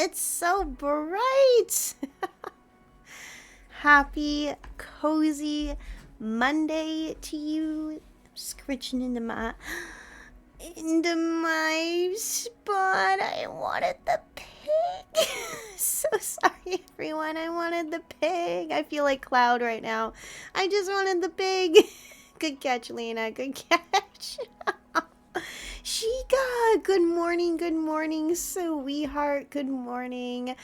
It's so bright. Happy, cozy Monday to you. Scritching into my spot. I wanted the pig. So sorry, everyone. I wanted the pig. I feel like Cloud right now. I just wanted the pig. Good catch, Lena. Good catch. Sheikah, good morning, sweetheart, good morning.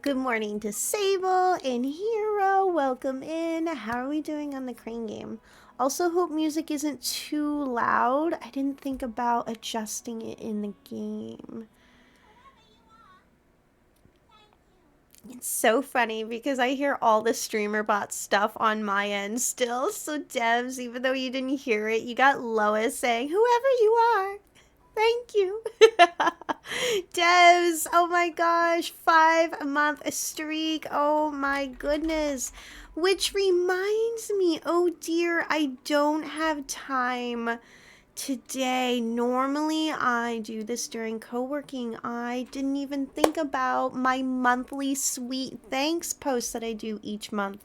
Good morning to Sable and Hero, welcome in. How are we doing on the crane game? Also, hope music isn't too loud. I didn't think about adjusting it in the game. It's so funny because I hear all the streamer bot stuff on my end still. So, Devs, even though you didn't hear it, you got Lois saying, whoever you are. Thank you. Devs, oh my gosh, 5-month streak. Oh my goodness. Which reminds me, oh dear, I don't have time today. Normally I do this during co-working. I didn't even think about my monthly sweet thanks post that I do each month.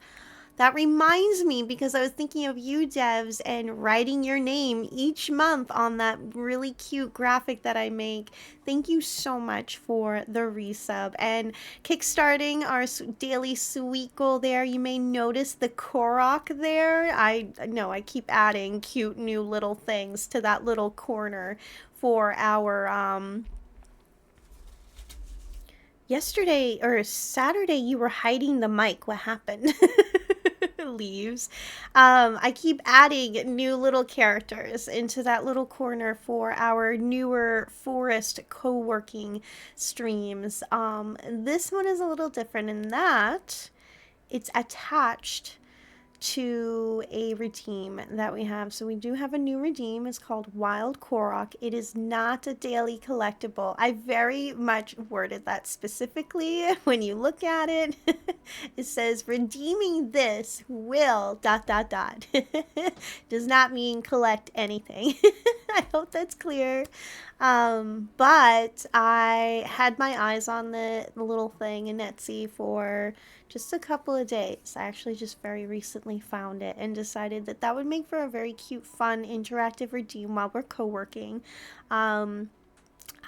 That reminds me because I was thinking of you, Devs, and writing your name each month on that really cute graphic that I make. Thank you so much for the resub and kickstarting our daily sweet goal there. You may notice the Korok there. I know I keep adding cute new little things to that little corner for our yesterday or Saturday you were hiding the mic. What happened? Leaves. I keep adding new little characters into that little corner for our newer forest co-working streams. This one is a little different in that it's attached to a redeem that we have. So we do have a new redeem. It's called Wild Korok. It is not a daily collectible. I very much worded that specifically. When you look at it, it says redeeming this will ... Does not mean collect anything. I hope that's clear. But I had my eyes on the little thing in Etsy for just a couple of days. I actually just very recently found it and decided that that would make for a very cute, fun, interactive redeem while we're co-working. I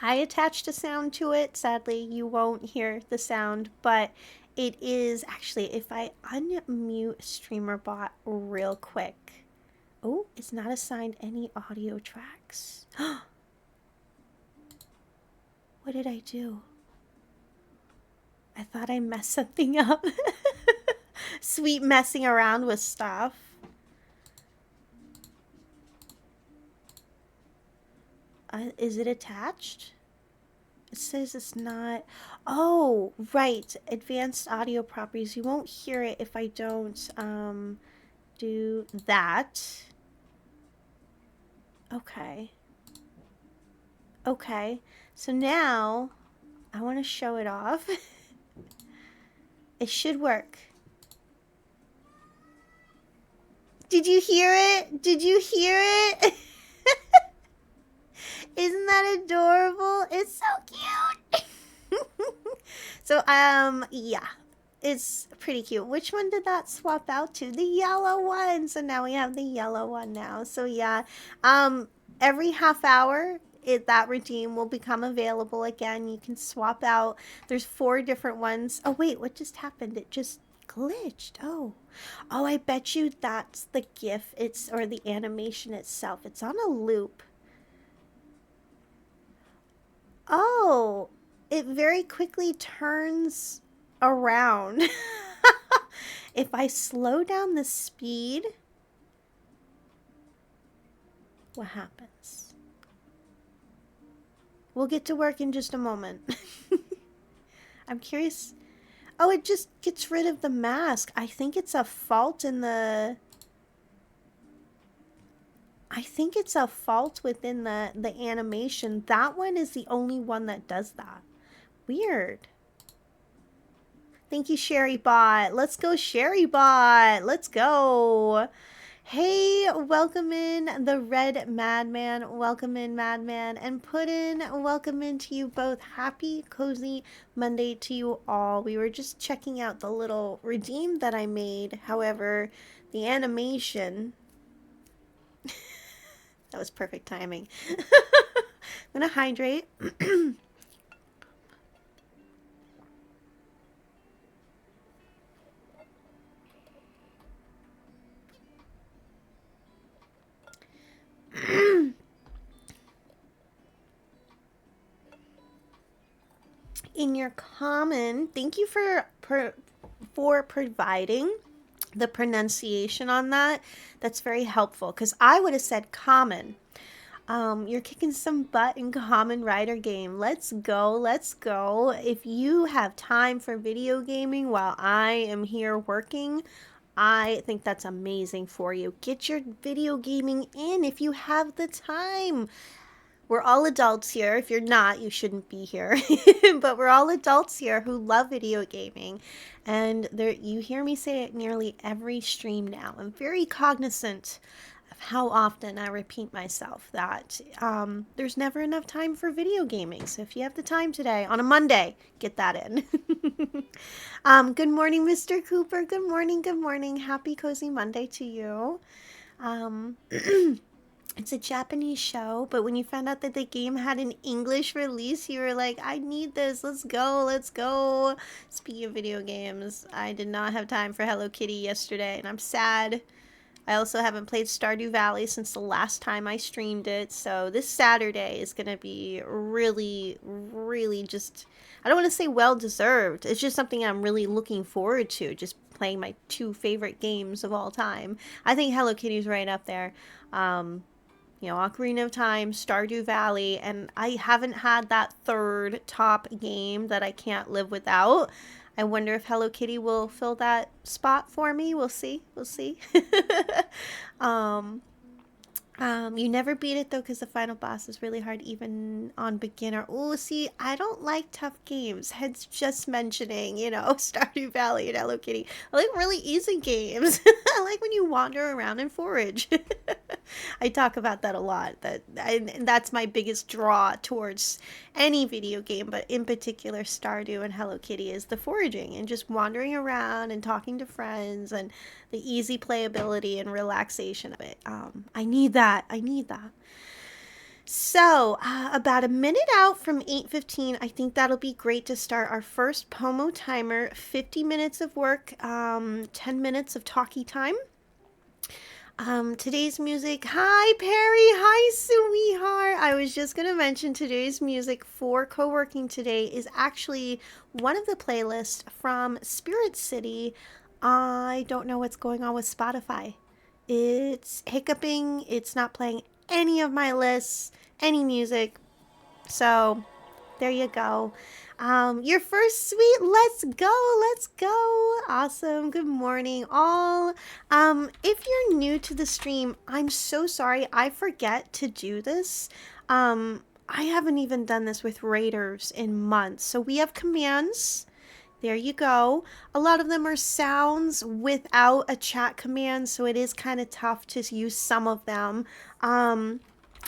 attached a sound to it. Sadly, you won't hear the sound, but it is actually, if I unmute StreamerBot real quick. Oh, it's not assigned any audio tracks. What did I do? I thought I messed something up. Sweet messing around with stuff. Is it attached? It says it's not. Oh, right. Advanced audio properties. You won't hear it if I don't do that. Okay. Okay. So now I want to show it off. It should work. Did you hear it? Did you hear it? Isn't that adorable? It's so cute. So, yeah. It's pretty cute. Which one did that swap out to? The yellow one. So now we have the yellow one now. So yeah. Every half hour that redeem will become available again. You can swap out. There's 4 different ones. Oh wait, what just happened? It just glitched. Oh. Oh, I bet you that's the GIF. Or the animation itself. It's on a loop. Oh, it very quickly turns around. If I slow down the speed, what happens? We'll get to work in just a moment. I'm curious. Oh, it just gets rid of the mask. I think it's a fault in the... I think it's a fault within the animation. That one is the only one that does that. Weird. Thank you, Sherry Bot. Let's go, Sherry Bot. Let's go. Hey, welcome in the Red Madman. Welcome in, Madman. And Puddin', welcome in to you both. Happy, cozy Monday to you all. We were just checking out the little redeem that I made. However, the animation, that was perfect timing. I'm going to hydrate. In your common, thank you for providing the pronunciation on that. That's very helpful because I would have said common. You're kicking some butt in Common Rider game. Let's go, let's go. If you have time for video gaming while I am here working, I think that's amazing for you. Get your video gaming in if you have the time. We're all adults here. If you're not, you shouldn't be here. But we're all adults here who love video gaming. And there, you hear me say it nearly every stream now. I'm very cognizant of how often I repeat myself that there's never enough time for video gaming. So if you have the time today on a Monday, get that in. Good morning, Mr. Cooper. Good morning. Good morning. Happy Cozy Monday to you. Um, It's a Japanese show, but when you found out that the game had an English release, you were like, I need this. Let's go. Let's go. Speaking of video games, I did not have time for Hello Kitty yesterday, and I'm sad. I also haven't played Stardew Valley since the last time I streamed it, so this Saturday is going to be really, really just, I don't want to say well deserved. It's just something I'm really looking forward to, just playing my two favorite games of all time. I think Hello Kitty's right up there. Um, Ocarina of Time, Stardew Valley, and I haven't had that third top game that I can't live without. I wonder if Hello Kitty will fill that spot for me. We'll see. We'll see. um, you never beat it though because the final boss is really hard even on beginner. Oh, see, I don't like tough games. Heads just mentioning, Stardew Valley and Hello Kitty. I like really easy games. I like when you wander around and forage. I talk about that a lot. That's my biggest draw towards any video game, but in particular Stardew and Hello Kitty is the foraging and just wandering around and talking to friends and the easy playability and relaxation of it. I need that. I need that. So, about a minute out from 8:15, I think that'll be great to start our first Pomo timer. 50 minutes of work, 10 minutes of talkie time. Today's music. Hi, Perry. Hi, sweetheart. I was just going to mention today's music for co-working today is actually one of the playlists from Spirit City. I don't know what's going on with Spotify. It's hiccuping. It's not playing any of my lists, any music. So there you go. Your first sweet, let's go, let's go. Awesome. Good morning, all. If you're new to the stream, I'm so sorry. I forget to do this. I haven't even done this with Raiders in months. So we have commands. There you go. A lot of them are sounds without a chat command, so it is kind of tough to use some of them.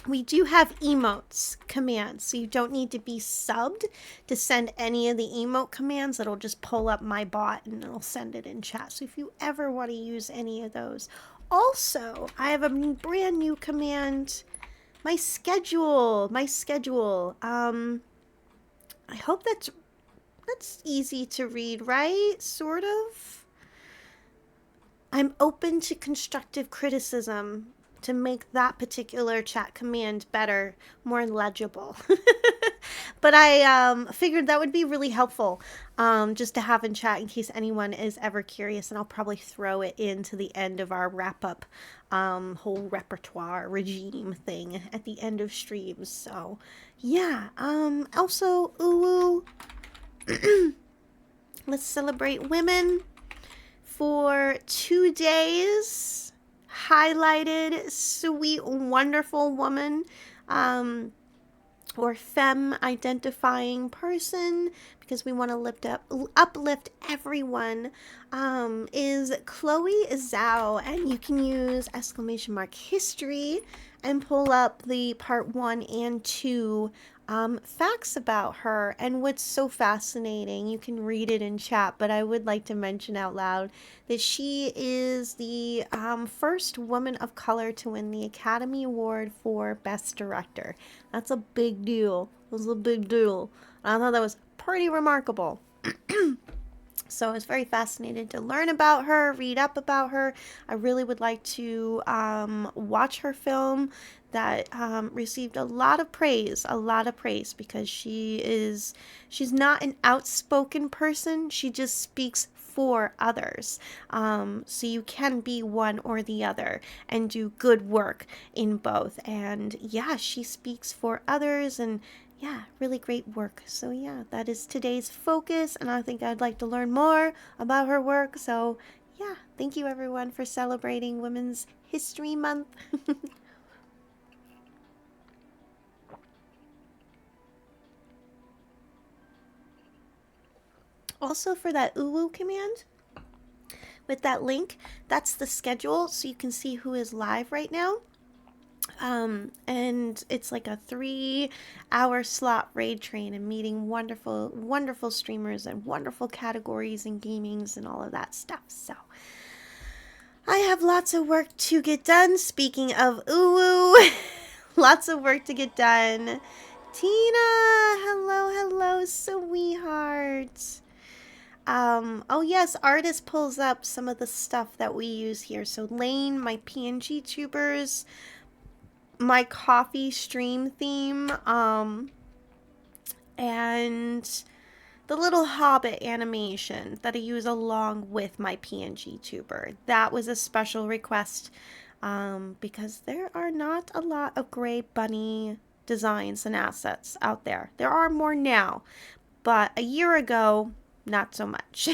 We do have emotes commands, so you don't need to be subbed to send any of the emote commands. It'll just pull up my bot and it'll send it in chat. So if you ever want to use any of those. Also, I have a brand new command. My schedule. I hope that's easy to read, right? Sort of. I'm open to constructive criticism to make that particular chat command better, more legible. But I figured that would be really helpful just to have in chat in case anyone is ever curious, and I'll probably throw it into the end of our wrap-up whole repertoire regime thing at the end of streams. So, yeah. Also, ooh, let's celebrate women for 2 days. Highlighted, sweet, wonderful woman. or femme identifying person, because we want to uplift everyone, is Chloe Zhao, and you can use exclamation mark history and pull up the part 1 and 2 facts about her. And what's so fascinating, you can read it in chat, but I would like to mention out loud that she is the first woman of color to win the Academy Award for Best Director. That's a big deal. It was a big deal. And I thought that was pretty remarkable. So I was very fascinated to learn about her, read up about her. I really would like to watch her film that received a lot of praise, because she's not an outspoken person. She just speaks for others. So you can be one or the other and do good work in both. And yeah, she speaks for others, and yeah, really great work. So yeah, that is today's focus, and I think I'd like to learn more about her work. So yeah, thank you everyone for celebrating Women's History Month. Also, for that UWU command with that link, that's the schedule, so you can see who is live right now. And it's like a 3 hour slot raid train, and meeting wonderful, wonderful streamers and wonderful categories and gamings and all of that stuff. So I have lots of work to get done. Speaking of uwu, lots of work to get done. Tina, hello, hello, sweetheart. Oh yes, artist pulls up some of the stuff that we use here. So Lane, my PNG tubers, my coffee stream theme, and the little hobbit animation that I use along with my PNG tuber. That was a special request, because there are not a lot of gray bunny designs and assets out there. There are more now, but a year ago, not so much.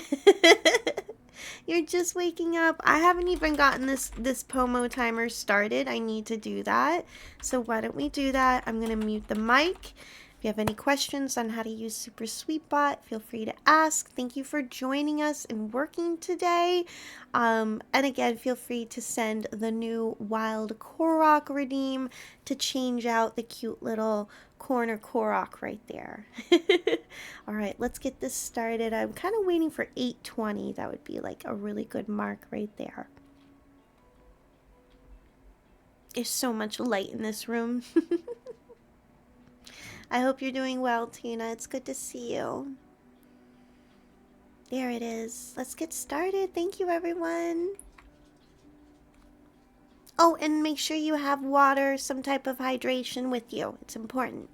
You're just waking up. I haven't even gotten this Pomo timer started. I need to do that. So why don't we do that? I'm going to mute the mic. If you have any questions on how to use Super Sweetbot, feel free to ask. Thank you for joining us and working today. And again, feel free to send the new Wild Korok redeem to change out the cute little corner Korok right there. All right, let's get this started. I'm kind of waiting for 8:20. That would be like a really good mark right there. There's so much light in this room. I hope you're doing well, Tina. It's good to see you. There it is. Let's get started. Thank you, everyone. Oh, and make sure you have water, some type of hydration with you. It's important.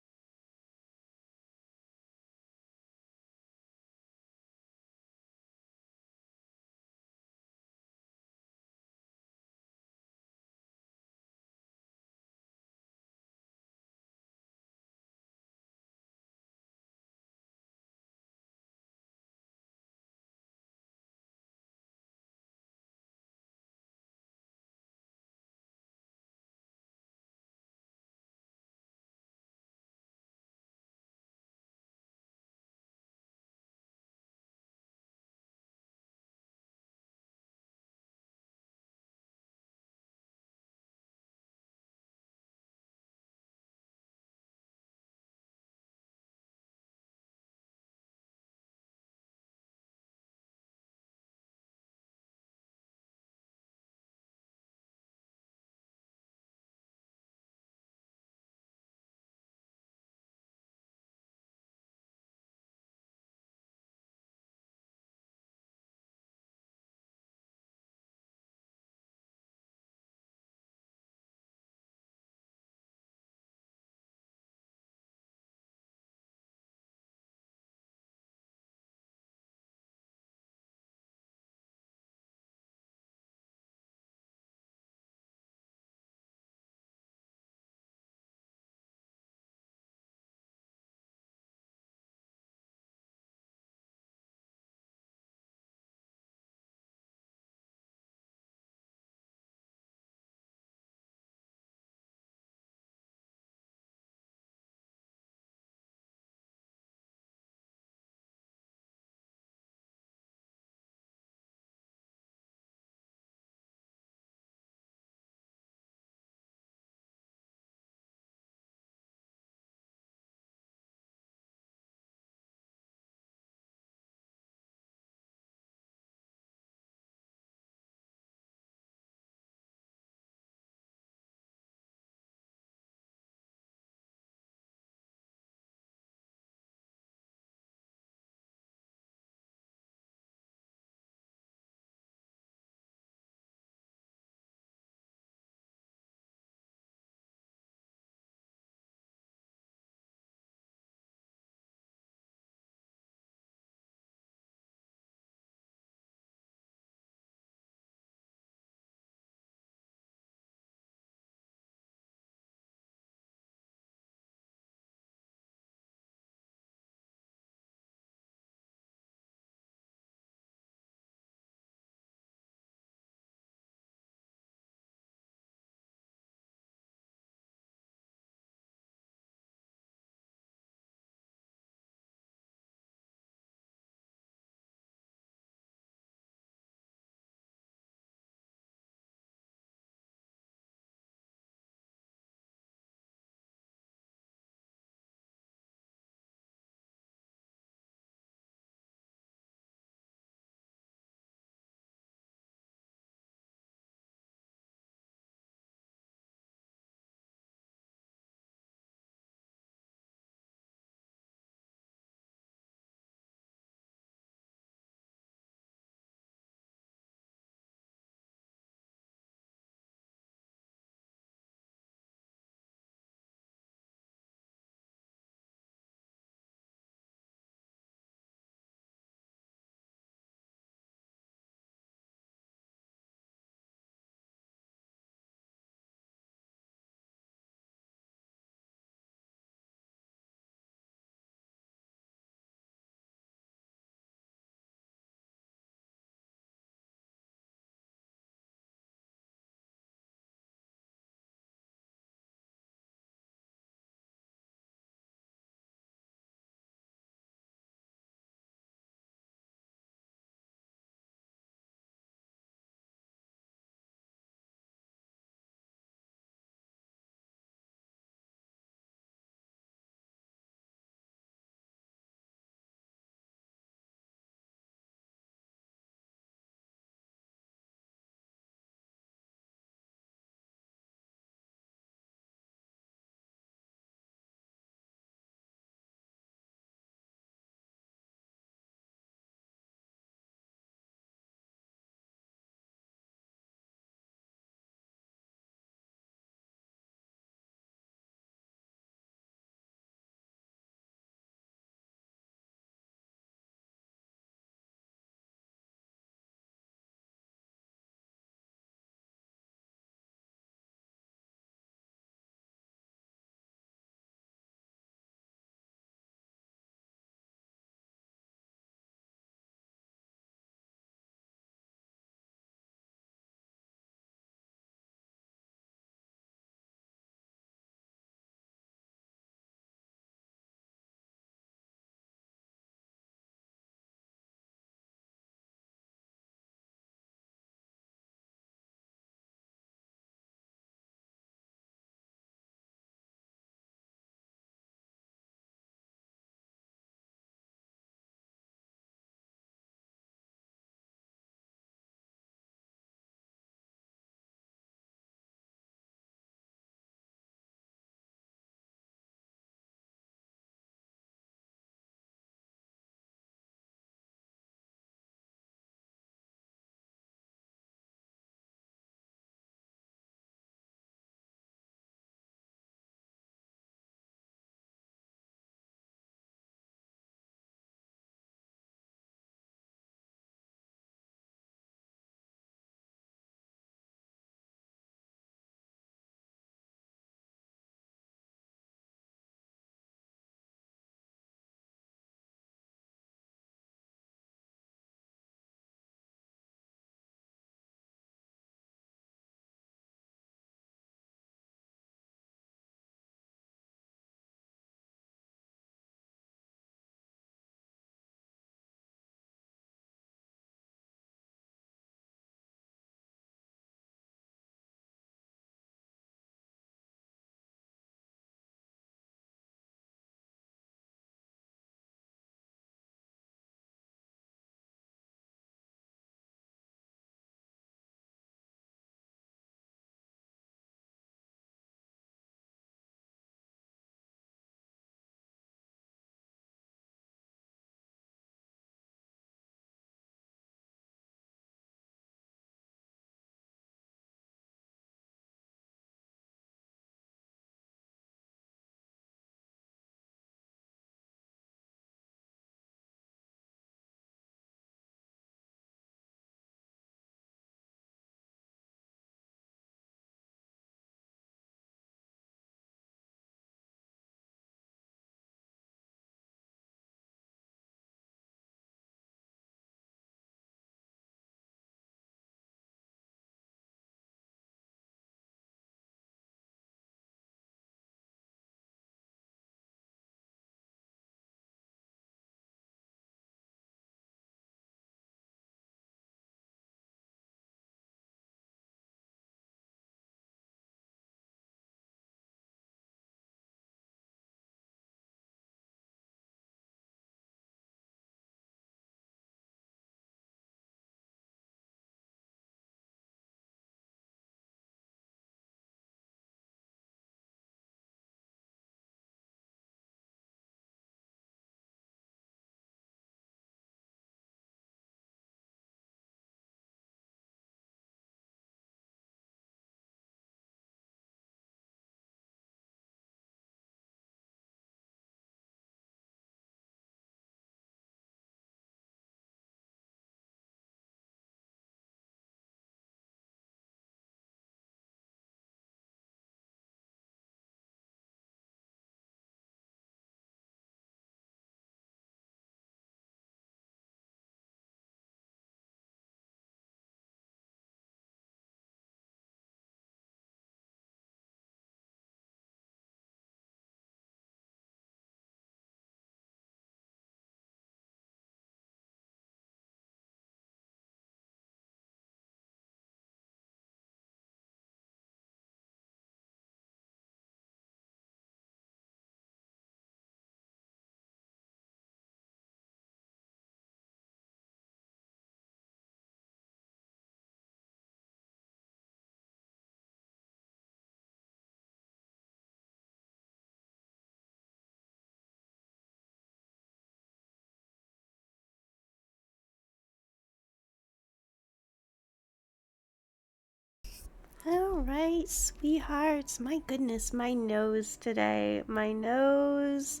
All right, sweethearts. My goodness, my nose today. My nose.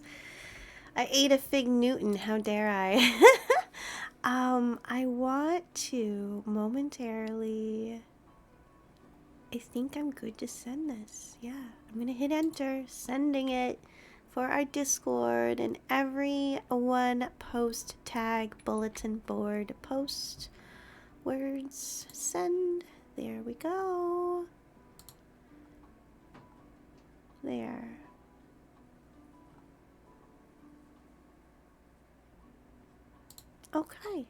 I ate a fig Newton. How dare I? I want to momentarily. I think I'm good to send this. Yeah, I'm gonna hit enter, sending it for our Discord and every one post tag bulletin board post words send. There we go. There. Okay.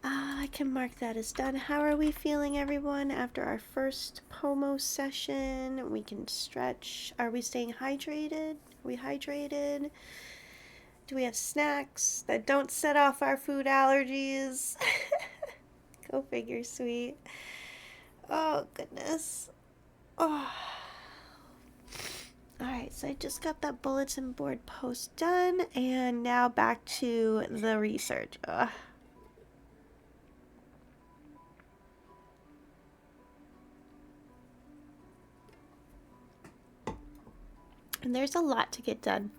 I can mark that as done. How are we feeling, everyone, after our first Pomo session? We can stretch. Are we staying hydrated? Are we hydrated? Do we have snacks that don't set off our food allergies? Go figure, sweet. Oh, goodness. Oh. Alright, so I just got that bulletin board post done, and now back to the research. Ugh. And there's a lot to get done.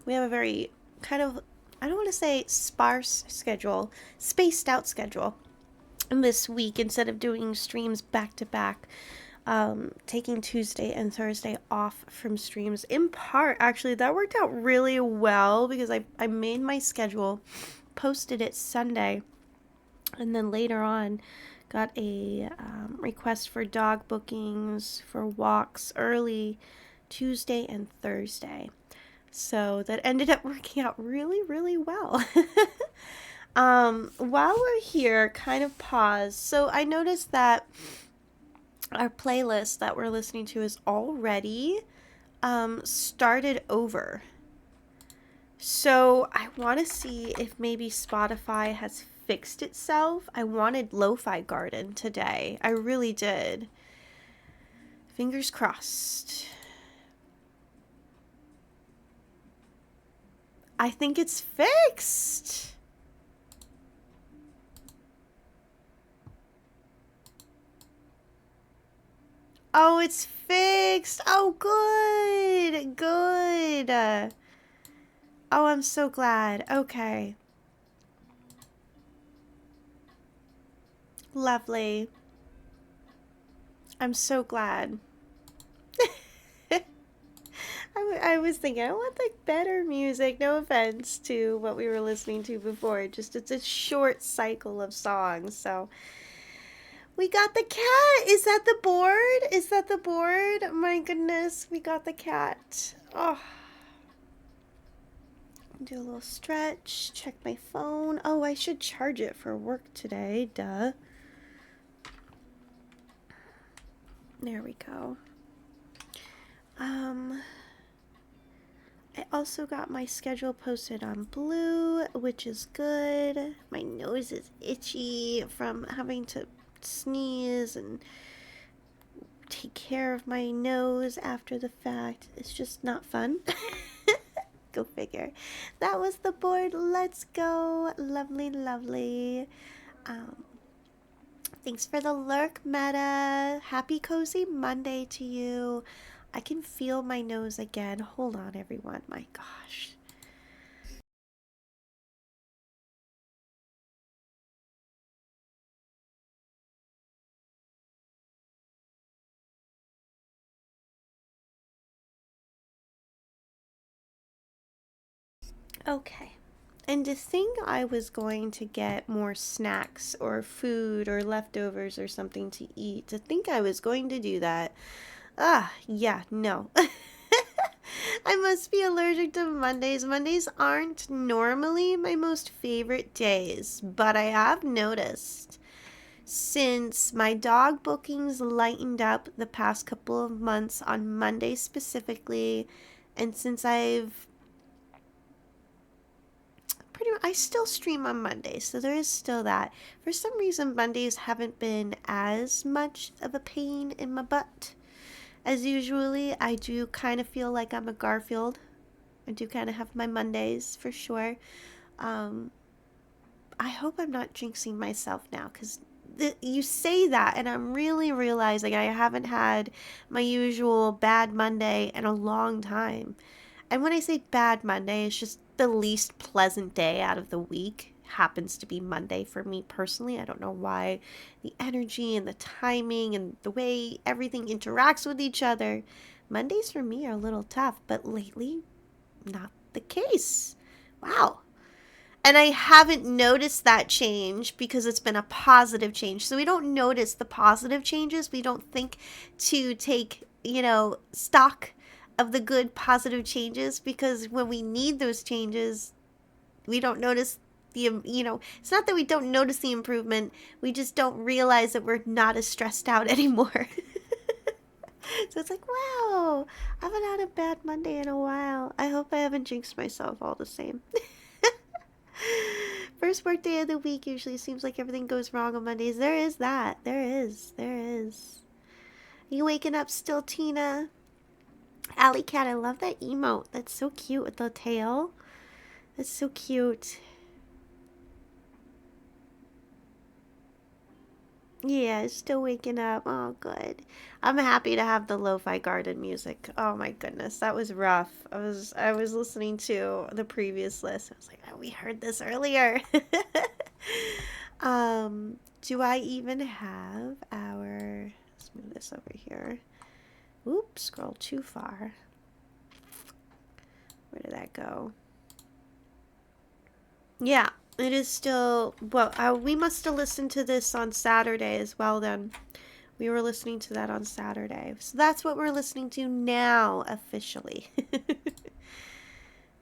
We have a very kind of, I don't want to say sparse schedule, spaced out schedule this week instead of doing streams back to back. Taking Tuesday and Thursday off from streams. In part, actually, that worked out really well because I made my schedule, posted it Sunday, and then later on got a request for dog bookings for walks early Tuesday and Thursday. So that ended up working out really, really well. While we're here, kind of pause. So I noticed that our playlist that we're listening to is already started over. So I want to see if maybe Spotify has fixed itself. I wanted Lo-Fi Garden today. I really did. Fingers crossed. I think it's fixed. Oh, it's fixed. Oh, good. Good. Oh, I'm so glad. Okay. Lovely. I'm so glad. I was thinking, I want like better music. No offense to what we were listening to before. Just it's a short cycle of songs. So we got the cat. Is that the board? Is that the board? My goodness, we got the cat. Oh. Do a little stretch. Check my phone. Oh, I should charge it for work today. Duh. There we go. I also got my schedule posted on Blue, which is good. My nose is itchy from having to sneeze and take care of my nose after the fact. It's just not fun. Go figure. That was the board. Let's go. Lovely, lovely. Thanks for the lurk, Meta. Happy Cozy Monday to you. I can feel my nose again. Hold on, everyone. My gosh. Okay. And to think I was going to get more snacks or food or leftovers or something to eat, to think I was going to do that. Yeah, no. I must be allergic to Mondays. Mondays aren't normally my most favorite days, but I have noticed since my dog bookings lightened up the past couple of months on Mondays specifically, and since I still stream on Mondays, so there is still that. For some reason, Mondays haven't been as much of a pain in my butt as usually. I do kind of feel like I'm a Garfield. I do kind of have my Mondays for sure. I hope I'm not jinxing myself now because you say that, and I'm really realizing I haven't had my usual bad Monday in a long time. And when I say bad Monday, it's just the least pleasant day out of the week happens to be Monday for me personally. I don't know why. The energy and the timing and the way everything interacts with each other. Mondays for me are a little tough, but lately, not the case. Wow. And I haven't noticed that change because it's been a positive change. So we don't notice the positive changes. We don't think to take, stock of the good positive changes, because when we need those changes, we don't notice it's not that we don't notice the improvement. We just don't realize that we're not as stressed out anymore. So it's like, wow, I haven't had a bad Monday in a while. I hope I haven't jinxed myself all the same. First work day of the week usually seems like everything goes wrong on Mondays. There is that. There is. There is. Are you waking up still, Tina? Alley Cat, I love that emote. That's so cute with the tail. That's so cute. Yeah, still waking up. Oh, good. I'm happy to have the lo-fi garden music. Oh my goodness, that was rough. I was listening to the previous list. I was like, oh, we heard this earlier. Do I even have our? Let's move this over here. Oops, scroll too far. Where did that go? Yeah, it is still. Well, we must have listened to this on Saturday as well. Then we were listening to that on Saturday, so that's what we're listening to now officially.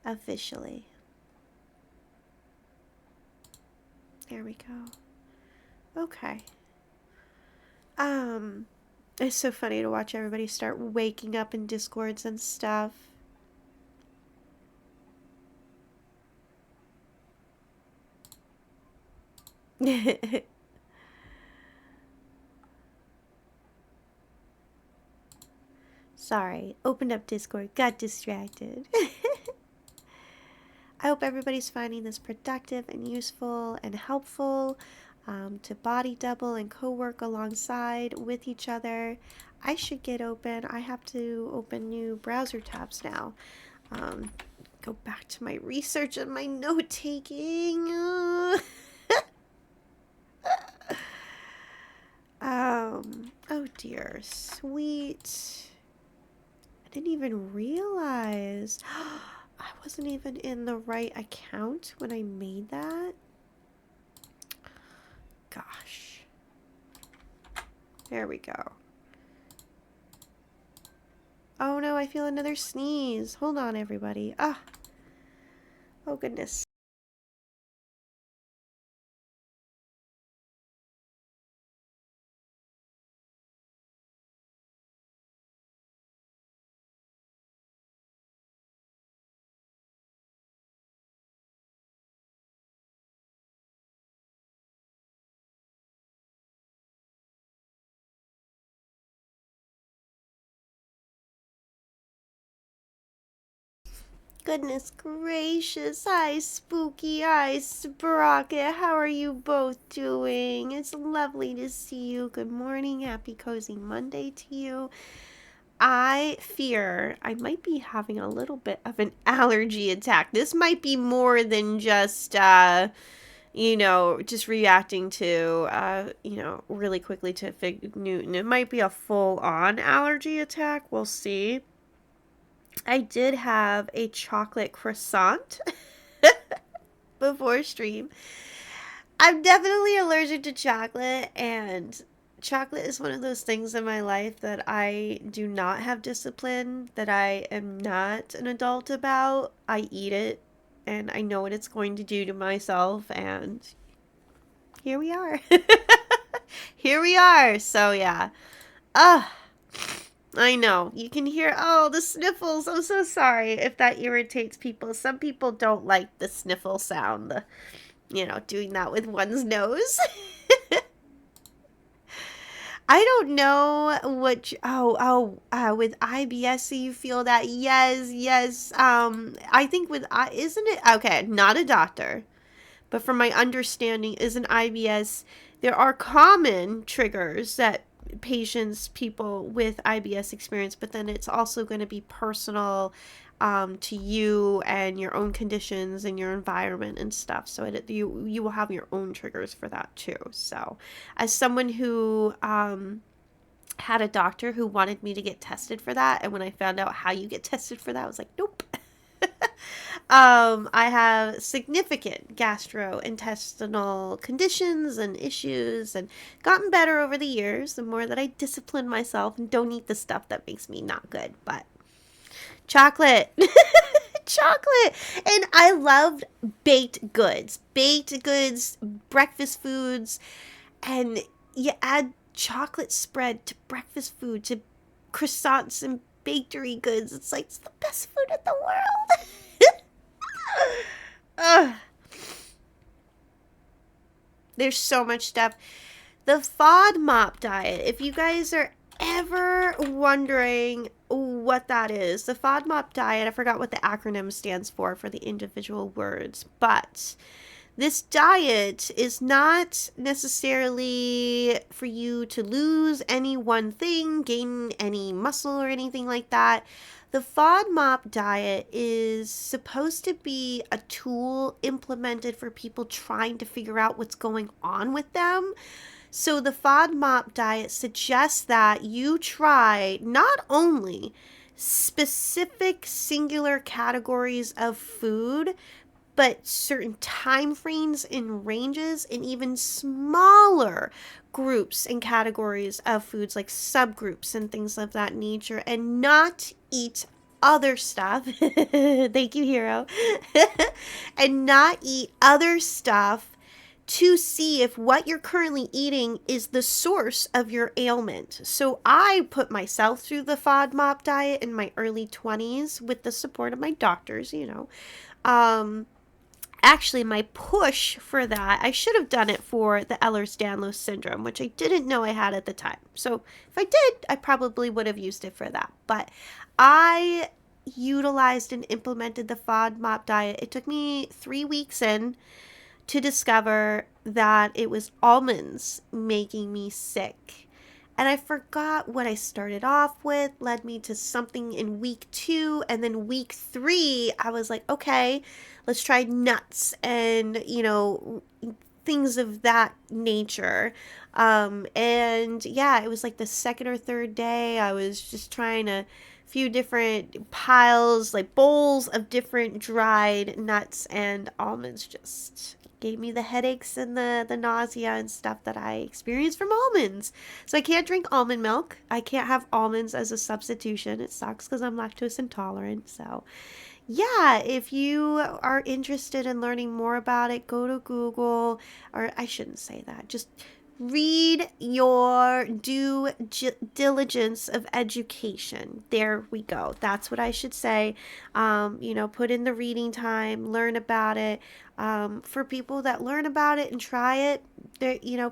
Officially. There we go. Okay. It's so funny to watch everybody start waking up in Discords and stuff. Sorry, opened up Discord, got distracted. I hope everybody's finding this productive and useful and helpful, to body double and co-work alongside with each other. I should get open. I have to open new browser tabs now. Go back to my research and my note taking. Oh dear, sweet. I didn't even realize. I wasn't even in the right account when I made that. Gosh. There we go. Oh no, I feel another sneeze. Hold on, everybody. Ah. Oh goodness. Goodness gracious. Hi, Spooky. Hi, Sprocket. How are you both doing? It's lovely to see you. Good morning. Happy Cozy Monday to you. I fear I might be having a little bit of an allergy attack. This might be more than just, just reacting to, really quickly to Fig Newton. It might be a full-on allergy attack. We'll see. I did have a chocolate croissant before stream. I'm definitely allergic to chocolate, and chocolate is one of those things in my life that I do not have discipline, that I am not an adult about. I eat it, and I know what it's going to do to myself, and here we are. Here we are. So, yeah. I know. You can hear, oh, the sniffles. I'm so sorry if that irritates people. Some people don't like the sniffle sound. Doing that with one's nose. I don't know what. With IBS, you feel that? Yes, yes. I think isn't it okay? Not a doctor, but from my understanding, isn't IBS there are common triggers that people with IBS experience, but then it's also going to be personal to you and your own conditions and your environment and stuff. So you will have your own triggers for that too. So as someone who had a doctor who wanted me to get tested for that, and when I found out how you get tested for that, I was like, nope. I have significant gastrointestinal conditions and issues, and gotten better over the years the more that I discipline myself and don't eat the stuff that makes me not good. But chocolate. Chocolate. And I loved baked goods, breakfast foods, and you add chocolate spread to breakfast food, to croissants and bakery goods. It's like, it's the best food in the world. Ugh. There's so much stuff. The FODMAP diet, if you guys are ever wondering what that is, the FODMAP diet, I forgot what the acronym stands for the individual words, but this diet is not necessarily for you to lose any one thing, gain any muscle or anything like that. The FODMAP diet is supposed to be a tool implemented for people trying to figure out what's going on with them. So the FODMAP diet suggests that you try not only specific singular categories of food, but certain time frames and ranges, and even smaller groups and categories of foods, like subgroups and things of that nature, and not eat other stuff. Thank you, Hero. And not eat other stuff to see if what you're currently eating is the source of your ailment. So I put myself through the FODMAP diet in my early 20s with the support of my doctors, Actually, my push for that, I should have done it for the Ehlers-Danlos syndrome, which I didn't know I had at the time. So if I did, I probably would have used it for that. But I utilized and implemented the FODMAP diet. It took me 3 weeks in to discover that it was almonds making me sick. And I forgot what I started off with, led me to something in week 2. And then week 3, I was like, okay, let's try nuts and, things of that nature. And yeah, it was like the second or third day. I was just trying a few different piles, like bowls of different dried nuts, and almonds just gave me the headaches and the nausea and stuff that I experienced from almonds. So I can't drink almond milk. I can't have almonds as a substitution. It sucks because I'm lactose intolerant. So yeah, if you are interested in learning more about it, go to Google, or I shouldn't say that, just read your due diligence of education. There we go. That's what I should say. Put in the reading time, learn about it. For people that learn about it and try it,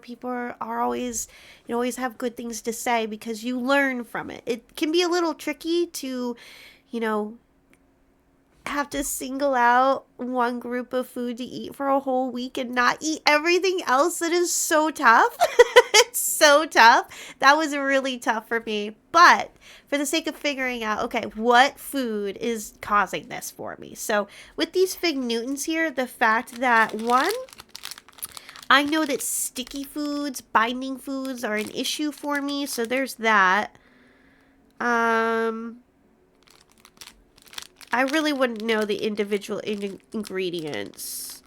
people are always, always have good things to say because you learn from it. It can be a little tricky to, have to single out one group of food to eat for a whole week and not eat everything else. It is so tough. It's so tough. That was really tough for me. But for the sake of figuring out, okay, what food is causing this for me? So with these Fig Newtons here, the fact that one, I know that sticky foods, binding foods are an issue for me. So there's that. I really wouldn't know the individual ingredients.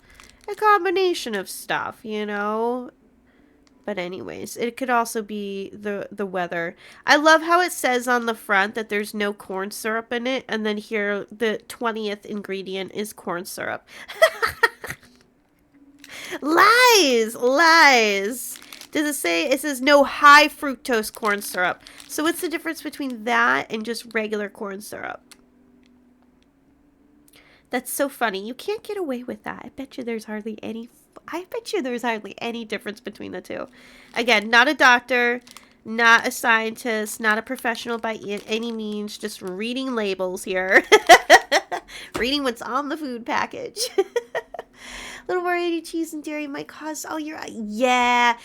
A combination of stuff, But anyways, it could also be the weather. I love how it says on the front that there's no corn syrup in it. And then here, the 20th ingredient is corn syrup. Lies! Does it say, it says no high fructose corn syrup. So what's the difference between that and just regular corn syrup? That's so funny. You can't get away with that. I bet you there's hardly any difference between the two. Again, not a doctor, not a scientist, not a professional by any means, just reading labels here. Reading what's on the food package. little variety of cheese and dairy might cause all your, yeah.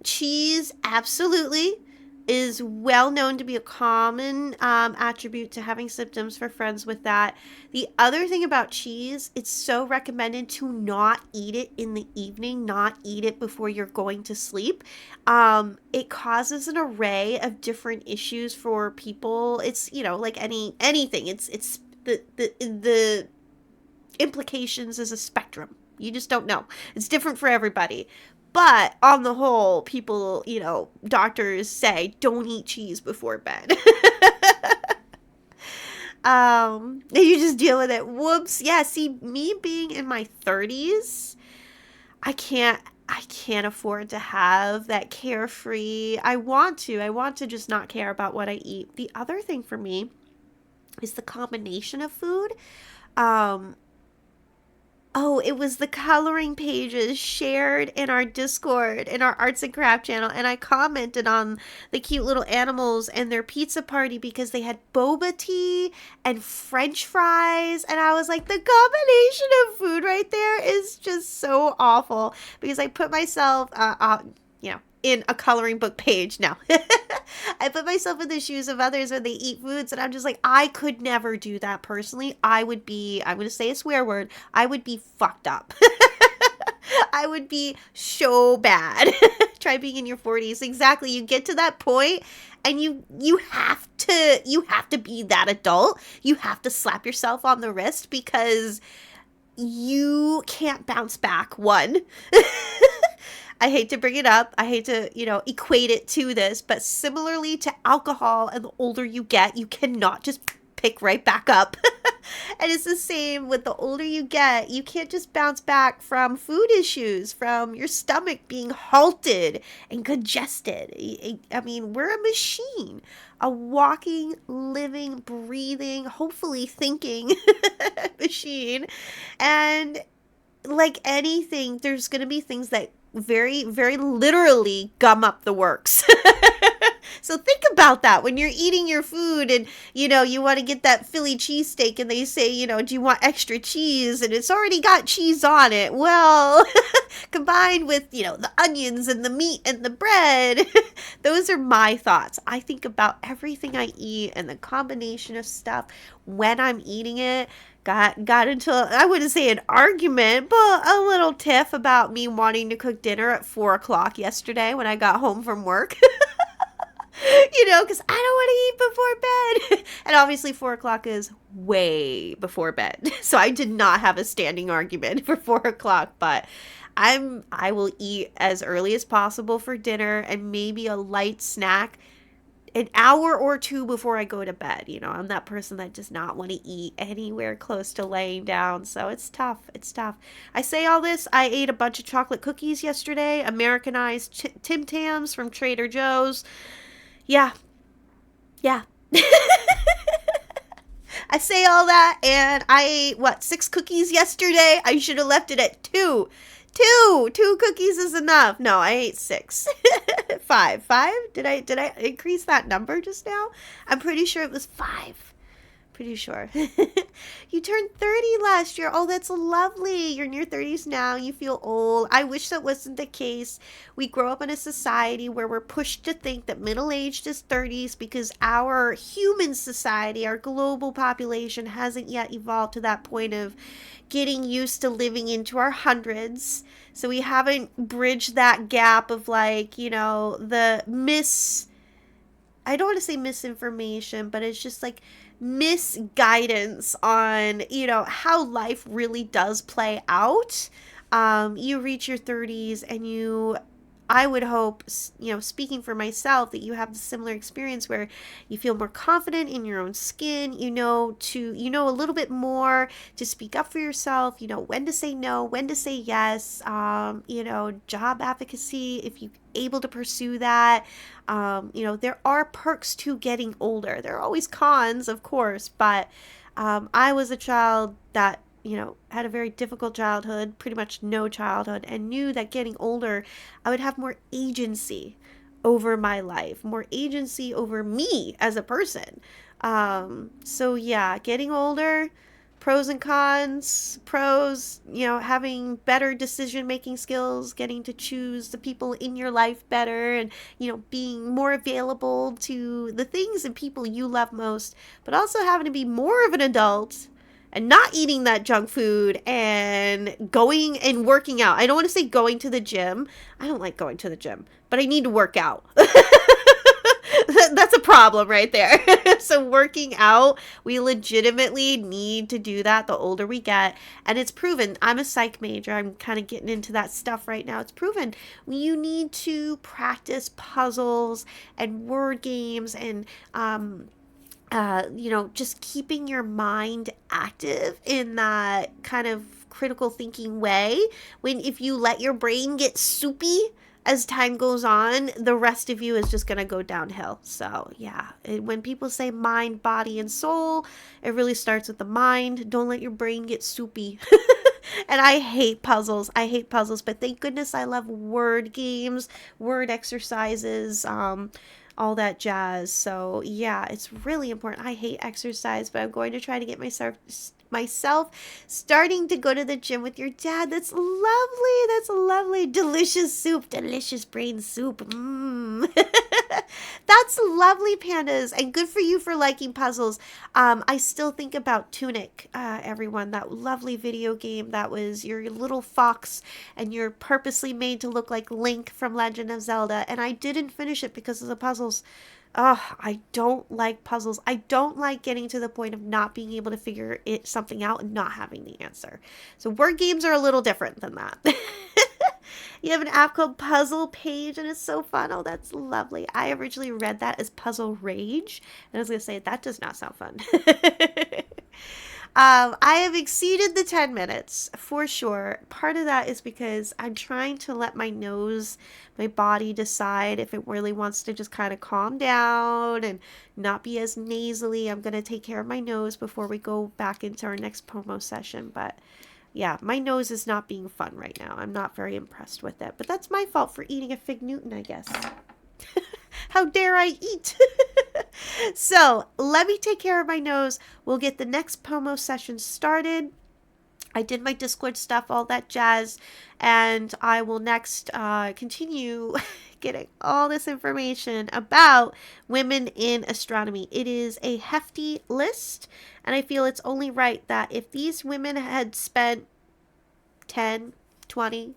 Cheese absolutely is well known to be a common attribute to having symptoms for friends with that. The other thing about cheese, it's so recommended to not eat it in the evening, not eat it before you're going to sleep. It causes an array of different issues for people. It's, like anything. It's the implications is a spectrum. You just don't know. It's different for everybody. But on the whole, people, doctors say don't eat cheese before bed. You just deal with it. Whoops. Yeah, see, me being in my 30s, I can't afford to have that carefree. I want to just not care about what I eat. The other thing for me is the combination of food. Oh, it was the coloring pages shared in our Discord, in our arts and craft channel, and I commented on the cute little animals and their pizza party because they had boba tea and French fries, and I was like, the combination of food right there is just so awful because I put myself, in a coloring book page now. I put myself in the shoes of others when they eat foods, and I'm just like, I could never do that personally. I'm going to say a swear word, I would be fucked up. I would be so bad. Try being in your 40s. Exactly. You get to that point and you have to be that adult. You have to slap yourself on the wrist because you can't bounce back. One. I hate to bring it up. I hate to, equate it to this, but similarly to alcohol, and the older you get, you cannot just pick right back up. And it's the same with the older you get. You can't just bounce back from food issues, from your stomach being halted and congested. I mean, we're a machine, a walking, living, breathing, hopefully thinking machine. And like anything, there's going to be things that very, very literally gum up the works. So think about that when you're eating your food and, you want to get that Philly cheesesteak and they say, do you want extra cheese? And it's already got cheese on it. Well, combined with, the onions and the meat and the bread, those are my thoughts. I think about everything I eat and the combination of stuff when I'm eating it. Got into, I wouldn't say an argument, but a little tiff about me wanting to cook dinner at 4 o'clock yesterday when I got home from work. Because I don't want to eat before bed. And obviously 4 o'clock is way before bed. So I did not have a standing argument for 4 o'clock, but I will eat as early as possible for dinner and maybe a light snack an hour or two before I go to bed. I'm that person that does not want to eat anywhere close to laying down. So it's tough. It's tough. I say all this. I ate a bunch of chocolate cookies yesterday, Americanized Tim Tams from Trader Joe's. Yeah. I say all that, and I ate, 6 cookies yesterday? I should have left it at 2. 2 cookies is enough. No, I ate 6. 5. Did I increase that number just now? I'm pretty sure it was 5. Pretty sure. You turned 30 last year. Oh, that's lovely. You're in your 30s now. You feel old. I wish that wasn't the case. We grow up in a society where we're pushed to think that middle-aged is 30s because our human society, our global population hasn't yet evolved to that point of getting used to living into our hundreds. So we haven't bridged that gap of I don't want to say misinformation, but it's just misguidance on, how life really does play out. You reach your 30s and I would hope, speaking for myself, that you have the similar experience where you feel more confident in your own skin, you know a little bit more to speak up for yourself, when to say no, when to say yes, job advocacy, if you're able to pursue that. There are perks to getting older. There are always cons, of course, but I was a child that had a very difficult childhood, pretty much no childhood, and knew that getting older, I would have more agency over my life, more agency over me as a person. So yeah, getting older, pros and cons. Pros, having better decision making skills, getting to choose the people in your life better, and, being more available to the things and people you love most, but also having to be more of an adult and not eating that junk food and going and working out. I don't want to say going to the gym. I don't like going to the gym, but I need to work out. That's a problem right there. So working out, we legitimately need to do that the older we get. And it's proven. I'm a psych major. I'm kind of getting into that stuff right now. It's proven you need to practice puzzles and word games and just keeping your mind active in that kind of critical thinking way. If you let your brain get soupy as time goes on, the rest of you is just going to go downhill. So, yeah, when people say mind, body, and soul, it really starts with the mind. Don't let your brain get soupy. And I hate puzzles. But thank goodness I love word games, word exercises, all that jazz. So yeah, it's really important. I hate exercise, but I'm going to try to get myself starting to go to the gym with your dad. That's lovely. That's lovely. Delicious soup. Delicious brain soup. That's lovely, pandas, and good for you for liking puzzles. I still think about Tunic, everyone, that lovely video game that was your little fox and you're purposely made to look like Link from Legend of Zelda, and I didn't finish it because of the puzzles. I don't like puzzles. I don't like getting to the point of not being able to figure something out and not having the answer. So word games are a little different than that. You have an app called Puzzle Page, and it's so fun. Oh, that's lovely. I originally read that as Puzzle Rage, and I was going to say, that does not sound fun. I have exceeded the 10 minutes for sure. Part of that is because I'm trying to let my body decide if it really wants to just kind of calm down and not be as nasally. I'm going to take care of my nose before we go back into our next promo session. But yeah, my nose is not being fun right now. I'm not very impressed with it. But that's my fault for eating a Fig Newton, I guess. How dare I eat? So let me take care of my nose. We'll get the next promo session started. I did my Discord stuff, all that jazz, and I will next continue getting all this information about women in astronomy. It is a hefty list, and I feel it's only right that if these women had spent 10, 20,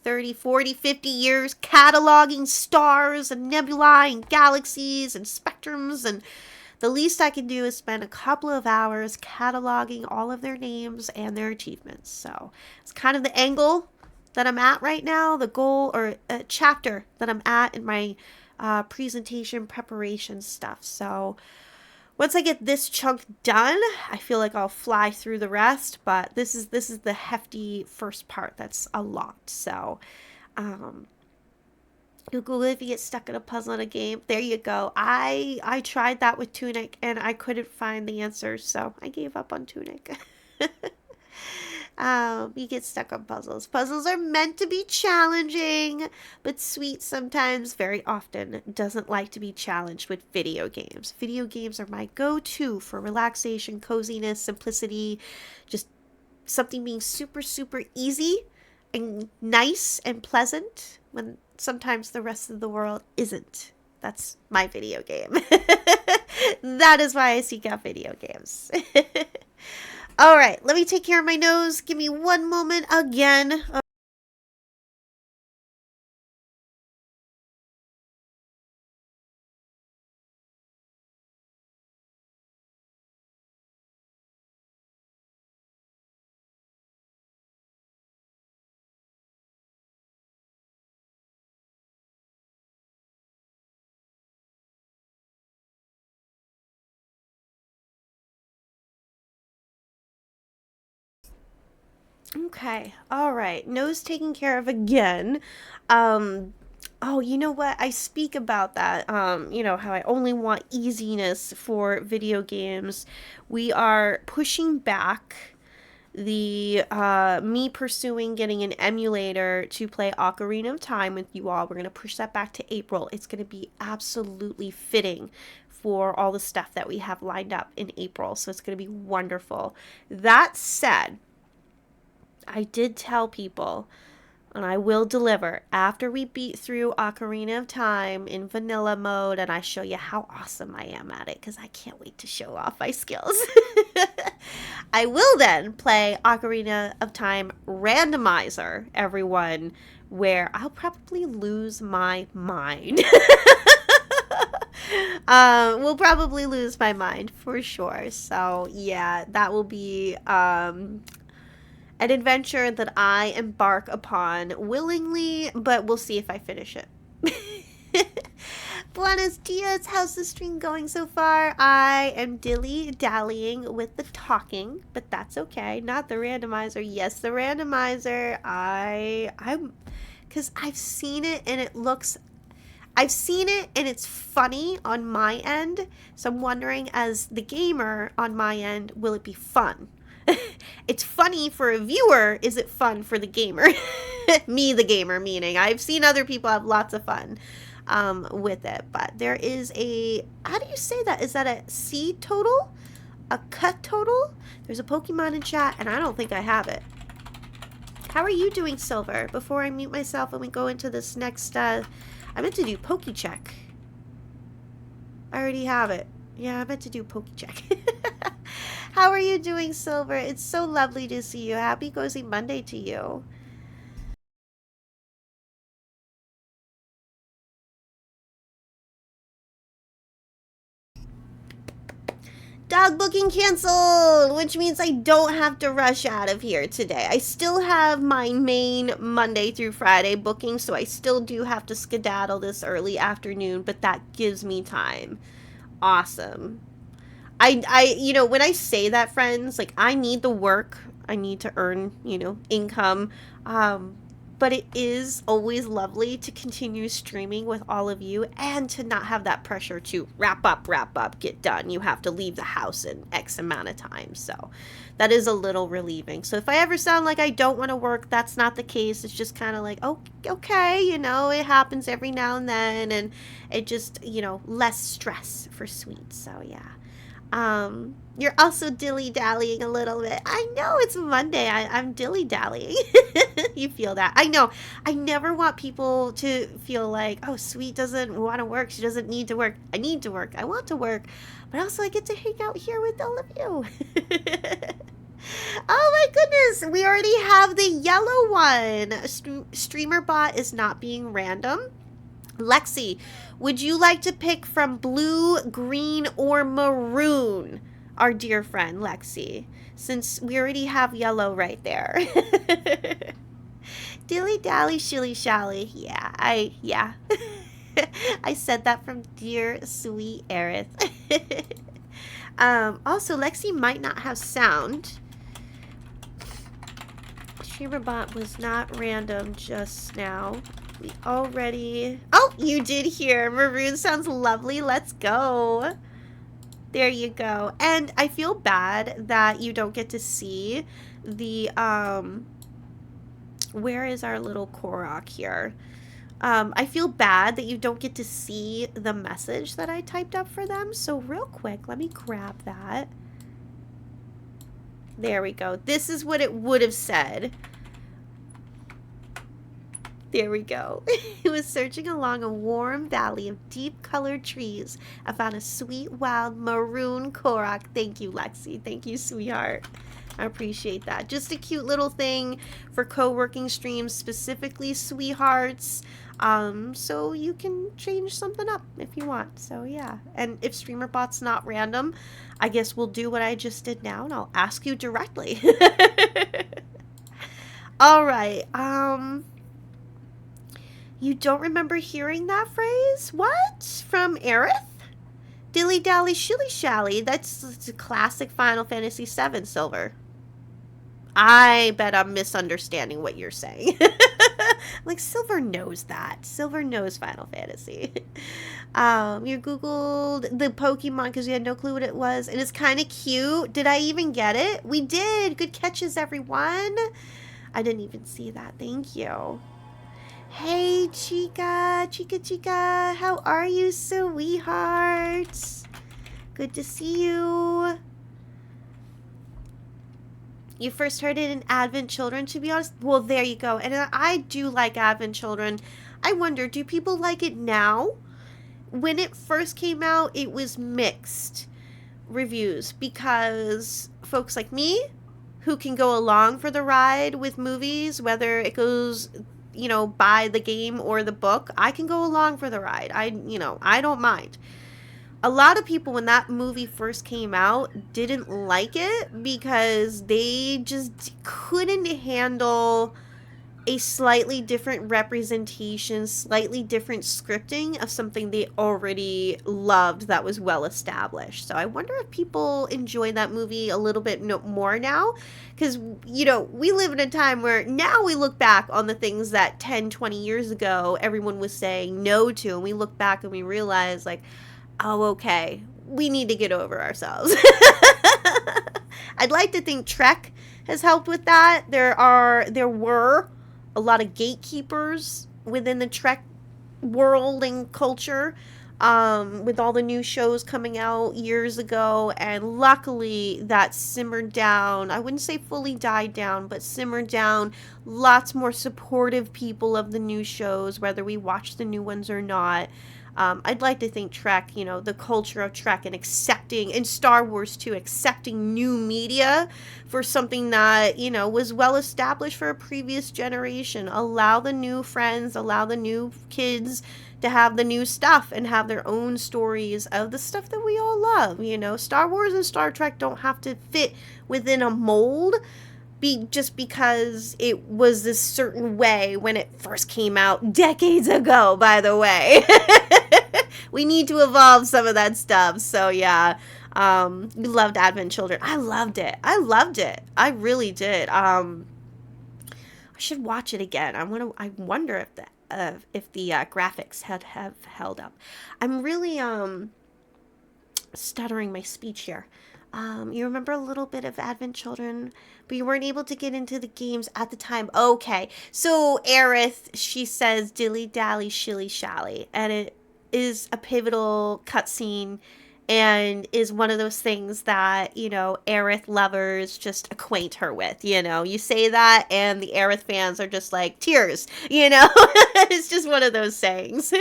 30, 40, 50 years cataloging stars and nebulae and galaxies and spectrums, and the least I can do is spend a couple of hours cataloging all of their names and their achievements. So it's kind of the angle that I'm at right now, the goal or chapter that I'm at in my presentation preparation stuff. So once I get this chunk done, I feel like I'll fly through the rest, but this is the hefty first part. That's a lot. So Google if you get stuck in a puzzle in a game. There you go. I tried that with Tunic and I couldn't find the answers, so I gave up on Tunic. You get stuck on puzzles. Puzzles are meant to be challenging, but sweet sometimes, very often, doesn't like to be challenged with video games. Video games are my go-to for relaxation, coziness, simplicity, just something being super, super easy and nice and pleasant when sometimes the rest of the world isn't. That's my video game. That is why I seek out video games. All right, let me take care of my nose. Give me one moment again. Okay, all right. Nose taken care of again. Oh, you know what? I speak about that. How I only want easiness for video games. We are pushing back the me pursuing getting an emulator to play Ocarina of Time with you all. We're going to push that back to April. It's going to be absolutely fitting for all the stuff that we have lined up in April. So it's going to be wonderful. That said, I did tell people, and I will deliver after we beat through Ocarina of Time in vanilla mode and I show you how awesome I am at it, because I can't wait to show off my skills. I will then play Ocarina of Time Randomizer, everyone, where I'll probably lose my mind. We'll probably lose my mind for sure. So yeah, that will be an adventure that I embark upon willingly, but we'll see if I finish it. Buenos dias, how's the stream going so far? I am dilly-dallying with the talking, but that's okay. Not the randomizer. Yes, the randomizer. Because I've seen it and I've seen it and it's funny on my end, so I'm wondering, as the gamer on my end, will it be fun? It's funny for a viewer. Is it fun for the gamer? Me, the gamer, meaning I've seen other people have lots of fun with it. But there is a, how do you say that? Is that a C total? A cut total? There's a Pokemon in chat, and I don't think I have it. How are you doing, Silver? Before I mute myself and we go into this next, I meant to do Pokecheck. I already have it. Yeah, I meant to do Pokecheck. How are you doing, Silver? It's so lovely to see you. Happy Cozy Monday to you. Dog booking canceled, which means I don't have to rush out of here today. I still have my main Monday through Friday booking, so I still do have to skedaddle this early afternoon, but that gives me time. Awesome. You know, when I say that, friends, like, I need the work. I need to earn, you know, income. But it is always lovely to continue streaming with all of you and to not have that pressure to wrap up, get done. You have to leave the house in X amount of time. So that is a little relieving. So if I ever sound like I don't want to work, that's not the case. It's just kind of like, oh, okay, you know, it happens every now and then. And it just, you know, less stress for Sweet. So yeah. You're also dilly-dallying a little bit. I know it's Monday. I'm dilly-dallying. You feel that. I know. I never want people to feel like, oh, Sweet doesn't want to work. She doesn't need to work. I need to work. I want to work. But also I get to hang out here with all of you. Oh my goodness. We already have the yellow one. Streamer bot is not being random. Lexi, would you like to pick from blue, green, or maroon? Our dear friend, Lexi. Since we already have yellow right there. Dilly-dally, shilly-shally. Yeah. I said that from dear, sweet Aerith. Also, Lexi might not have sound. Streamerbot was not random just now. We already... Oh, you did hear. Maroon sounds lovely. Let's go. There you go. And I feel bad that you don't get to see the, where is our little Korok here? I feel bad that you don't get to see the message that I typed up for them. So real quick, let me grab that. There we go. This is what it would have said. There we go. It was searching along a warm valley of deep-colored trees. I found a sweet, wild maroon Korok. Thank you, Lexi. Thank you, sweetheart. I appreciate that. Just a cute little thing for co-working streams, specifically sweethearts. So you can change something up if you want. So yeah. And if StreamerBot's not random, I guess we'll do what I just did now, and I'll ask you directly. All right. You don't remember hearing that phrase? What? From Aerith? Dilly-dally, shilly-shally. That's a classic Final Fantasy VII, Silver. I bet I'm misunderstanding what you're saying. Like, Silver knows that. Silver knows Final Fantasy. You Googled the Pokemon because you had no clue what it was. And it's kind of cute. Did I even get it? We did. Good catches, everyone. I didn't even see that. Thank you. Hey, Chica. Chica. How are you, sweetheart? Good to see you. You first heard it in Advent Children, to be honest. Well, there you go. And I do like Advent Children. I wonder, do people like it now? When it first came out, it was mixed reviews because folks like me who can go along for the ride with movies, whether it goes, by the game or the book, I can go along for the ride. I don't mind. A lot of people, when that movie first came out, didn't like it because they just couldn't handle a slightly different representation, slightly different scripting of something they already loved that was well established. So I wonder if people enjoy that movie a little bit more now, because, we live in a time where now we look back on the things that 10, 20 years ago everyone was saying no to, and we look back and we realize, like, oh, okay, we need to get over ourselves. I'd like to think Trek has helped with that. There were a lot of gatekeepers within the Trek world and culture, with all the new shows coming out years ago, and luckily that simmered down. I wouldn't say fully died down, but simmered down. Lots more supportive people of the new shows, whether we watch the new ones or not. I'd like to think Trek, the culture of Trek and accepting, and Star Wars too, accepting new media for something that, was well established for a previous generation. Allow the new friends, allow the new kids to have the new stuff and have their own stories of the stuff that we all love. Star Wars and Star Trek don't have to fit within a mold just because it was this certain way when it first came out decades ago, by the way. We need to evolve some of that stuff. So yeah, we loved Advent Children. I loved it. I really did. I should watch it again. I wonder if the graphics have held up. I'm really stuttering my speech here. You remember a little bit of Advent Children, but you weren't able to get into the games at the time. Okay, so Aerith, she says dilly dally shilly shally, and it is a pivotal cutscene and is one of those things that, Aerith lovers just acquaint her with. You say that and the Aerith fans are just like tears, It's just one of those sayings.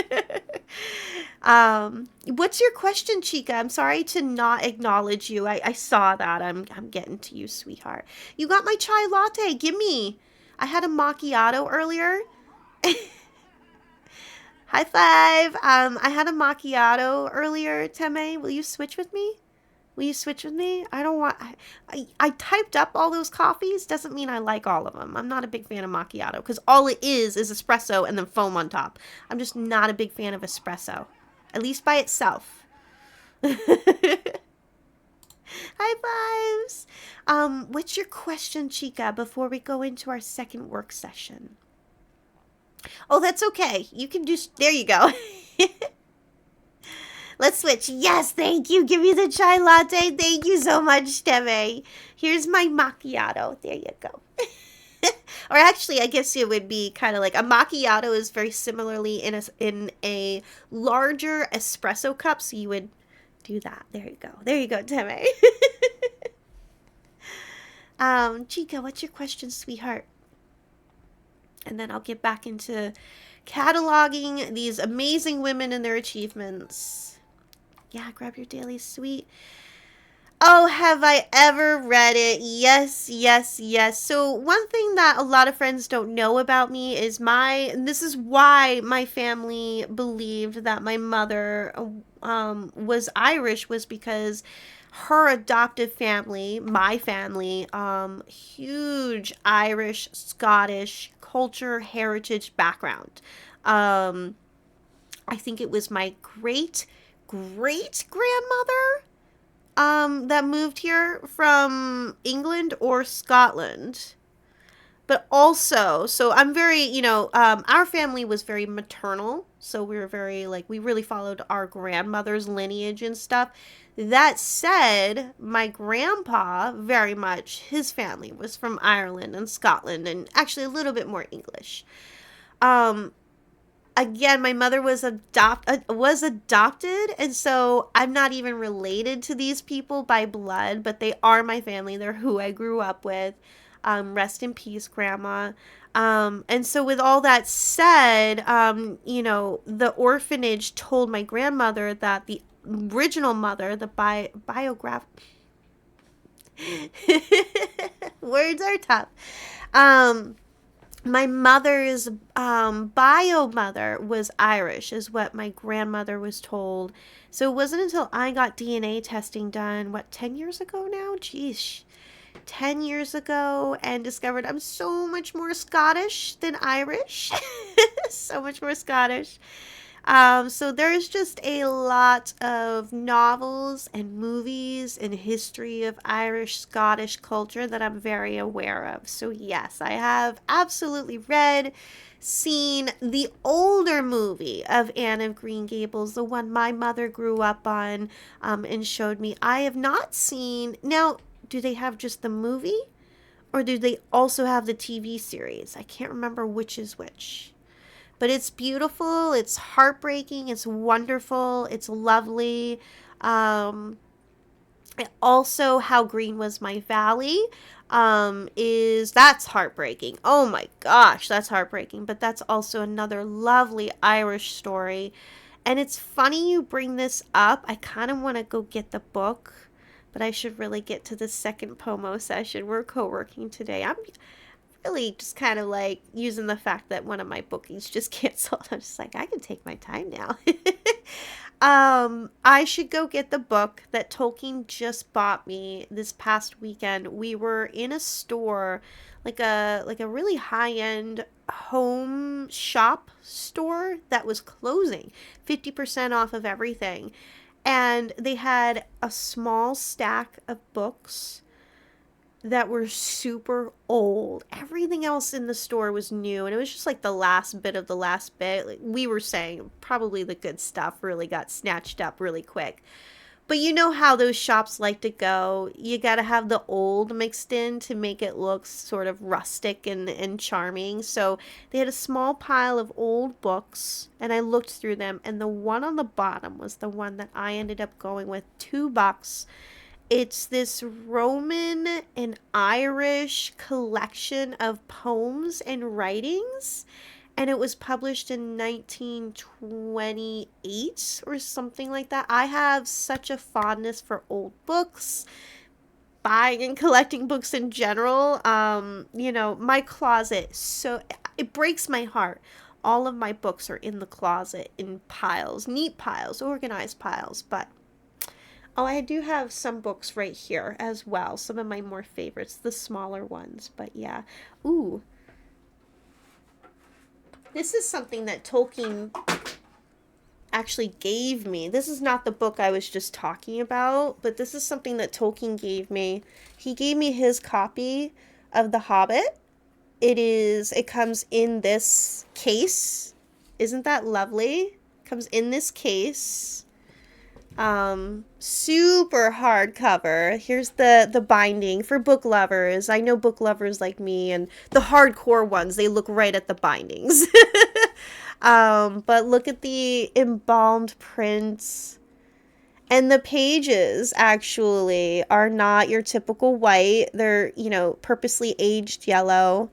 What's your question, Chica? I'm sorry to not acknowledge you. I saw that. I'm getting to you, sweetheart. You got my chai latte. Gimme. I had a macchiato earlier. High five. I had a macchiato earlier, Teme. Will you switch with me? I don't want... I typed up all those coffees. Doesn't mean I like all of them. I'm not a big fan of macchiato because all it is espresso and then foam on top. I'm just not a big fan of espresso. At least by itself. High fives. What's your question, Chica, before we go into our second work session? Oh, that's okay. You can do... There you go. Let's switch. Yes, thank you. Give me the chai latte. Thank you so much, Teme. Here's my macchiato. There you go. Or actually, I guess it would be kind of like a macchiato is very similarly in a larger espresso cup. So you would do that. There you go. There you go, Teme. Chica, what's your question, sweetheart? And then I'll get back into cataloging these amazing women and their achievements. Yeah, grab your daily sweet. Oh, have I ever read it? Yes, yes, yes. So one thing that a lot of friends don't know about me is this is why my family believed that my mother was Irish, was because her adoptive family, my family, huge Irish, Scottish culture, heritage background. I think it was my great-great-grandmother that moved here from England or Scotland. but also, so I'm very, our family was very maternal. So we were very, like, we really followed our grandmother's lineage and stuff. That said, my grandpa, very much, his family was from Ireland and Scotland and actually a little bit more English. Um, Again, my mother was adopted, and so I'm not even related to these people by blood, but they are my family. They're who I grew up with. Rest in peace, grandma. And so with all that said, the orphanage told my grandmother that the original mother, the biograph words are tough. Um, my mother's bio mother was Irish, is what my grandmother was told. So it wasn't until I got DNA testing done, 10 years ago now? Jeez, 10 years ago, and discovered I'm so much more Scottish than Irish. So much more Scottish. So there's just a lot of novels and movies and history of Irish Scottish culture that I'm very aware of. So yes, I have absolutely read, seen the older movie of Anne of Green Gables, the one my mother grew up on, and showed me. I have not seen. Now, do they have just the movie, or do they also have the TV series? I can't remember which is which. But it's beautiful, it's heartbreaking, it's wonderful, it's lovely. Um, Also, How Green Was My Valley is that's heartbreaking. Oh my gosh, that's heartbreaking. But that's also another lovely Irish story. And it's funny you bring this up. I kind of want to go get the book, but I should really get to the second Pomo session. We're co-working today. I'm really just kind of like using the fact that one of my bookings just canceled. I'm just like, I can take my time now. I should go get the book that Tolkien just bought me this past weekend. We were in a store, like a really high-end home shop store that was closing, 50% off of everything. And they had a small stack of books that were super old. Everything else in the store was new, and it was just like the last bit of the last bit. Like we were saying, probably the good stuff really got snatched up really quick. But you know how those shops like to go. You got to have the old mixed in to make it look sort of rustic and charming. So they had a small pile of old books, and I looked through them, and the one on the bottom was the one that I ended up going with, $2. It's this Roman and Irish collection of poems and writings, and it was published in 1928 or something like that. I have such a fondness for old books, buying and collecting books in general. My closet, so it breaks my heart. All of my books are in the closet in piles, neat piles, organized piles, but oh, I do have some books right here as well. Some of my more favorites, the smaller ones. But yeah. Ooh. This is something that Tolkien actually gave me. This is not the book I was just talking about, but this is something that Tolkien gave me. He gave me his copy of The Hobbit. It comes in this case. Isn't that lovely? It comes in this case. Super hardcover. Here's the binding for book lovers. I know book lovers like me and the hardcore ones, they look right at the bindings. But look at the embalmed prints. And the pages actually are not your typical white. They're, purposely aged yellow.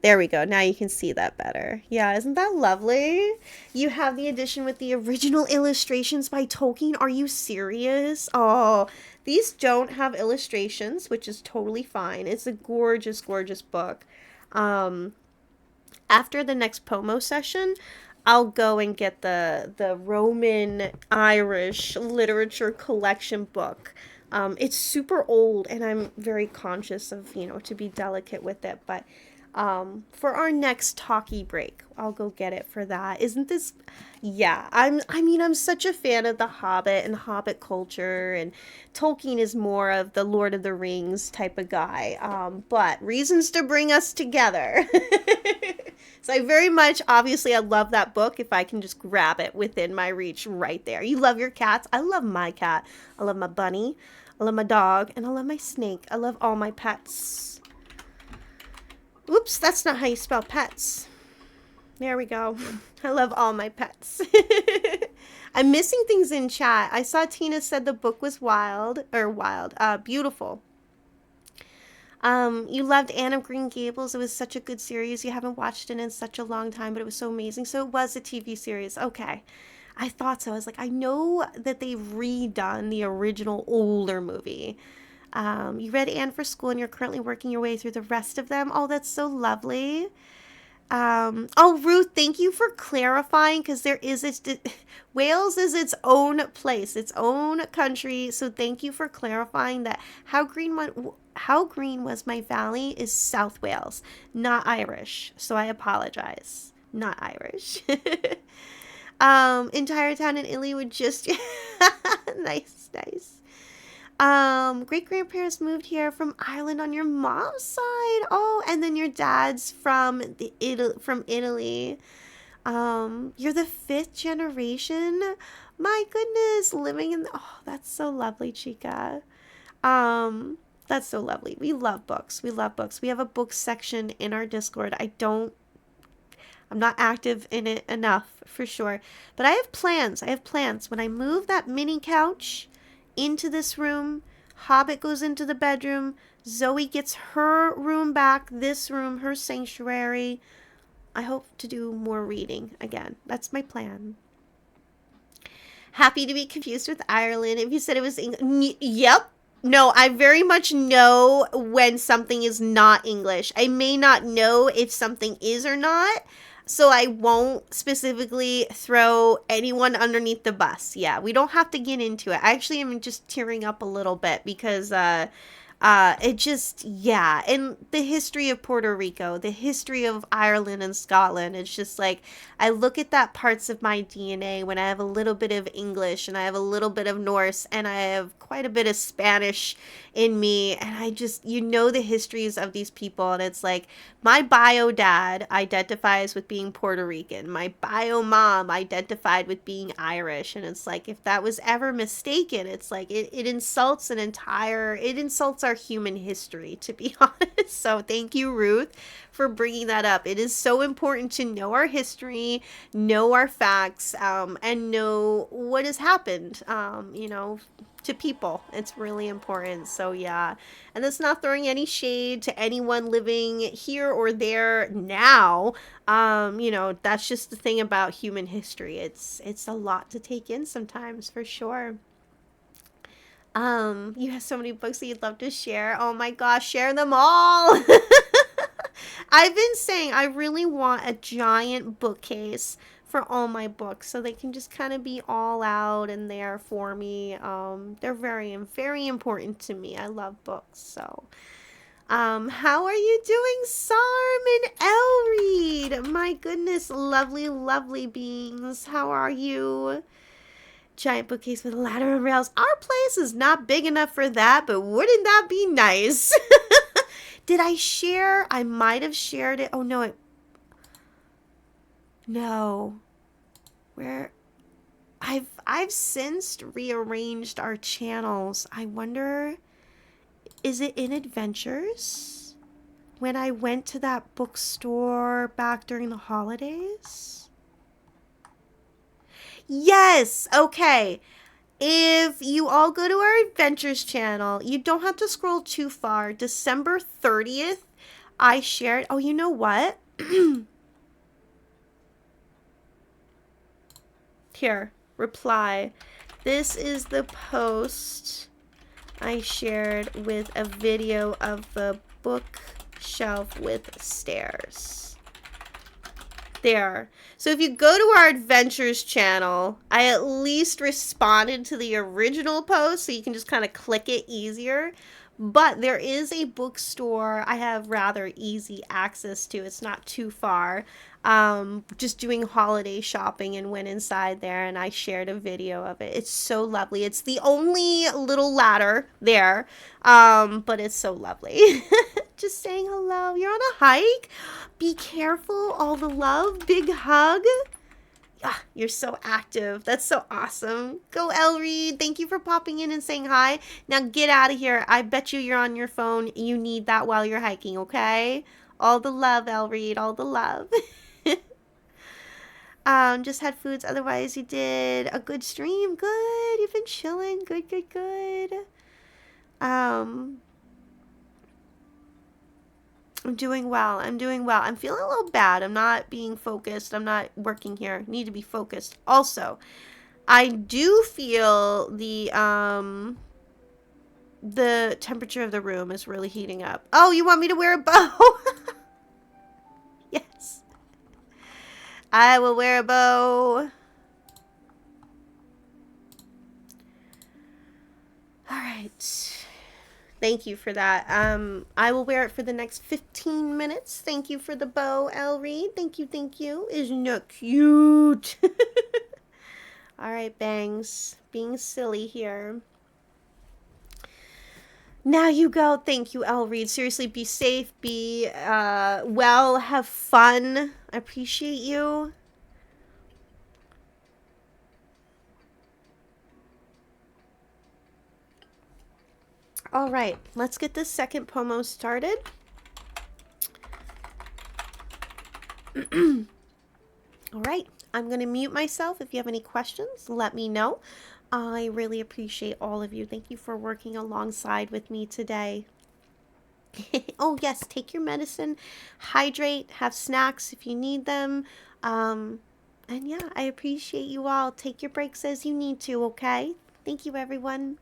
There we go. Now you can see that better. Yeah, isn't that lovely? You have the edition with the original illustrations by Tolkien. Are you serious? Oh, these don't have illustrations, which is totally fine. It's a gorgeous, gorgeous book. Um, After the next Pomo session, I'll go and get the Roman Irish literature collection book. It's super old, and I'm very conscious of, to be delicate with it, but for our next talkie break. I'll go get it for that. Isn't this, yeah, I'm such a fan of The Hobbit and Hobbit culture, and Tolkien is more of the Lord of the Rings type of guy. But reasons to bring us together. So I very much, obviously, I love that book if I can just grab it within my reach right there. You love your cats? I love my cat. I love my bunny. I love my dog. And I love my snake. I love all my pets. Oops, that's not how you spell pets. There we go. I love all my pets. I'm missing things in chat. I saw Tina said the book was beautiful. You loved Anne of Green Gables. It was such a good series. You haven't watched it in such a long time, but it was so amazing. So it was a TV series. Okay. I thought so. I was like, I know that they've redone the original older movie. You read Anne for school and you're currently working your way through the rest of them. Oh, that's so lovely. Oh, Ruth, thank you for clarifying, because Wales is its own place, its own country. So thank you for clarifying that. How green was my valley is South Wales, not Irish. So I apologize. Not Irish. Entire town in Italy would just nice. Great grandparents moved here from Ireland on your mom's side. Oh, and then your dad's from Italy. You're the 5th generation. My goodness, living in oh, that's so lovely, Chica. That's so lovely. We love books. We have a book section in our Discord. I'm not active in it enough, for sure. But I have plans. When I move that mini couch into this room, Hobbit goes into the bedroom, Zoe gets her room back, this room, her sanctuary. I hope to do more reading again. That's my plan. Happy to be confused with Ireland. If you said it was English, yep. No, I very much know when something is not English. I may not know if something is or not, so I won't specifically throw anyone underneath the bus. Yeah, we don't have to get into it. I actually am just tearing up a little bit because it just, yeah. And the history of Puerto Rico, the history of Ireland and Scotland, it's just like, I look at that parts of my DNA when I have a little bit of English and I have a little bit of Norse and I have quite a bit of Spanish in me. And I just, the histories of these people. And it's like, my bio dad identifies with being Puerto Rican. My bio mom identified with being Irish. And it's like, if that was ever mistaken, it's like, it insults our human history, to be honest. So thank you, Ruth, for bringing that up. It is so important to know our history, know our facts, and know what has happened, to people. It's really important. So yeah, and that's not throwing any shade to anyone living here or there now. That's just the thing about human history. It's a lot to take in sometimes, for sure. You have so many books that you'd love to share. Oh my gosh, share them all. I've been saying I really want a giant bookcase for all my books so they can just kind of be all out and there for me. They're very, very important to me. I love books. So, how are you doing, Sarm and Elreed? My goodness, lovely, lovely beings. How are you? Giant bookcase with a ladder and rails. Our place is not big enough for that, but wouldn't that be nice? Did I share? I might have shared it. Oh, no. No. Where? I've since rearranged our channels. I wonder, is it in Adventures? When I went to that bookstore back during the holidays? Yes! Okay. If you all go to our Adventures channel, you don't have to scroll too far. December 30th, I shared... Oh, you know what? Here, reply. This is the post I shared with a video of the bookshelf with stairs. There. So if you go to our Adventures channel, I at least responded to the original post, so you can just kind of click it easier. But there is a bookstore I have rather easy access to. It's not too far. Just doing holiday shopping and went inside there and I shared a video of it. It's so lovely. It's the only little ladder there, but it's so lovely. Just saying hello. You're on a hike. Be careful. All the love. Big hug. Ah, you're so active. That's so awesome. Go, Elreed. Thank you for popping in and saying hi. Now get out of here. I bet you're on your phone. You need that while you're hiking, okay? All the love, Elreed. All the love. Just had foods. Otherwise, you did a good stream. Good. You've been chilling. Good, good, good. Um, I'm doing well. I'm doing well. I'm feeling a little bad. I'm not being focused. I'm not working here. Need to be focused. Also, I do feel the temperature of the room is really heating up. Oh, you want me to wear a bow? Yes. I will wear a bow. All right. Thank you for that. I will wear it for the next 15 minutes. Thank you for the bow, El Reed. Thank you, thank you. Isn't that cute? All right, Bangs. Being silly here. Now you go. Thank you, El Reed. Seriously, be safe, be well, have fun. I appreciate you. All right, let's get this second promo started. All right, I'm going to mute myself. If you have any questions, let me know. I really appreciate all of you. Thank you for working alongside with me today. Oh, yes, take your medicine, hydrate, have snacks if you need them. And yeah, I appreciate you all. Take your breaks as you need to, okay? Thank you, everyone.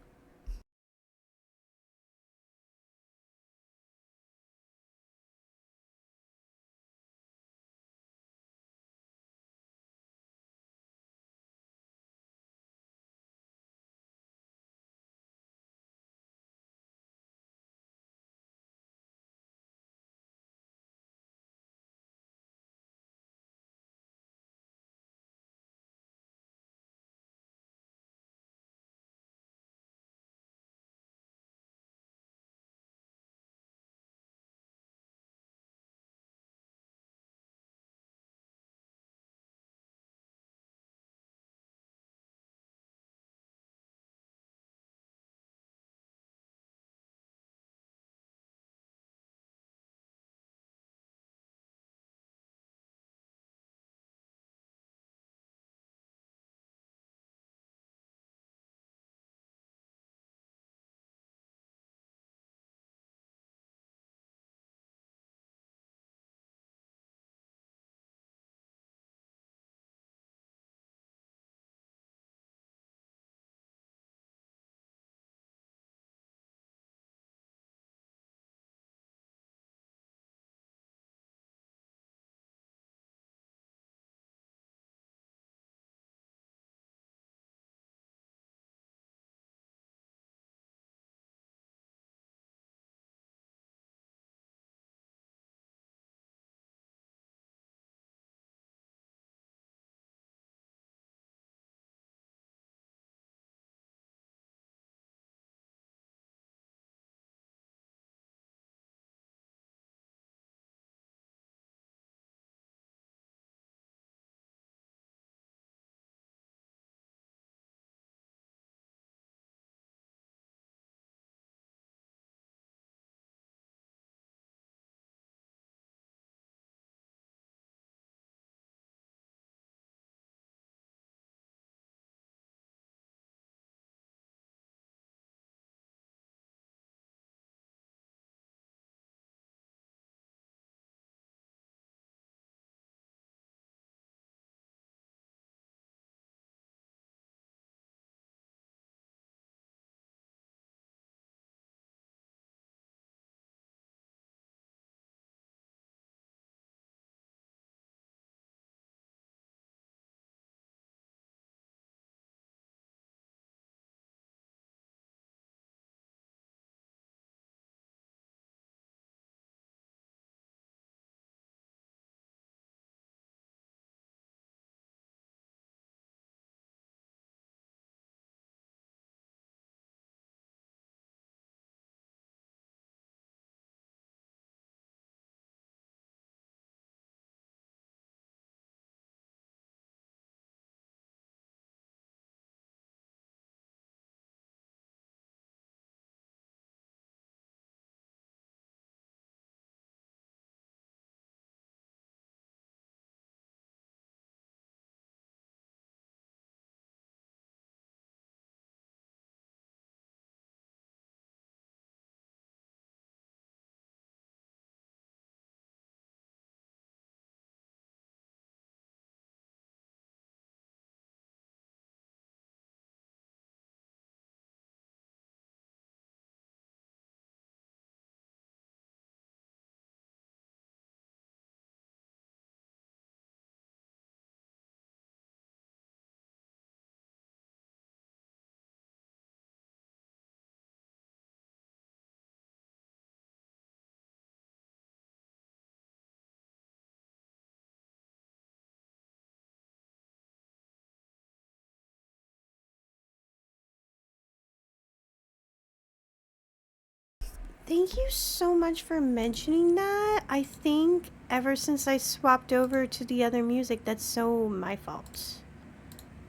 Thank you so much for mentioning that. I think ever since I swapped over to the other music, that's so my fault.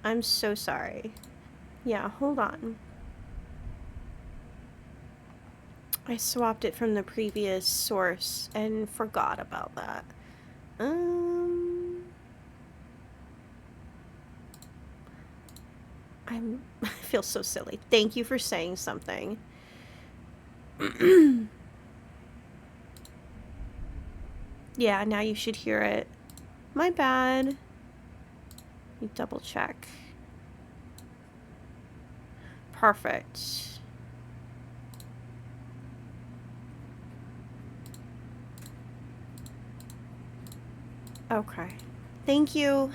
I'm so sorry. Yeah, hold on. I swapped it from the previous source and forgot about that. Um, I feel so silly. Thank you for saying something. Yeah, now you should hear it. My bad. You double check. Perfect. Okay. Thank you.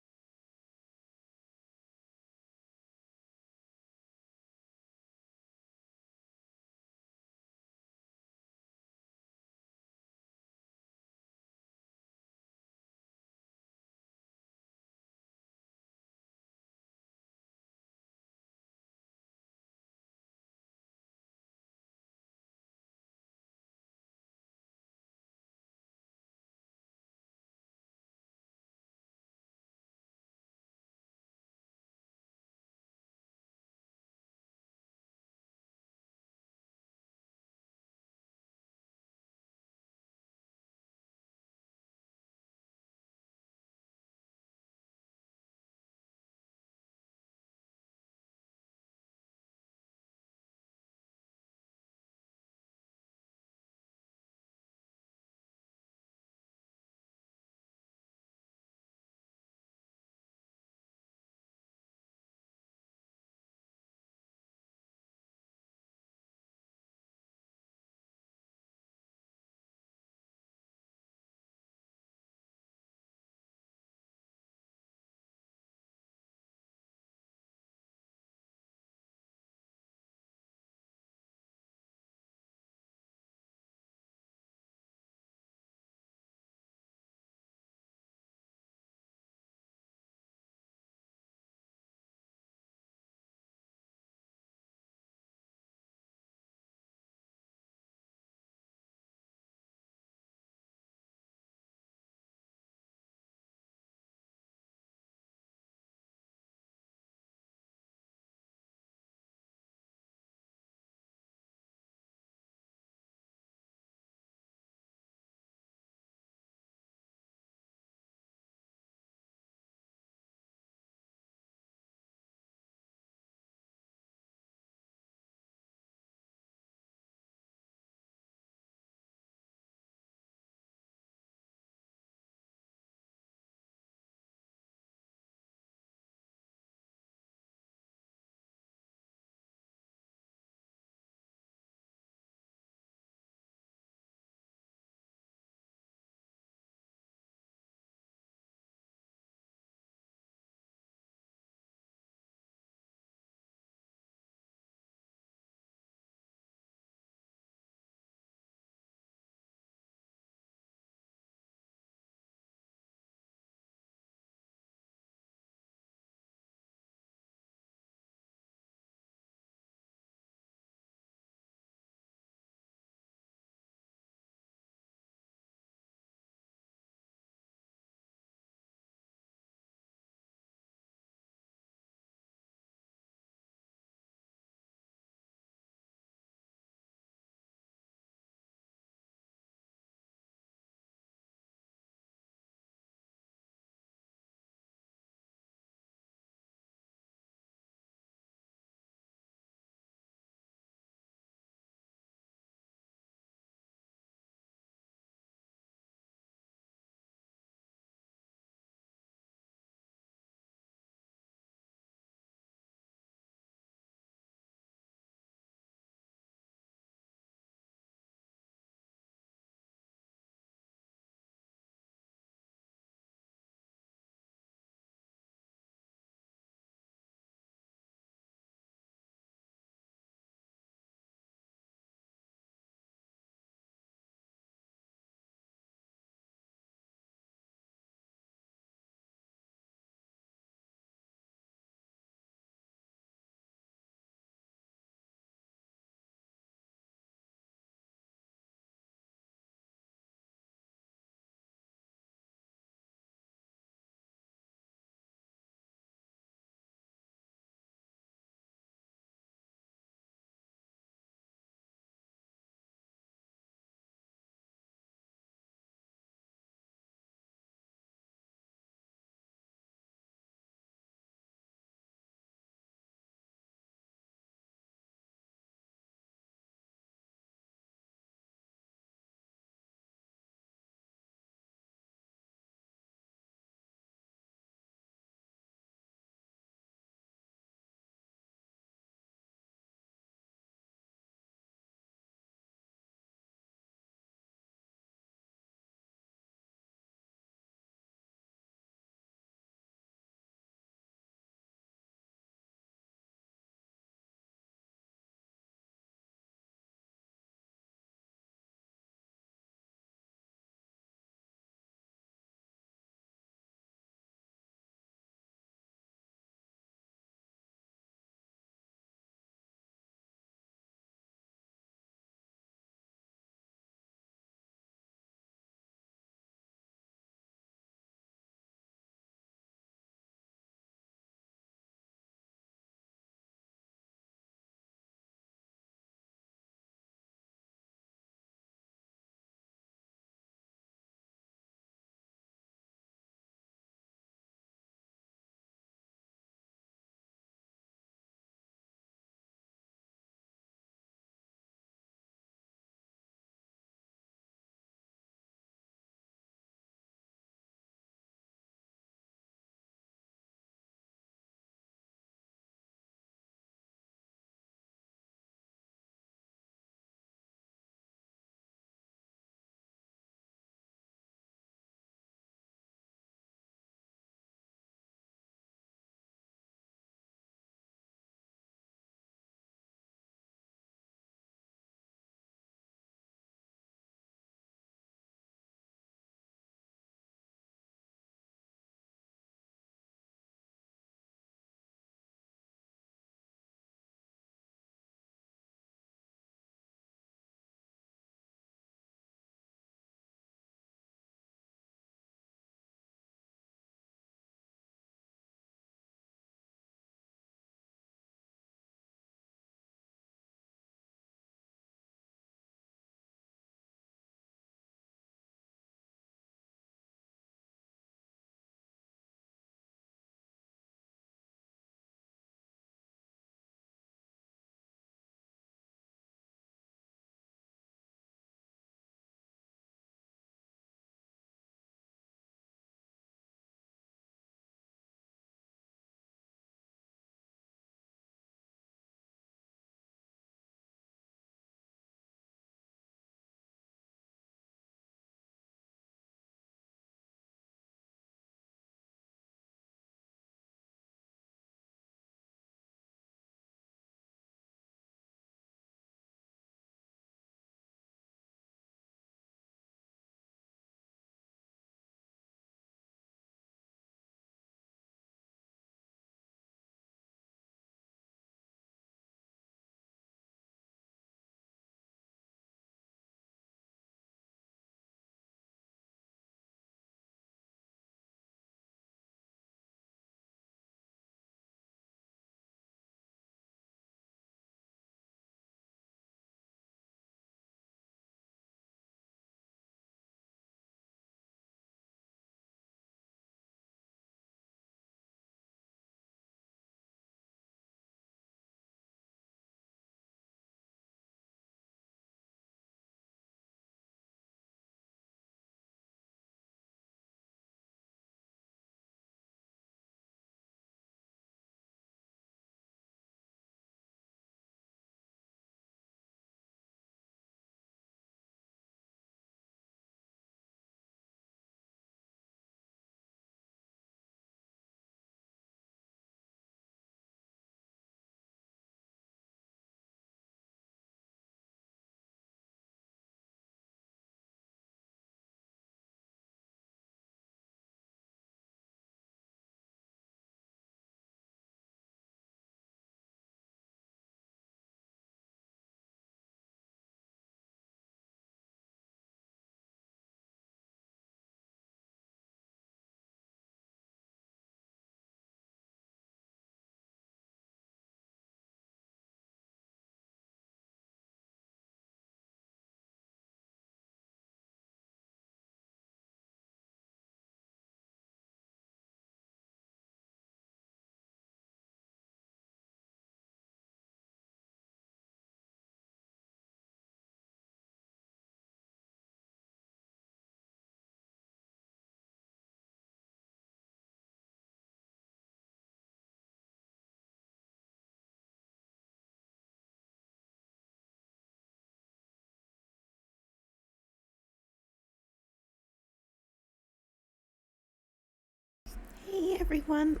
everyone.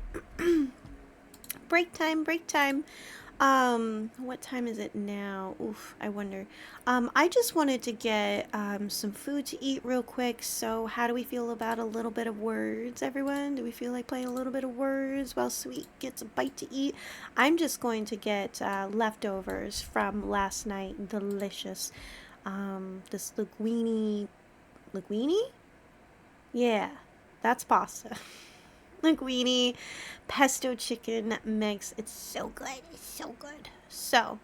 Break time, break time. What time is it now? Oof, I wonder. I just wanted to get some food to eat real quick. So, how do we feel about a little bit of words, everyone? Do we feel like playing a little bit of words while Sweet gets a bite to eat? I'm just going to get leftovers from last night. Delicious. This linguine? Yeah, that's pasta. Linguine, pesto chicken mix. It's so good. It's so good. So,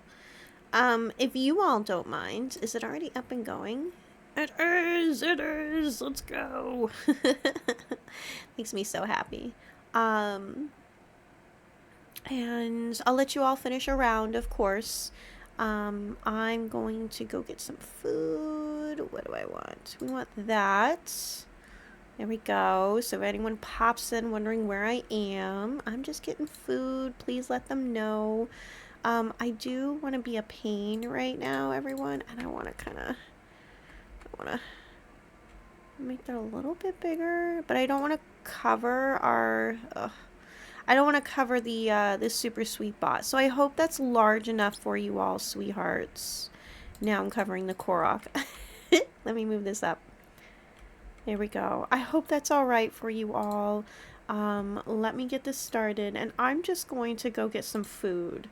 if you all don't mind, is it already up and going? It is. It is. Let's go. Makes me so happy. Um, and I'll let you all finish a round, of course. I'm going to go get some food. What do I want? We want that. There we go. So if anyone pops in wondering where I am, I'm just getting food. Please let them know. I do want to be a pain right now, everyone, and I want to make that a little bit bigger, but I don't want to cover our, I don't want to cover the, this super sweet bot. So I hope that's large enough for you all, sweethearts. Now I'm covering the Korok. Let me move this up. There we go. I hope that's all right for you all. Let me get this started, and I'm just going to go get some food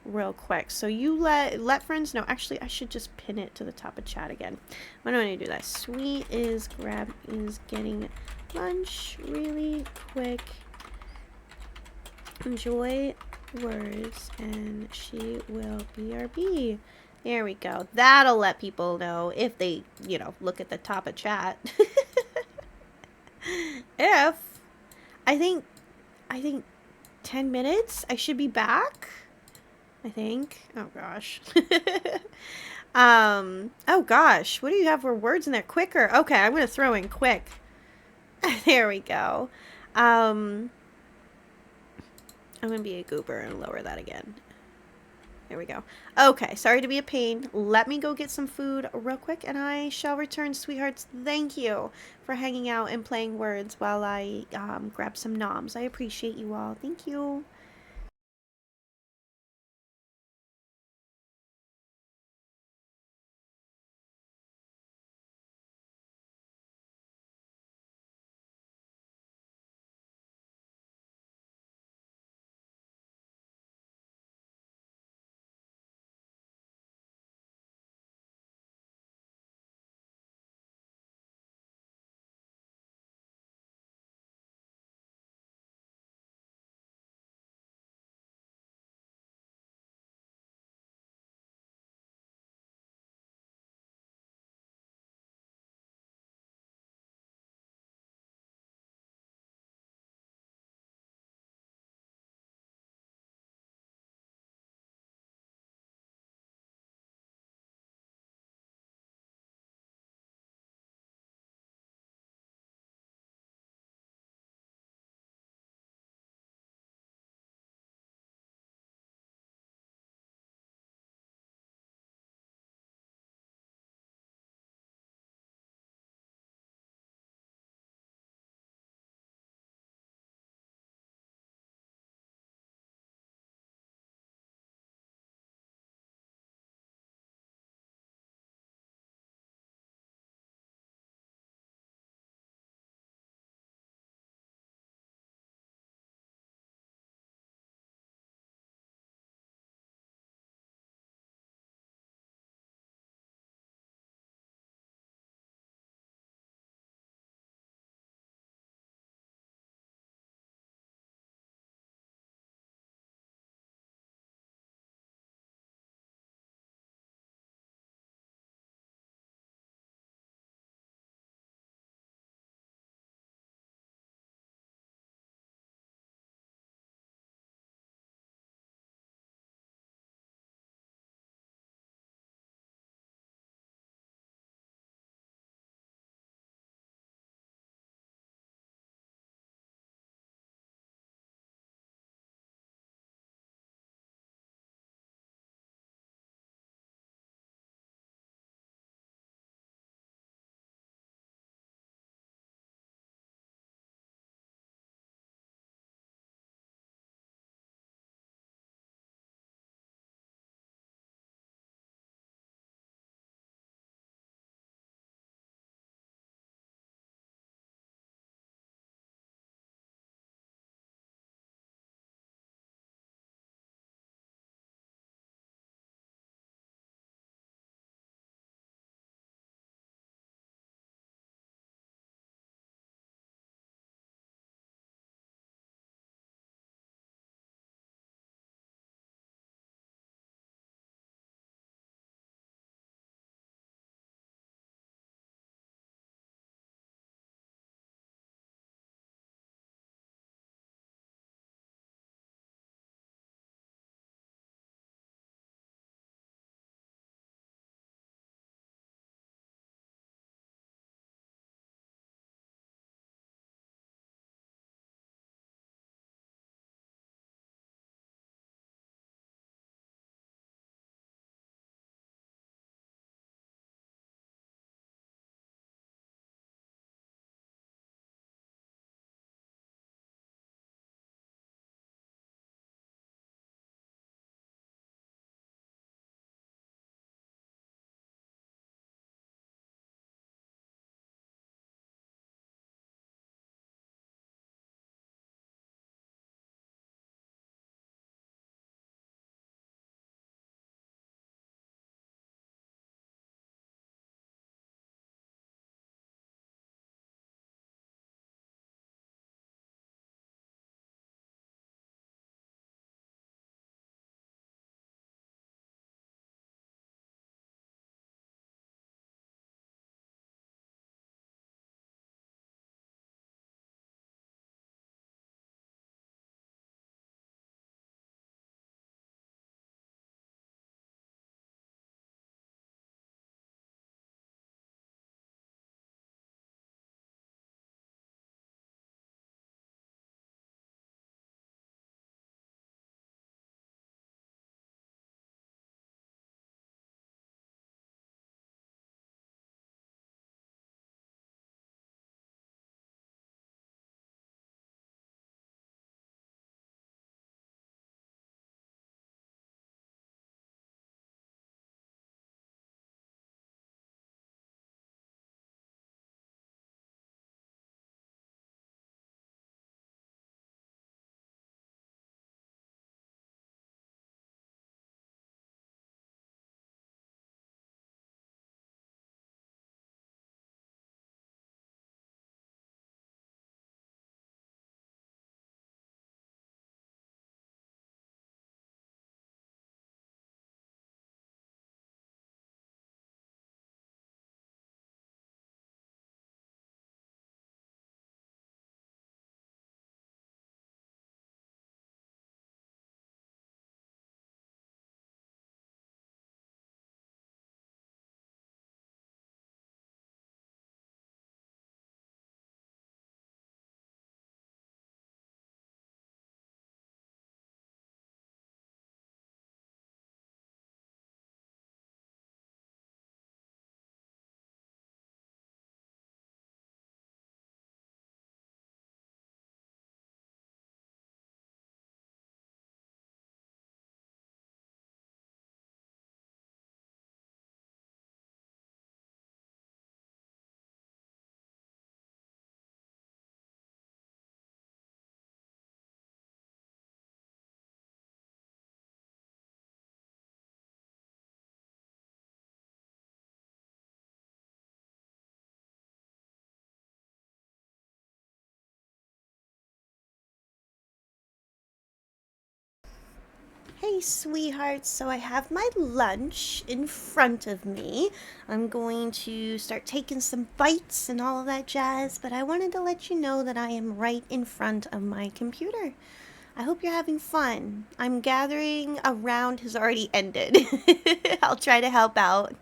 real quick. So you let friends know. Actually, I should just pin it to the top of chat again. Why don't I do that? Sweet is getting lunch really quick. Enjoy words, and she will BRB. There we go. That'll let people know if they, look at the top of chat. If I think I think 10 minutes I should be back. I think. Oh gosh. Oh gosh, what do you have for words in there? Quicker. Okay, I'm gonna throw in quick. There we go. I'm gonna be a goober and lower that again. There we go. Okay, sorry to be a pain. Let me go get some food real quick and I shall return, sweethearts. Thank you for hanging out and playing words while I grab some noms. I appreciate you all. Thank you. Okay, sweetheart, so I have my lunch in front of me. I'm going to start taking some bites and all of that jazz, but I wanted to let you know that I am right in front of my computer. I hope you're having fun. I'm gathering a round has already ended. I'll try to help out.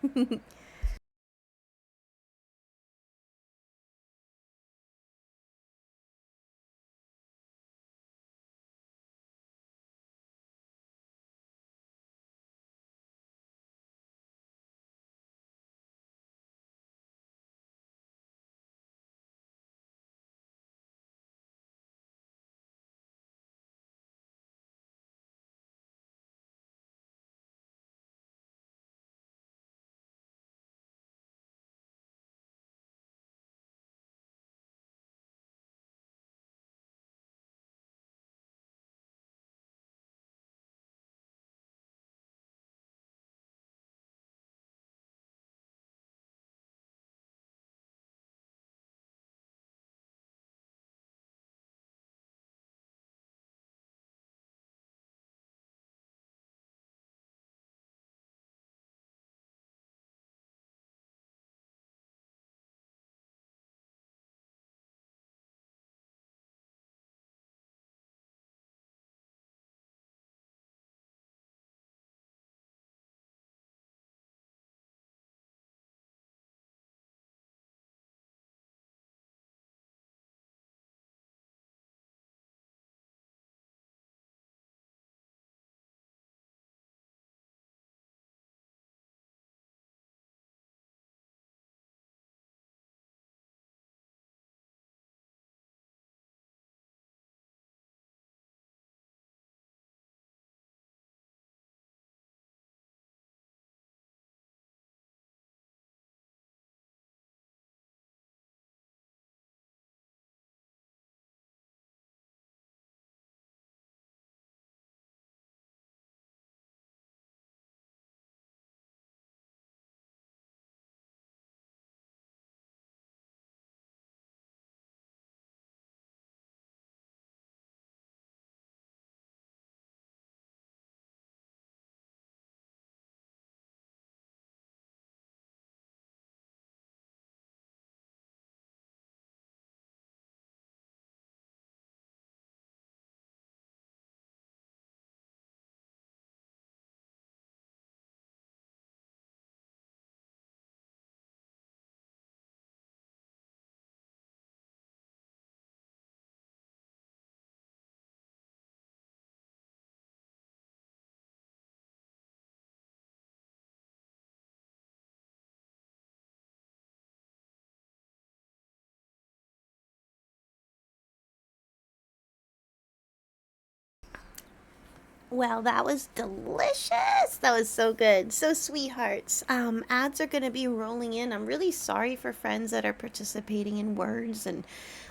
Well, that was delicious. That was so good. So, sweethearts, ads are going to be rolling in. I'm really sorry for friends that are participating in words and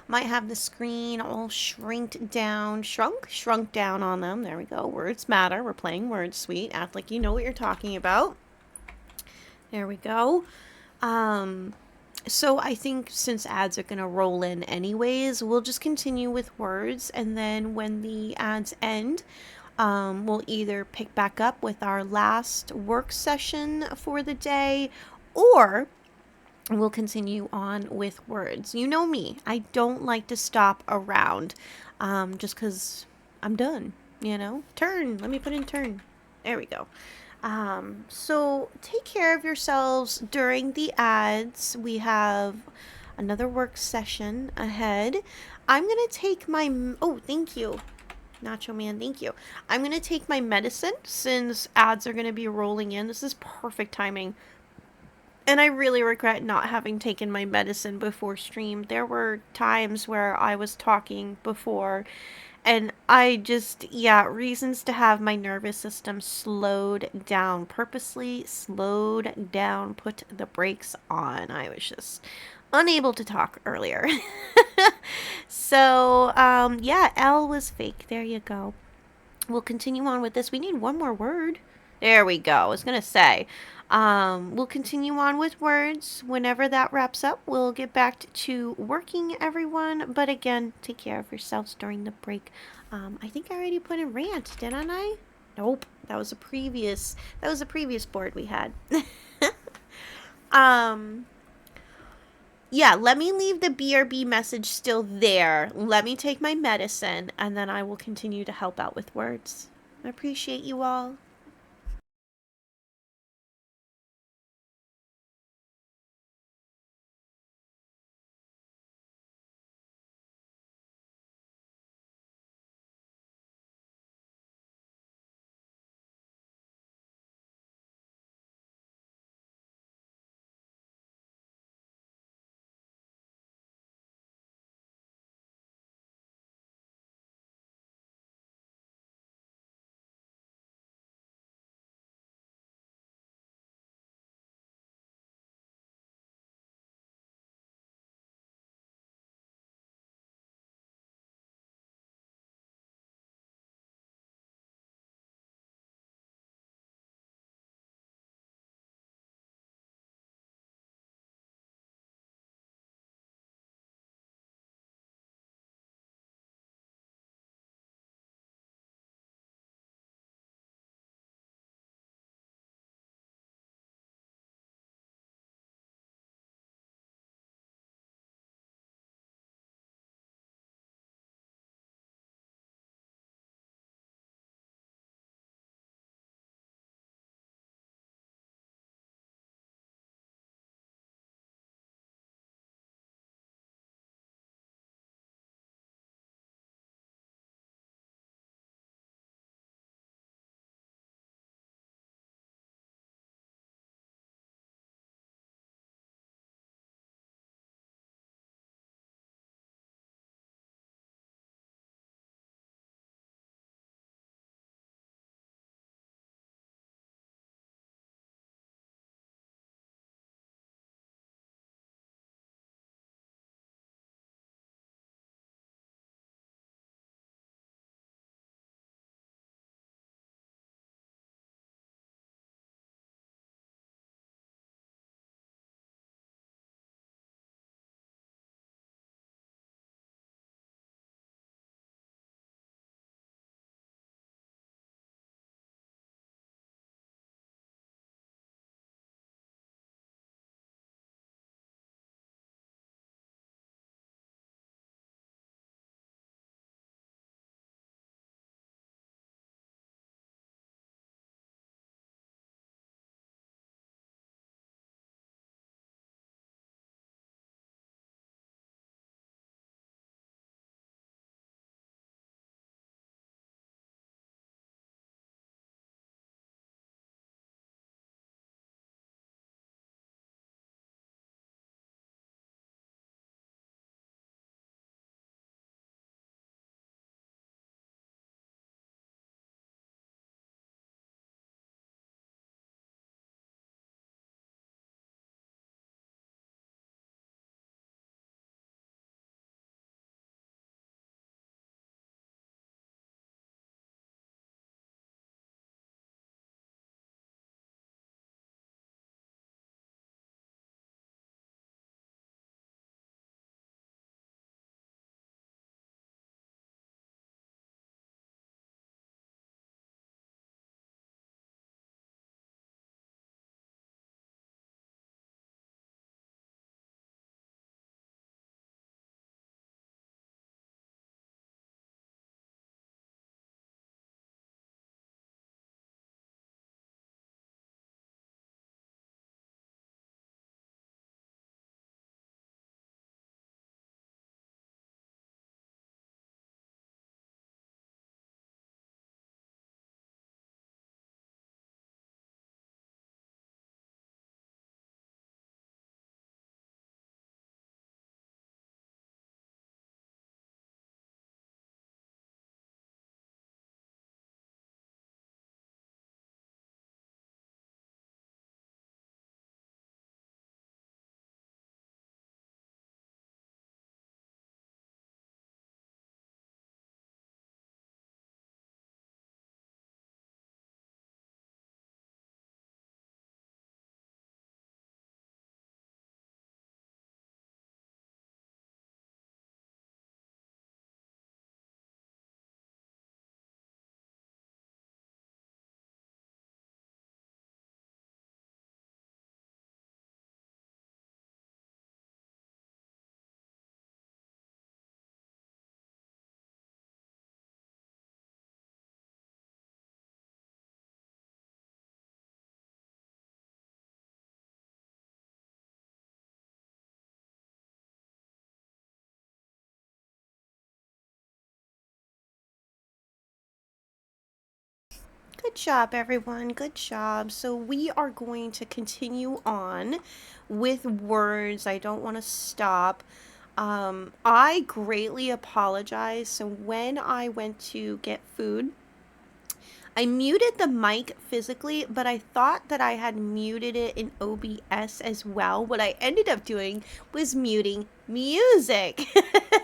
might have the screen all shrunk down on them. There we go. Words matter. We're playing words, sweet. Act like you know what you're talking about. There we go. Um, so I think since ads are going to roll in anyways, we'll just continue with words. And then when the ads end, we'll either pick back up with our last work session for the day, or we'll continue on with words. You know me, I don't like to stop around just because I'm done, you know? Turn, let me put in turn. There we go. So take care of yourselves during the ads. We have another work session ahead. I'm going to take my, oh, thank you. Nacho Man, thank you. I'm going to take my medicine since ads are going to be rolling in. This is perfect timing. And I really regret not having taken my medicine before stream. There were times where I was talking before and I just, yeah, reasons to have my nervous system slowed down, purposely slowed down, put the brakes on. I was just unable to talk earlier. So, yeah, L was fake. There you go. We'll continue on with this. We need one more word. There we go. I was going to say. We'll continue on with words. Whenever that wraps up, we'll get back to working, everyone. But again, take care of yourselves during the break. I think I already put in rant, didn't I? Nope. That was a previous board we had. um yeah, let me leave the BRB message still there. Let me take my medicine, and then I will continue to help out with words. I appreciate you all. Good job, everyone. Good job. So we are going to continue on with words. I don't want to stop. I greatly apologize. So when I went to get food, I muted the mic physically, but I thought that I had muted it in OBS as well. What I ended up doing was muting music.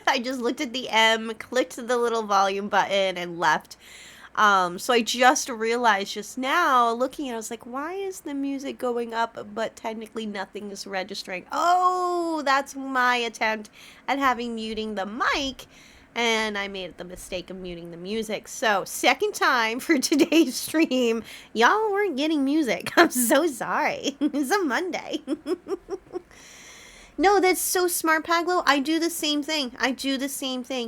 I just looked at the M, clicked the little volume button, and left. So I just realized just now, looking at it, I was like, why is the music going up, but technically nothing is registering? Oh, that's my attempt at having muting the mic. And I made the mistake of muting the music. So, second time for today's stream, y'all weren't getting music. I'm so sorry. It's a Monday. No, that's so smart, Paglo. I do the same thing.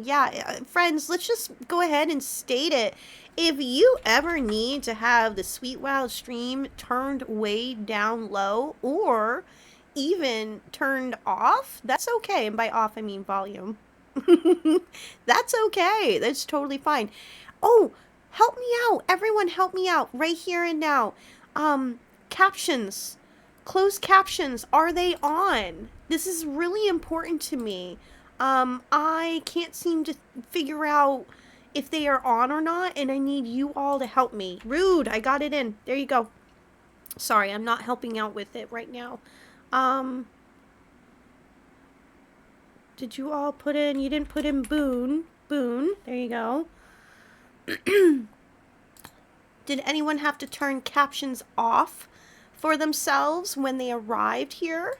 Yeah, friends, let's just go ahead and state it. If you ever need to have the Sweet Wild stream turned way down low or even turned off, that's okay. And by off, I mean volume. That's okay. That's totally fine. Oh, help me out. Everyone help me out right here and now. Captions. Closed captions, are they on? This is really important to me. I can't seem to figure out if they are on or not, and I need you all to help me. Rude, I got it in. There you go. Sorry, I'm not helping out with it right now. Did you all put in, you didn't put in Boone. Boone, there you go. Did anyone have to turn captions off for themselves when they arrived here?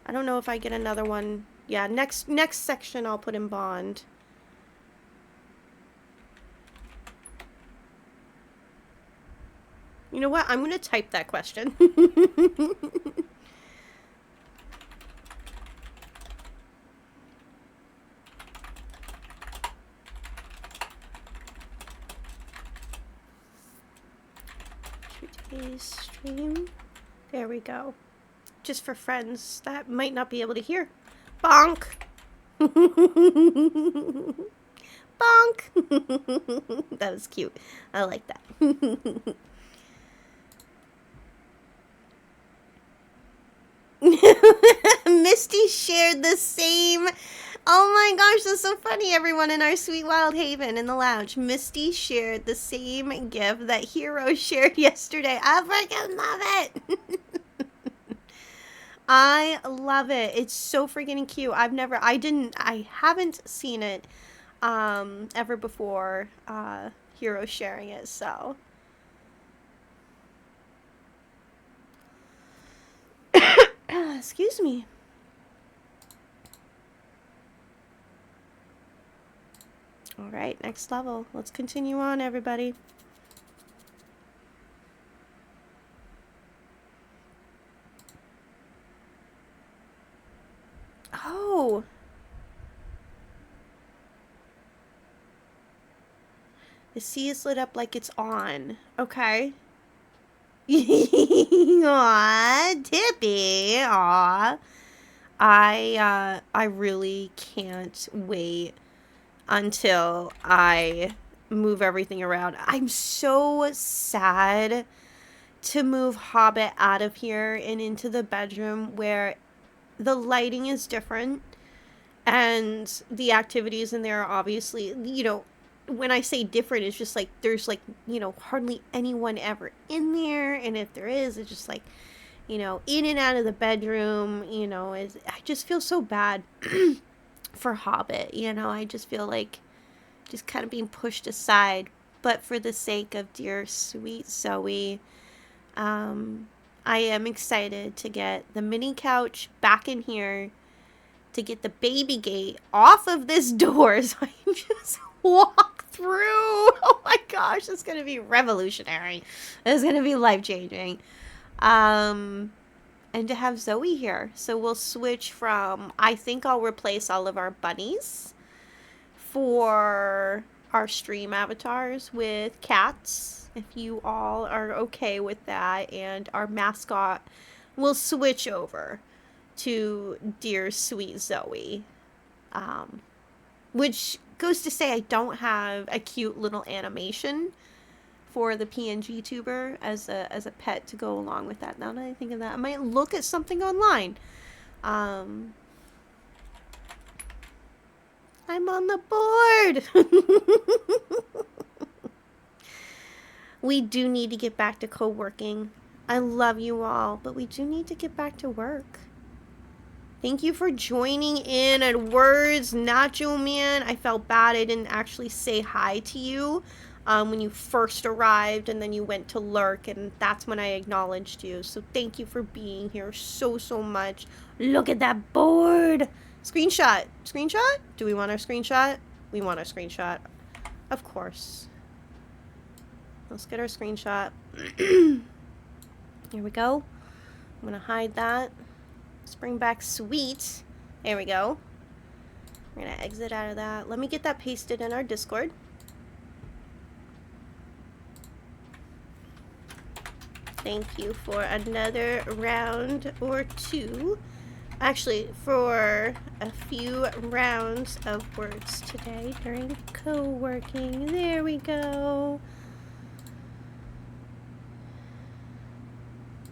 I don't know if I get another one. Yeah, next section I'll put in Bond. You know what? I'm going to type that question. Today's stream. There we go. Just for friends that might not be able to hear. Bonk! Bonk! That was cute. I like that. Misty shared the same. Oh my gosh, that's so funny, everyone in our sweet wild haven in the lounge. Misty shared the same gift that Hero shared yesterday. I freaking love it. I love it. It's so freaking cute. I haven't seen it ever before Hero sharing it, so. Excuse me. All right, next level. Let's continue on, everybody. Oh. The sea is lit up like it's on. Okay. Aw, Tippy. Aw. I really can't wait until I move everything around. I'm so sad to move Hobbit out of here and into the bedroom where the lighting is different and the activities in there are obviously, when I say different, it's just like there's like, hardly anyone ever in there, and if there is, it's just like, in and out of the bedroom, I just feel so bad for Hobbit, I just feel like just kind of being pushed aside, but for the sake of dear sweet Zoe, I am excited to get the mini couch back in here, to get the baby gate off of this door so I can just walk through. Oh my gosh, it's going to be revolutionary. It's going to be life-changing. And to have Zoe here. So we'll switch from, I think I'll replace all of our bunnies for our stream avatars with cats, if you all are okay with that. And our mascot will switch over to dear sweet Zoe, which goes to say I don't have a cute little animation for the PNG tuber as a pet to go along with that. Now that I think of that, I might look at something online. I'm on the board. We do need to get back to co-working. I love you all, but we do need to get back to work. Thank you for joining in at Words, Nacho Man. I felt bad I didn't actually say hi to you when you first arrived, and then you went to lurk, and that's when I acknowledged you. So thank you for being here so much. Look at that board. Screenshot. Screenshot? Do we want our screenshot? We want our screenshot. Of course. Let's get our screenshot. Here we go. I'm gonna hide that. Let's bring back sweet. There we go. We're gonna exit out of that. Let me get that pasted in our Discord. Thank you for another round or two. Actually, for a few rounds of words today during co-working. There we go.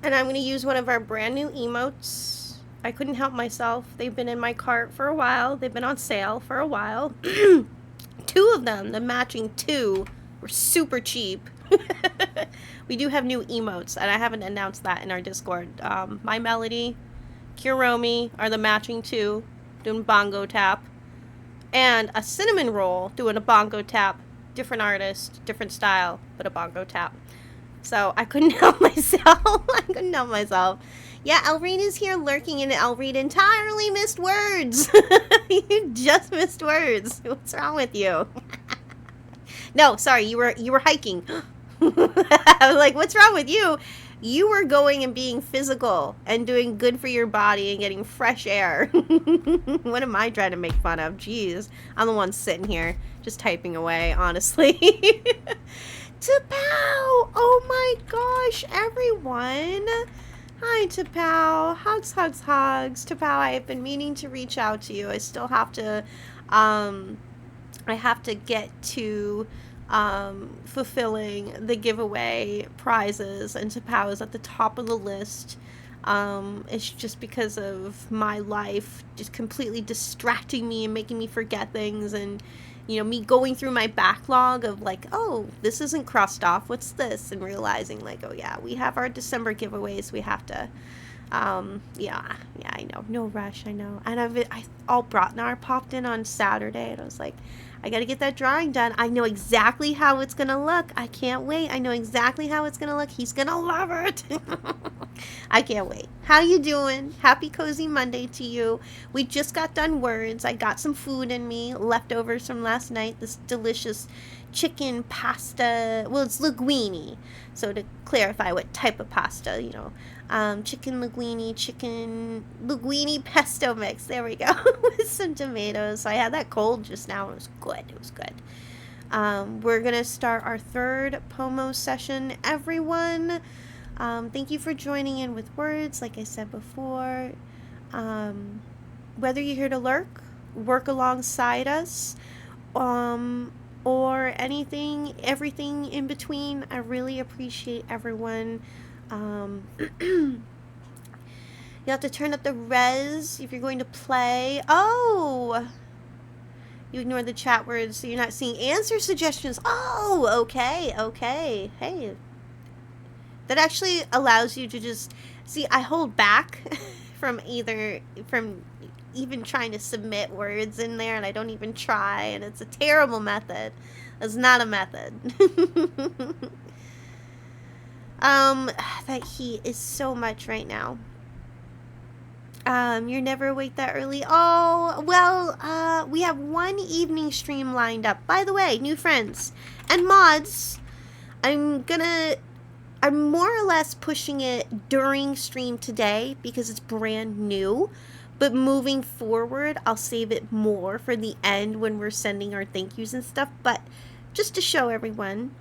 And I'm going to use one of our brand new emotes. I couldn't help myself. They've been in my cart for a while. They've been on sale for a while. Two of them, the matching two, were super cheap. We do have new emotes, and I haven't announced that in our Discord. My Melody, Kuromi are the matching two, doing bongo tap. And a cinnamon roll doing a bongo tap. Different artist, different style, but a bongo tap. So I couldn't help myself. Yeah, Elreed is here lurking, and Elreed entirely missed words. You just missed words. What's wrong with you? No, sorry, you were hiking. I was like, what's wrong with you? You were going and being physical and doing good for your body and getting fresh air. What am I trying to make fun of? Jeez, I'm the one sitting here just typing away, honestly. Tapao! Oh my gosh, everyone! Hi, Tapao. Hugs. Tapao, I have been meaning to reach out to you. I still have to, get to, fulfilling the giveaway prizes, and Tapao is at the top of the list. It's just because of my life just completely distracting me and making me forget things, and me going through my backlog of like, oh, this isn't crossed off, what's this, and realizing like, oh yeah, we have our December giveaways, we have to, yeah, I know, no rush, I know. And all Brotnar popped in on Saturday, and I was like, I gotta get that drawing done. I know exactly how it's gonna look. I can't wait. I know exactly how it's gonna look. He's gonna love it. I can't wait. How you doing? Happy Cozy Monday to you. We just got done words. I got some food in me, leftovers from last night. This delicious chicken pasta. Well, it's linguine. So to clarify what type of pasta, chicken linguine pesto mix. There we go. With some tomatoes. So I had that cold just now. It was good. We're going to start our third Pomo session, everyone. Thank you for joining in with words, like I said before. Whether you're here to lurk, work alongside us, or everything in between, I really appreciate everyone. You have to turn up the res if you're going to play. Oh! You ignore the chat words so you're not seeing answer suggestions. Oh, okay. Hey. That actually allows you to just... See, I hold back from even trying to submit words in there, and I don't even try, and it's a terrible method. It's not a method. That heat is so much right now. You're never awake that early. Oh, well, we have one evening stream lined up. By the way, new friends and mods, I'm more or less pushing it during stream today because it's brand new. But moving forward, I'll save it more for the end when we're sending our thank yous and stuff. But just to show everyone,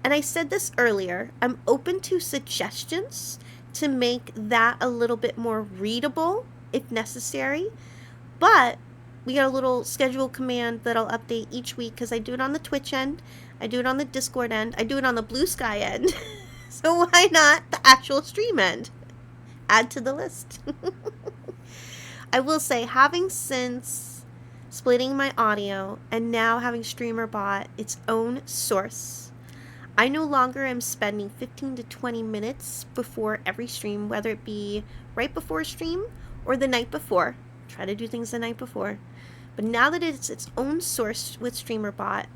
and I said this earlier, I'm open to suggestions to make that a little bit more readable if necessary. But we got a little schedule command that I'll update each week because I do it on the Twitch end, I do it on the Discord end, I do it on the Blue Sky end. So why not the actual stream end? Add to the list. I will say, having since splitting my audio and now having StreamerBot its own source, I no longer am spending 15 to 20 minutes before every stream, whether it be right before stream or the night before. Try to do things the night before. But now that it's its own source with StreamerBot,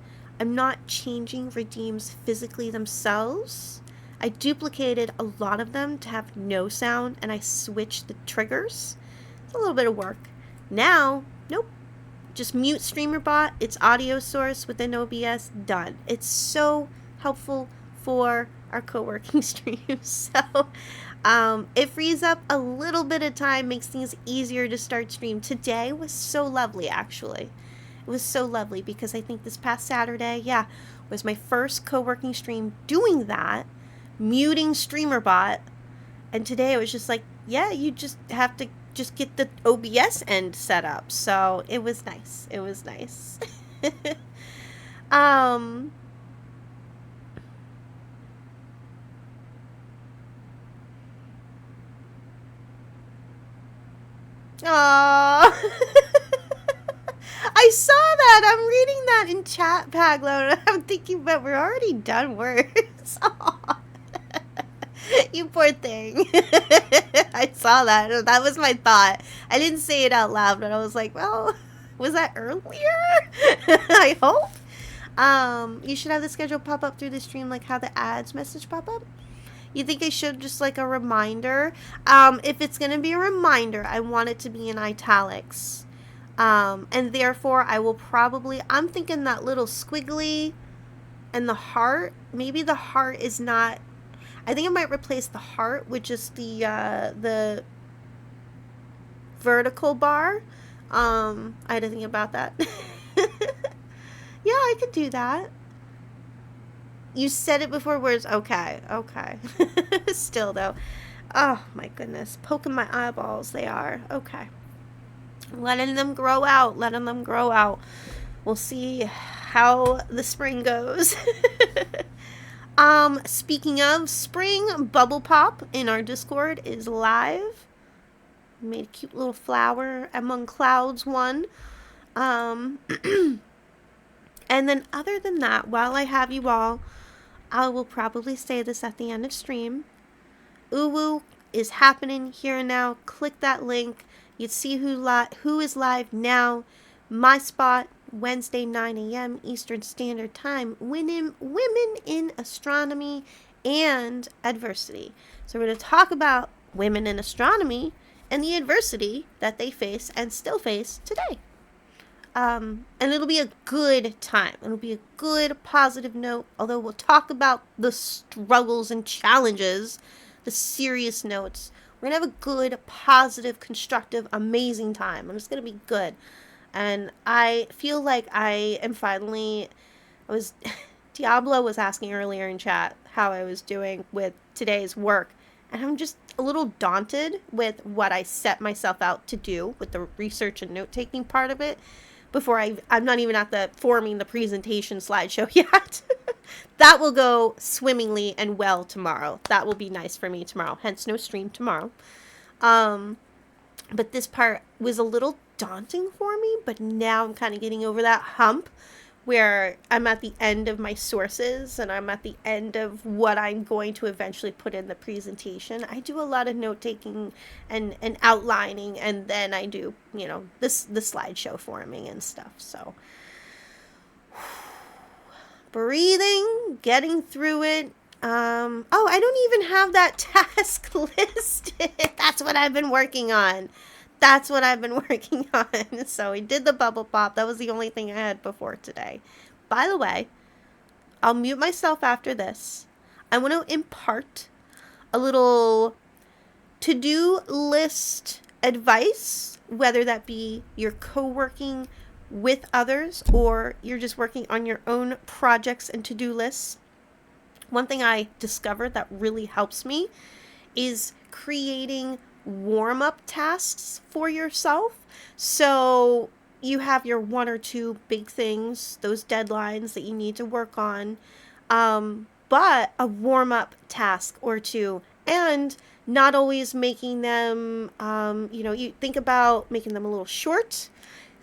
I'm not changing redeems physically themselves. I duplicated a lot of them to have no sound, and I switched the triggers. It's a little bit of work. Now, nope. Just mute StreamerBot, its audio source within OBS, done. It's so helpful for our co-working streams. So it frees up a little bit of time, makes things easier to start stream. Today was so lovely, actually. It was so lovely because I think this past Saturday, was my first co-working stream doing that, muting StreamerBot. And today it was just like, you just have to just get the OBS end set up. So it was nice. It was nice. Aww. I saw that. I'm reading that in chat, Paglo. I'm thinking, but we're already done words. You poor thing. I saw that. That was my thought. I didn't say it out loud, but I was like, well, was that earlier? I hope. You should have the schedule pop up through the stream, like how the ads message pop up. You think I should just like a reminder? If it's going to be a reminder, I want it to be in italics. And therefore, I will probably, I'm thinking that little squiggly and the heart. Maybe the heart is not, I think I might replace the heart with just the vertical bar. I had to think about that. Yeah, I could do that. You said it before words. Okay. Still, though. Oh, my goodness. Poking my eyeballs, they are. Okay. Letting them grow out. We'll see how the spring goes. Speaking of spring, Bubble Pop in our Discord is live. Made a cute little flower among clouds one. And then other than that, while I have you all, I will probably say this at the end of stream. UWU is happening here and now. Click that link. You'd see who is live now. My spot, Wednesday, 9 a.m. Eastern Standard Time. Women in astronomy and adversity. So we're going to talk about women in astronomy and the adversity that they face and still face today. And it'll be a good time. It'll be a good, positive note. Although we'll talk about the struggles and challenges, the serious notes. We're going to have a good, positive, constructive, amazing time. And it's going to be good. And I feel like I am finally... Diablo was asking earlier in chat how I was doing with today's work. And I'm just a little daunted with what I set myself out to do with the research and note-taking part of it. Before I'm not even at the forming the presentation slideshow yet. That will go swimmingly and well tomorrow. That will be nice for me tomorrow. Hence no stream tomorrow. But this part was a little daunting for me. But now I'm kind of getting over that hump where I'm at the end of my sources and I'm at the end of what I'm going to eventually put in the presentation. I do a lot of note-taking and outlining, and then I do, the slideshow forming and stuff. So, breathing, getting through it. I don't even have that task listed. That's what I've been working on. So we did the bubble pop. That was the only thing I had before today. By the way, I'll mute myself after this. I want to impart a little to-do list advice, whether that be you're co-working with others or you're just working on your own projects and to-do lists. One thing I discovered that really helps me is creating warm-up tasks for yourself. So, you have your one or two big things, those deadlines that you need to work on, but a warm up task or two, and not always making them, you think about making them a little short,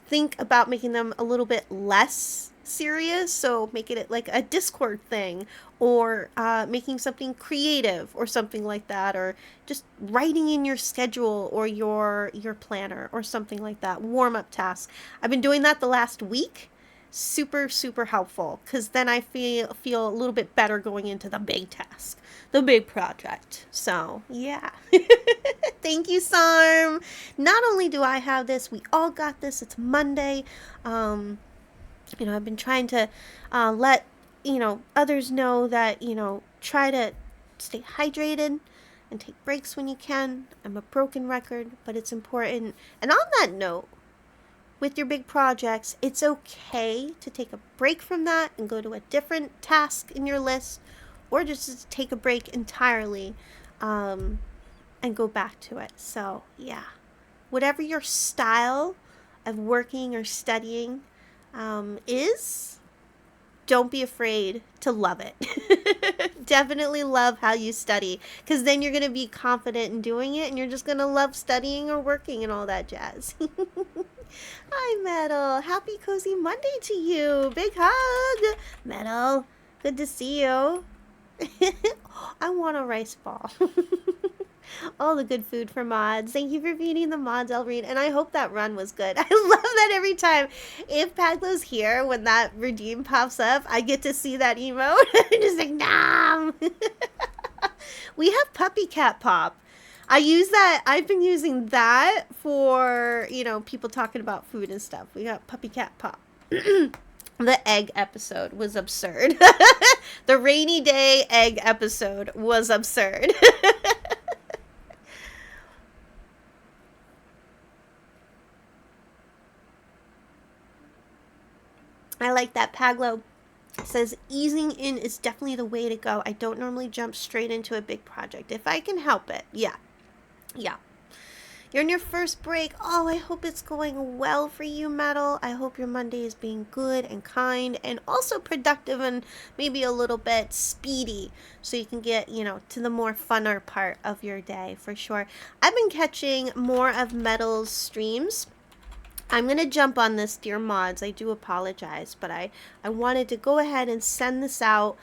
think about making them a little bit less serious. So making it like a Discord thing, or making something creative or something like that, or just writing in your schedule or your planner or something like that. Warm up tasks. I've been doing that the last week. Super super helpful, because then I feel a little bit better going into the big task, the big project. So yeah. Thank you, Sarm. Not only do I have this, we all got this. It's Monday. I've been trying to let others know that try to stay hydrated and take breaks when you can. I'm a broken record, but it's important. And on that note, with your big projects, it's okay to take a break from that and go to a different task in your list, or just to take a break entirely and go back to it. So, yeah. Whatever your style of working or studying is, don't be afraid to love it. Definitely love how you study, because then you're going to be confident in doing it, and you're just going to love studying or working and all that jazz. Hi, Metal. Happy Cozy Monday to you. Big hug. Metal, good to see you. I want a rice ball. All the good food for mods. Thank you for feeding the mods, Elreen. And I hope that run was good. I love that every time. If Paglo's here, when that redeem pops up, I get to see that emote. Just like, nom. We have Puppy Cat Pop. I use that. I've been using that for, people talking about food and stuff. We got Puppy Cat Pop. The egg episode was absurd. The rainy day egg episode was absurd. I like that. Paglo says easing in is definitely the way to go. I don't normally jump straight into a big project if I can help it. Yeah. You're in your first break. Oh, I hope it's going well for you, Metal. I hope your Monday is being good and kind and also productive and maybe a little bit speedy, so you can get, to the more funner part of your day for sure. I've been catching more of Metal's streams. I'm going to jump on this, dear mods. I do apologize, but I wanted to go ahead and send this out.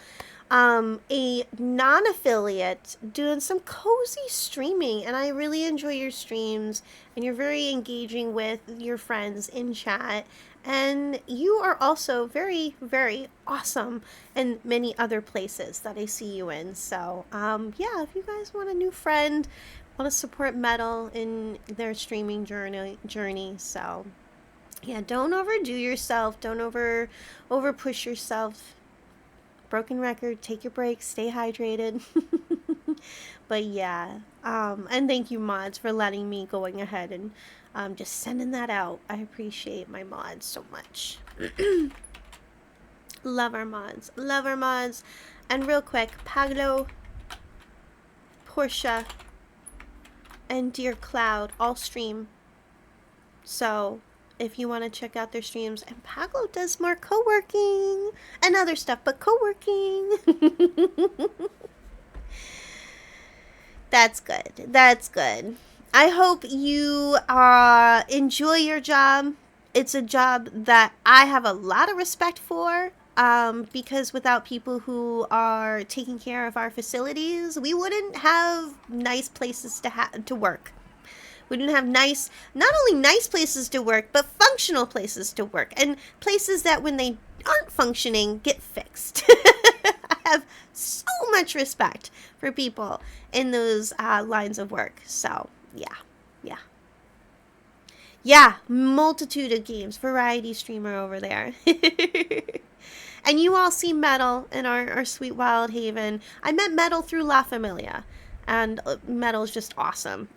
A non-affiliate doing some cozy streaming, and I really enjoy your streams, and you're very engaging with your friends in chat, and you are also very, very awesome in many other places that I see you in. So, yeah, if you guys want a new friend, want to support Metal in their streaming journey, so yeah, don't overdo yourself, don't over push yourself. Broken record, take your breaks, stay hydrated. But yeah, and thank you, mods, for letting me going ahead and just sending that out. I appreciate my mods so much. Love our mods, and real quick, Paglo, Portia, and Dear Cloud all stream, so if you want to check out their streams. And Paglo does more co-working and other stuff, but co-working. That's good. I hope you enjoy your job. It's a job that I have a lot of respect for, because without people who are taking care of our facilities, we wouldn't have nice places to work. We didn't have not only nice places to work, but functional places to work. And places that when they aren't functioning, get fixed. I have so much respect for people in those lines of work. So, yeah. Multitude of games. Variety streamer over there. And you all see Metal in our sweet Wild Haven. I met Metal through La Familia. And Metal is just awesome.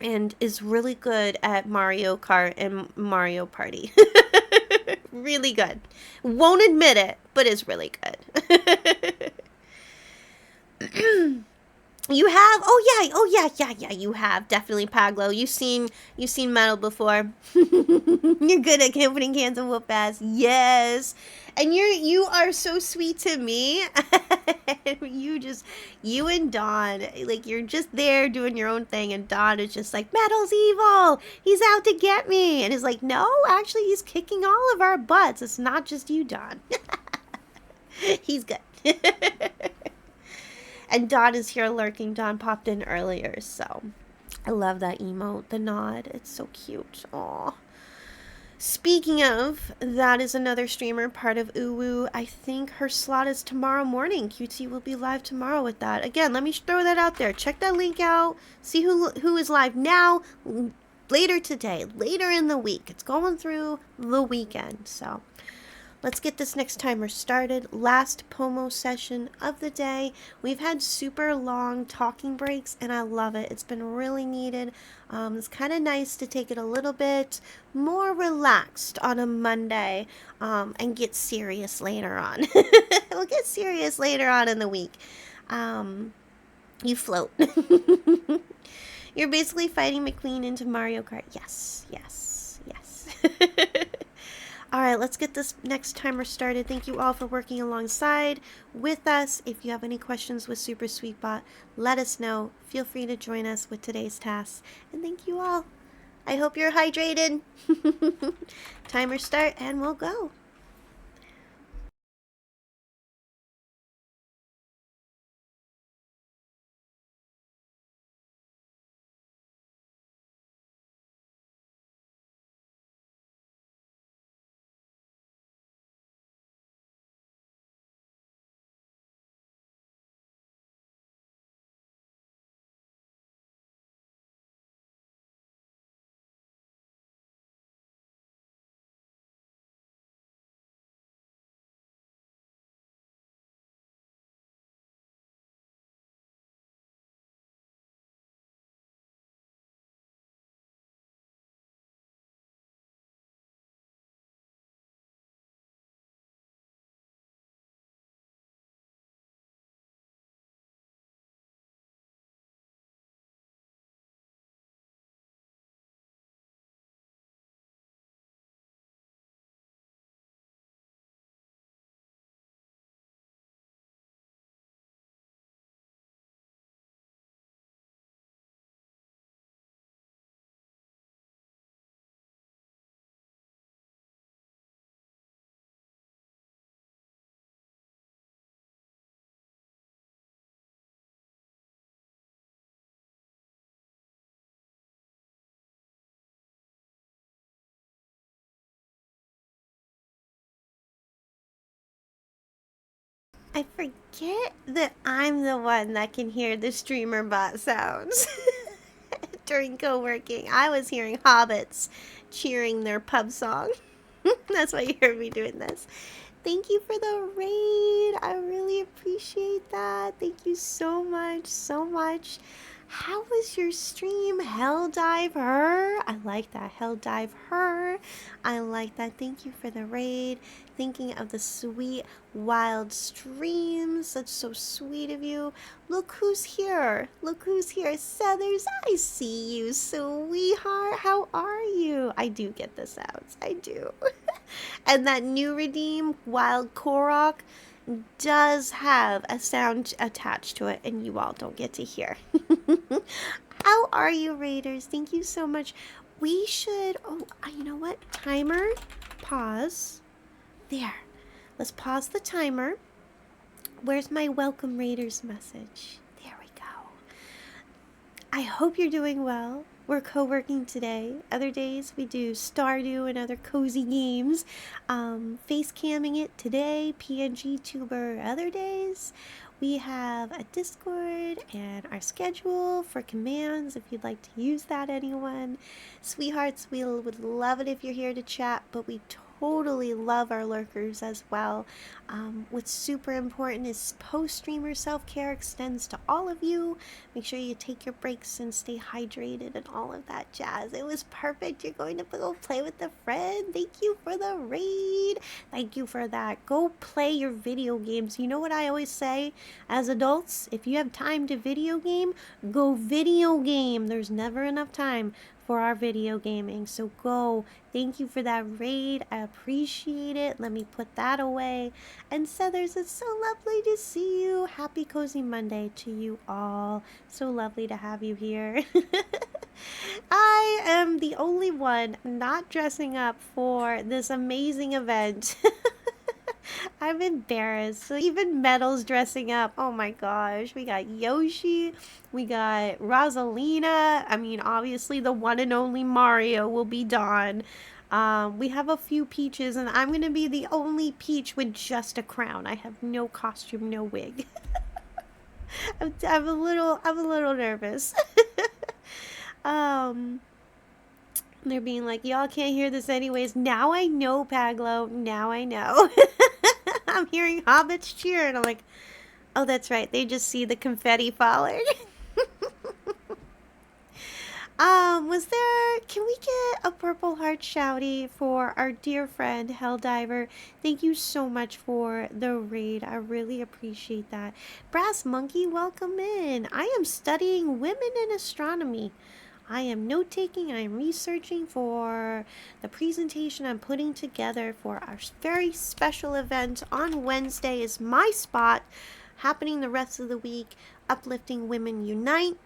And is really good at Mario Kart and Mario Party. Really good. Won't admit it, but is really good. You have? Oh yeah, you have. Definitely, Paglo. You've seen metal before. You're good at putting cans of whoop ass. Yes. And you are so sweet to me. You and Don, like you're just there doing your own thing, and Don is just like, Metal's evil. He's out to get me. And he's like, no, actually he's kicking all of our butts. It's not just you, Don. He's good. And Don is here lurking. Don popped in earlier, so I love that emote, the nod. It's so cute. Aw. Speaking of, that is another streamer, part of UWU. I think her slot is tomorrow morning. QT will be live tomorrow with that. Again, let me throw that out there. Check that link out. See who is live now, later today, later in the week. It's going through the weekend, so let's get this next timer started. Last Pomo session of the day. We've had super long talking breaks, and I love it. It's been really needed. It's kind of nice to take it a little bit more relaxed on a Monday and get serious later on. We'll get serious later on in the week. You float. You're basically fighting McQueen into Mario Kart. Yes, yes, yes. All right, let's get this next timer started. Thank you all for working alongside with us. If you have any questions with Super Sweetbot, let us know. Feel free to join us with today's tasks. And thank you all. I hope you're hydrated. Timer start and we'll go. I forget that I'm the one that can hear the streamer bot sounds during co-working. I was hearing hobbits cheering their pub song. That's why you heard me doing this. Thank you for the raid. I really appreciate that. Thank you so much, so much. How was your stream? Hell dive her. I like that. Hell dive her. I like that. Thank you for the raid. Thinking of the sweet wild streams. That's so sweet of you. Look who's here. Look who's here. Seathers, I see you, sweetheart. How are you? I do get the sounds. I do. And that new redeem, Wild Korok, does have a sound attached to it, and you all don't get to hear. How are you, Raiders? Thank you so much. We should, you know what? Timer, pause. There. Let's pause the timer. Where's my welcome Raiders message? There we go. I hope you're doing well. We're co-working today. Other days we do Stardew and other cozy games. Face camming it today, PNG Tuber other days. We have a Discord and our schedule for commands if you'd like to use that, anyone. Sweethearts, we would love it if you're here to chat, but we totally love our lurkers as well. What's super important is post streamer self care extends to all of you. Make sure you take your breaks and stay hydrated and all of that jazz. It was perfect. You're going to go play with a friend. Thank you for the raid. Thank you for that. Go play your video games. You know what I always say? As adults, if you have time to video game, go video game. There's never enough time for our video gaming. So go. Thank you for that raid. I appreciate it. Let me put that away. And Seathers, it's so lovely to see you. Happy Cozy Monday to you all. So lovely to have you here. I am the only one not dressing up for this amazing event. I'm embarrassed. So even Metal's dressing up. Oh my gosh. We got Yoshi. We got Rosalina. I mean, obviously the one and only Mario will be Dawn. We have a few Peaches, and I'm going to be the only Peach with just a crown. I have no costume, no wig. I'm a little nervous. um, they're being like, y'all can't hear this anyways. Now I know, Paglo. Now I know. I'm hearing hobbits cheer, and I'm like, oh, that's right. They just see the confetti falling. Was there, can we get a purple heart shouty for our dear friend Helldiver? Thank you so much for the raid. I really appreciate that. Brass Monkey, welcome in. I am studying women in astronomy. I am note taking, I am researching for the presentation I'm putting together for our very special event on Wednesday is my spot, happening the rest of the week, Uplifting Women Unite,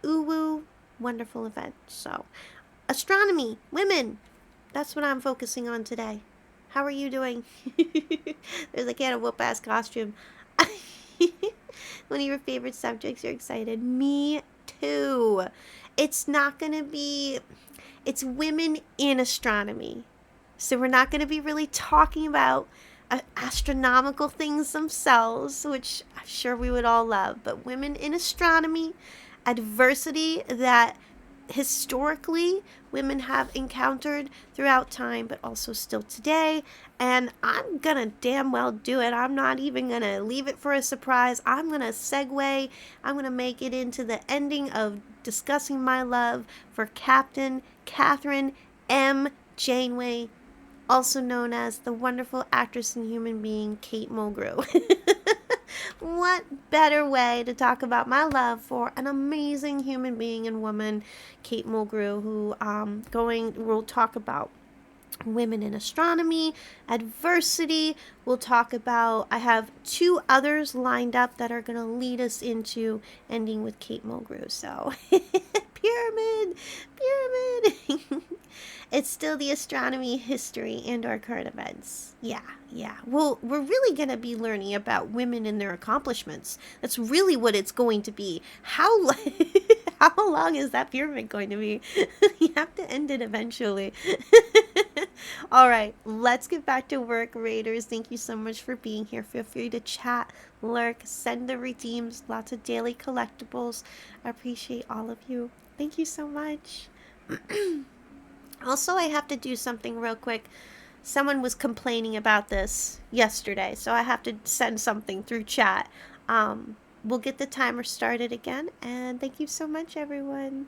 UWU, wonderful event. So, astronomy, women, that's what I'm focusing on today. How are you doing? There's a can of whoop ass costume. One of your favorite subjects, you're excited. Me too. It's not going to be, it's women in astronomy. So we're not going to be really talking about astronomical things themselves, which I'm sure we would all love, but women in astronomy, adversity that historically women have encountered throughout time, but also still today. And I'm gonna damn well do it. I'm not even gonna leave it for a surprise. I'm gonna segue. I'm gonna make it into the ending of discussing my love for Captain Catherine M. Janeway, also known as the wonderful actress and human being Kate Mulgrew. What better way to talk about my love for an amazing human being and woman, Kate Mulgrew, who we'll talk about women in astronomy, adversity. We'll talk about, I have two others lined up that are going to lead us into ending with Kate Mulgrew. So, pyramid. It's still the astronomy, history, and our current events. Yeah. Well, we're really going to be learning about women and their accomplishments. That's really what it's going to be. How how long is that pyramid going to be? You have to end it eventually. All right, let's get back to work, Raiders. Thank you so much for being here. Feel free to chat, lurk, send the redeems, lots of daily collectibles. I appreciate all of you. Thank you so much. Also, I have to do something real quick. Someone was complaining about this yesterday, so I have to send something through chat. We'll get the timer started again, and thank you so much, everyone.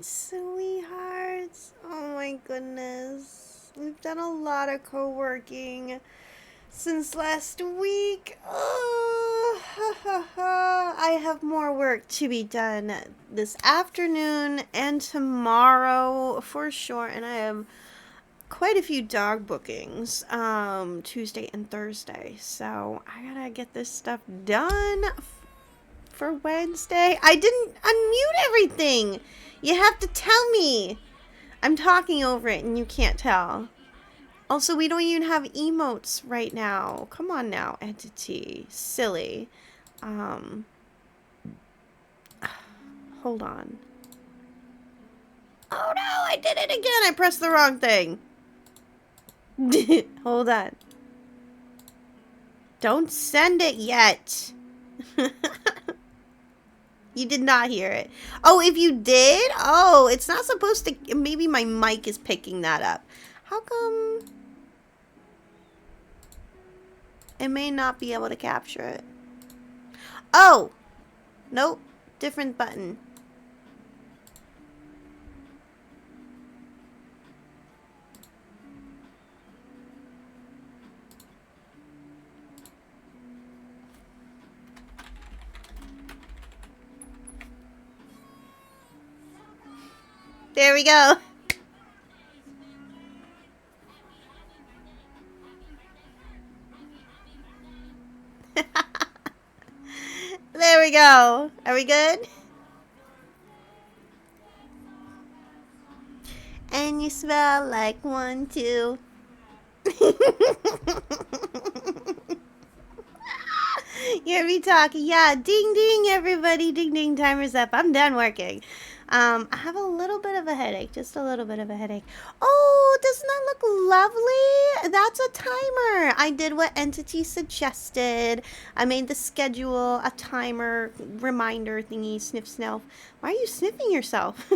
sweethearts. Oh my goodness. We've done a lot of co-working since last week. Oh, ha, ha, ha. I have more work to be done this afternoon and tomorrow for sure. And I have quite a few dog bookings Tuesday and Thursday. So I gotta get this stuff done for Wednesday. I didn't unmute everything. You have to tell me. I'm talking over it and you can't tell. Also, we don't even have emotes right now. Come on now, entity. Silly. Hold on. Oh no, I did it again. I pressed the wrong thing. Hold on. Don't send it yet. You did not hear it. Oh, if you did? Oh, it's not supposed to. Maybe my mic is picking that up. How come it may not be able to capture it? Oh, nope. Different button. There we go. There we go. Are we good? And you smell like one, too. You hear me talking? Yeah, ding ding, everybody. Ding ding, timer's up. I'm done working. I have a little bit of a headache, just a little bit of a headache. Oh, doesn't that look lovely? That's a timer. I did what Entity suggested. I made the schedule a timer reminder thingy, sniff snelf. Why are you sniffing yourself?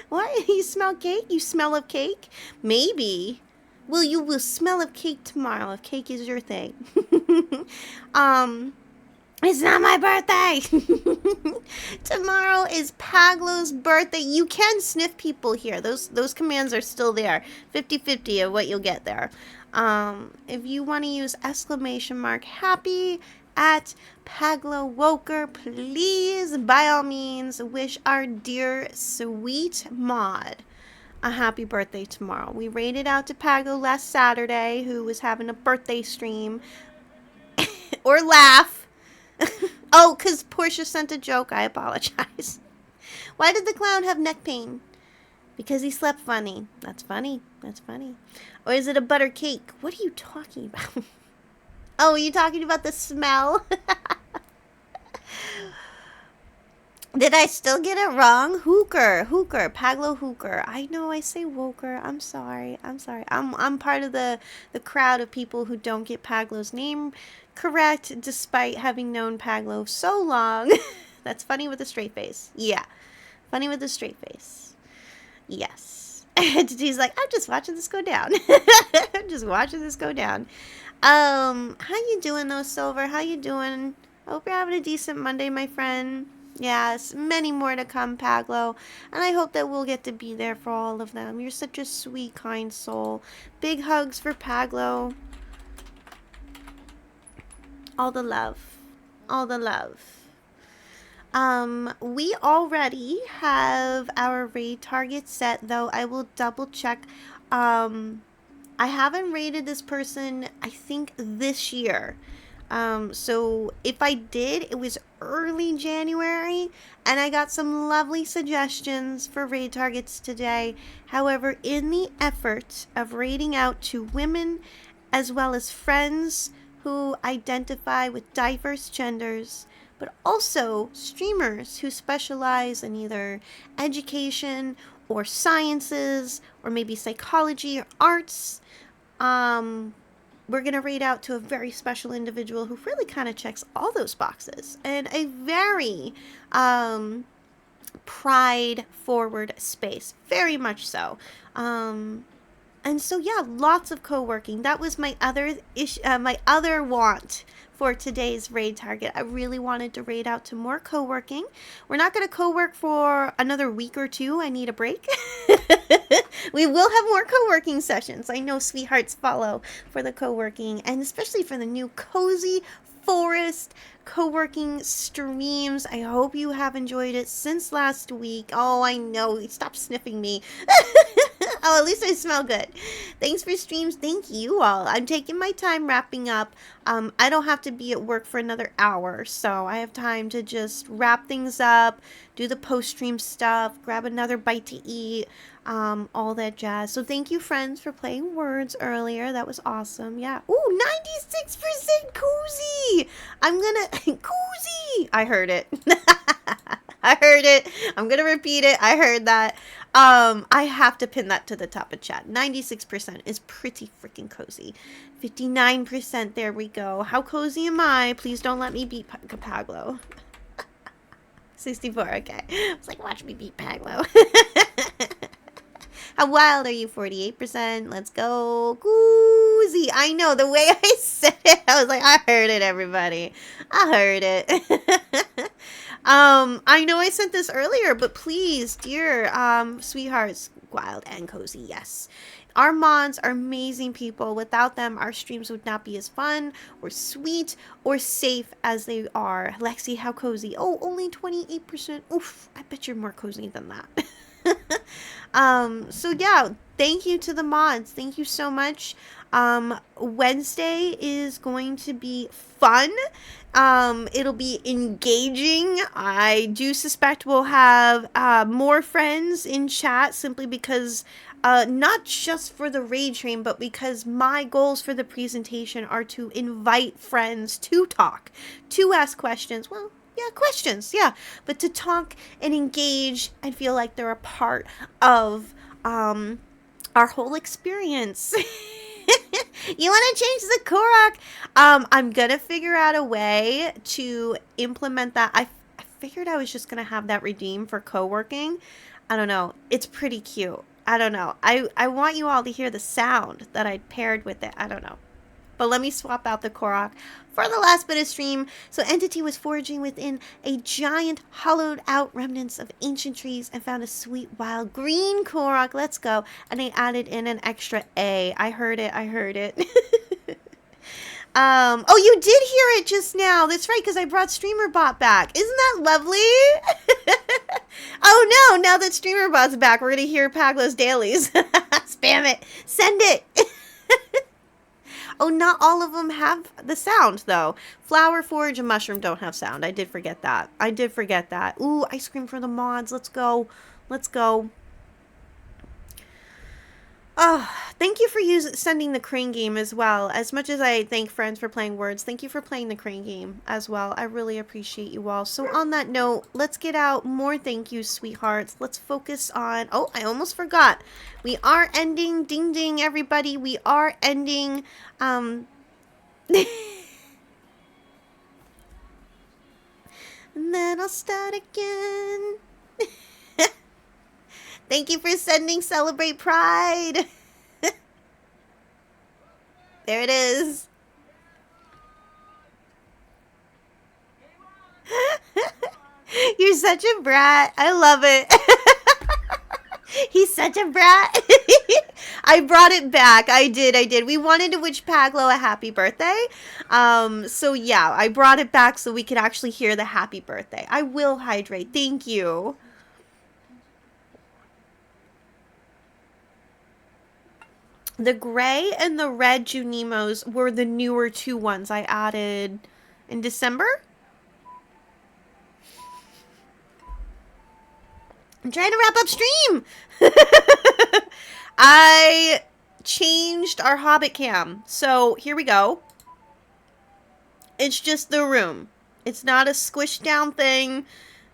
What? You smell cake? You smell of cake? Maybe. Well, you will smell of cake tomorrow if cake is your thing. It's not my birthday. Tomorrow is Paglo's birthday. You can sniff people here. Those commands are still there. 50-50 of what you'll get there. If you want to use !happy at Paglo Woker, please, by all means, wish our dear sweet mod a happy birthday tomorrow. We raided out to Paglo last Saturday, who was having a birthday stream. Or laugh. Oh, because Portia sent a joke. I apologize. Why did the clown have neck pain? Because he slept funny. That's funny. That's funny. Or is it a butter cake? What are you talking about? Oh, are you talking about the smell? Did I still get it wrong? Hooker, Paglo Hooker. I know I say Woker. I'm sorry. I'm part of the crowd of people who don't get Paglo's name correct, despite having known Paglo so long. That's funny with a straight face. Yeah, funny with a straight face. Yes. Entity's like, I'm just watching this go down. I'm just watching this go down. How you doing though, Silver? How you doing? I hope you're having a decent Monday, my friend. Yes, many more to come, Paglo. And I hope that we'll get to be there for all of them. You're such a sweet, kind soul. Big hugs for Paglo. All the love. All the love. We already have our raid target set, though I will double check. I haven't raided this person, I think, this year. So if I did, it was early January, and I got some lovely suggestions for raid targets today. However, in the effort of raiding out to women as well as friends who identify with diverse genders, but also streamers who specialize in either education or sciences or maybe psychology or arts, we're going to raid out to a very special individual who really kind of checks all those boxes, and a very pride forward space, very much so. And so yeah, lots of co-working. That was my other my other want for today's raid target. I really wanted to raid out to more co-working. We're not going to co-work for another week or two. I need a break. We will have more co-working sessions. I know sweethearts follow for the co-working, and especially for the new cozy forest co-working streams. I hope you have enjoyed it since last week. Oh, I know. Stop sniffing me. Oh, at least I smell good. Thanks for streams. Thank you all. I'm taking my time wrapping up. I don't have to be at work for another hour, so I have time to just wrap things up, do the post-stream stuff, grab another bite to eat, all that jazz. So thank you, friends, for playing words earlier. That was awesome. Yeah. Ooh, 96% cozy. I'm gonna cozy. I heard it. I heard it. I'm gonna repeat it. I heard that. I have to pin that to the top of chat. 96% is pretty freaking cozy. 59%, there we go. How cozy am I? Please don't let me beat Paglo. 64, okay. I was like, watch me beat Paglo. How wild are you? 48%. Let's go. Cozy. I know, the way I said it, I was like, I heard it, everybody. I heard it. I know I sent this earlier, but please, dear sweethearts, wild and cozy, yes. Our mods are amazing people. Without them, our streams would not be as fun or sweet or safe as they are. Lexi, how cozy? Oh, only 28%. Oof, I bet you're more cozy than that. So yeah, thank you to the mods. Thank you so much. Wednesday is going to be fun. It'll be engaging. I do suspect we'll have more friends in chat simply because not just for the raid train, but because my goals for the presentation are to invite friends to talk, to ask questions. Well, yeah, questions, yeah. But to talk and engage and feel like they're a part of our whole experience. You want to change the Korok? I'm going to figure out a way to implement that. I figured I was just going to have that redeem for co-working. I don't know. It's pretty cute. I don't know. I want you all to hear the sound that I paired with it. I don't know. But let me swap out the Korok for the last bit of stream. So Entity was foraging within a giant hollowed out remnants of ancient trees and found a sweet wild green Korok. Let's go. And they added in an extra A. I heard it. I heard it. Oh, you did hear it just now. That's right, because I brought StreamerBot back. Isn't that lovely? Oh no, now that StreamerBot's back, we're going to hear Paglo's dailies. Spam it. Send it. Oh, not all of them have the sound, though. Flower, forage, and mushroom don't have sound. I did forget that. I did forget that. Ooh, ice cream for the mods. Let's go. Let's go. Oh, thank you for sending the crane game as well. As much as I thank friends for playing words, thank you for playing the crane game as well. I really appreciate you all. So on that note, let's get out more thank yous, sweethearts. Let's focus on... Oh, I almost forgot. We are ending. Ding, ding, everybody. We are ending... And then I'll start again. Thank you for sending Celebrate Pride. There it is. You're such a brat. I love it. He's such a brat. I brought it back. I did. We wanted to wish Paglo a happy birthday. So yeah, I brought it back so we could actually hear the happy birthday. I will hydrate. Thank you. The gray and the red Junimos were the newer two ones I added in December. I'm trying to wrap up stream. I changed our Hobbit cam. So here we go. It's just the room. It's not a squished down thing.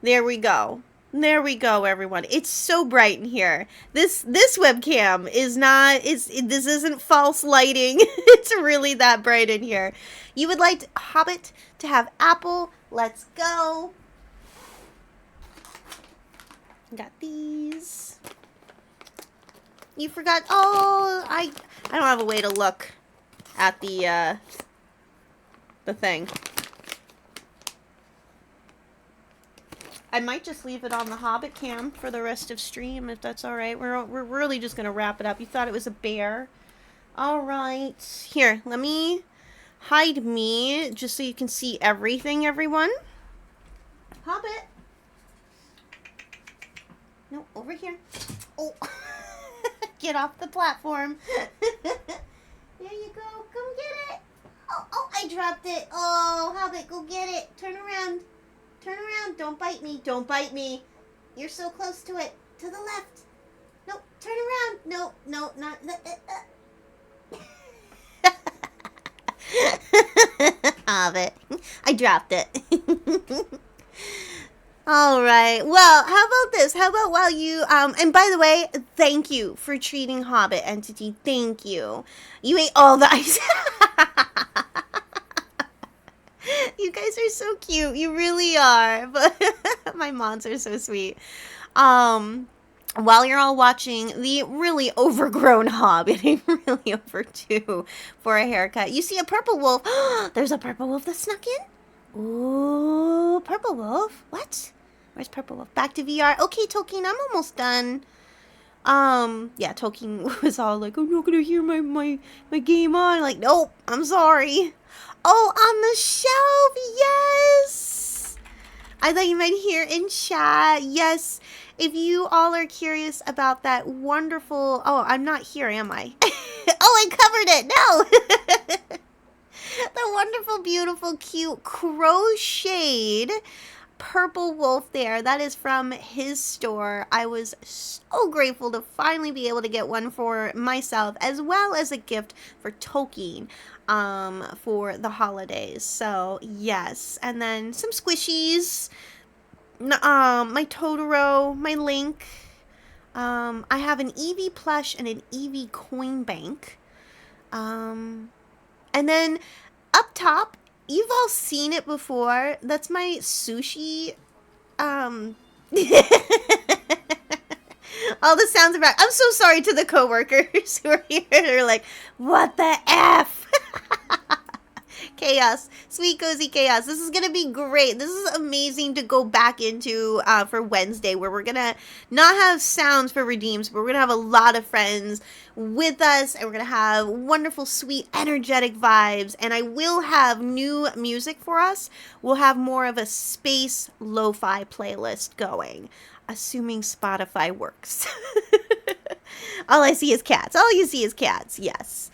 There we go. There we go, everyone. It's so bright in here. This webcam is not, this isn't false lighting. It's really that bright in here. You would like Hobbit to have apple. Let's go. Got these. You forgot. Oh, I don't have a way to look at the thing. I might just leave it on the Hobbit cam for the rest of stream, if that's all right. We're really just gonna wrap it up. You thought it was a bear. All right. Here, let me hide me just so you can see everything, everyone. Hobbit. No, over here. Oh. Get off the platform. There you go. Come get it. Oh, I dropped it. Oh, Hobbit, go get it. Turn around. Turn around. Don't bite me. Don't bite me. You're so close to it. To the left. No, turn around. No, not. Hobbit. I dropped it. All right. Well, how about this? How about while you, and by the way, thank you for treating Hobbit Entity. Thank you. You ate all the ice. You guys are so cute. You really are. But my moms are so sweet. While you're all watching the really overgrown Hobbit, really overdue for a haircut, you see a purple wolf. There's a purple wolf that snuck in. Ooh, purple wolf. What? Where's purple wolf? Back to VR. Okay, Tolkien, I'm almost done. Yeah, Tolkien was all like, I'm not gonna hear my game on. Like, nope, I'm sorry. Oh, on the shelf, yes! I thought you might hear in chat. Yes, if you all are curious about that wonderful... Oh, I'm not here, am I? Oh, I covered it. No! The wonderful, beautiful, cute, crocheted purple wolf there. That is from his store. I was so grateful to finally be able to get one for myself, as well as a gift for Tolkien for the holidays. So yes, and then some squishies, my Totoro, my Link. I have an Eevee plush and an Eevee coin bank. And then up top, you've all seen it before. That's my sushi. All the sounds about. I'm so sorry to the coworkers who are here. They're like, what the F? Chaos. Sweet, cozy chaos. This is going to be great. This is amazing to go back into for Wednesday, where we're going to not have sounds for redeems, but we're going to have a lot of friends with us, and we're going to have wonderful, sweet, energetic vibes, and I will have new music for us. We'll have more of a space lo-fi playlist going, assuming Spotify works. All I see is cats. All you see is cats. Yes.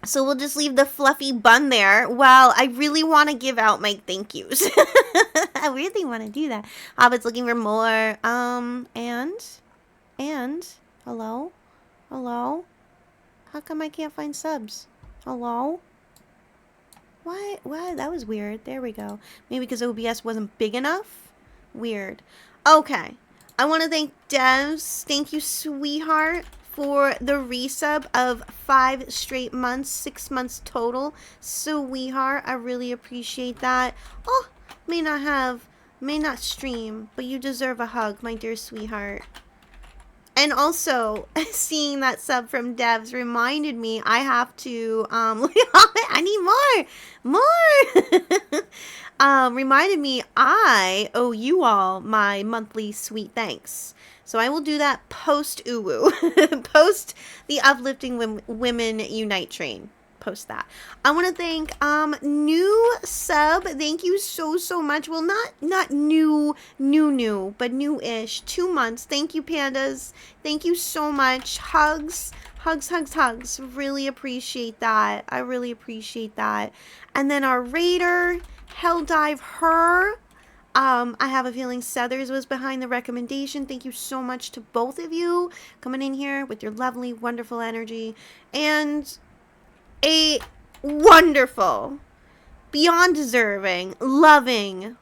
So we'll just leave the fluffy bun there. Well, I really want to give out my thank yous. I really want to do that. Hobbit's looking for more. And, hello? Hello? How come I can't find subs? Hello? What? That was weird. There we go. Maybe because OBS wasn't big enough? Weird. Okay. I want to thank Devs. Thank you, sweetheart, for the resub of 5 straight months, 6 months total. Sweetheart, I really appreciate that. Oh, may not stream, but you deserve a hug, my dear sweetheart. And also, seeing that sub from Devs reminded me I have to, I need more. Reminded me I owe you all my monthly sweet thanks. So I will do that post UWU, post the Uplifting Women Unite train. Post that. I want to thank new sub. Thank you so much. Well, not new, but new-ish. 2 months. Thank you, pandas. Thank you so much. Hugs. Really appreciate that. I really appreciate that. And then our raider, Helldive Her. I have a feeling Southers was behind the recommendation. Thank you so much to both of you coming in here with your lovely, wonderful energy. And a wonderful, beyond deserving, loving,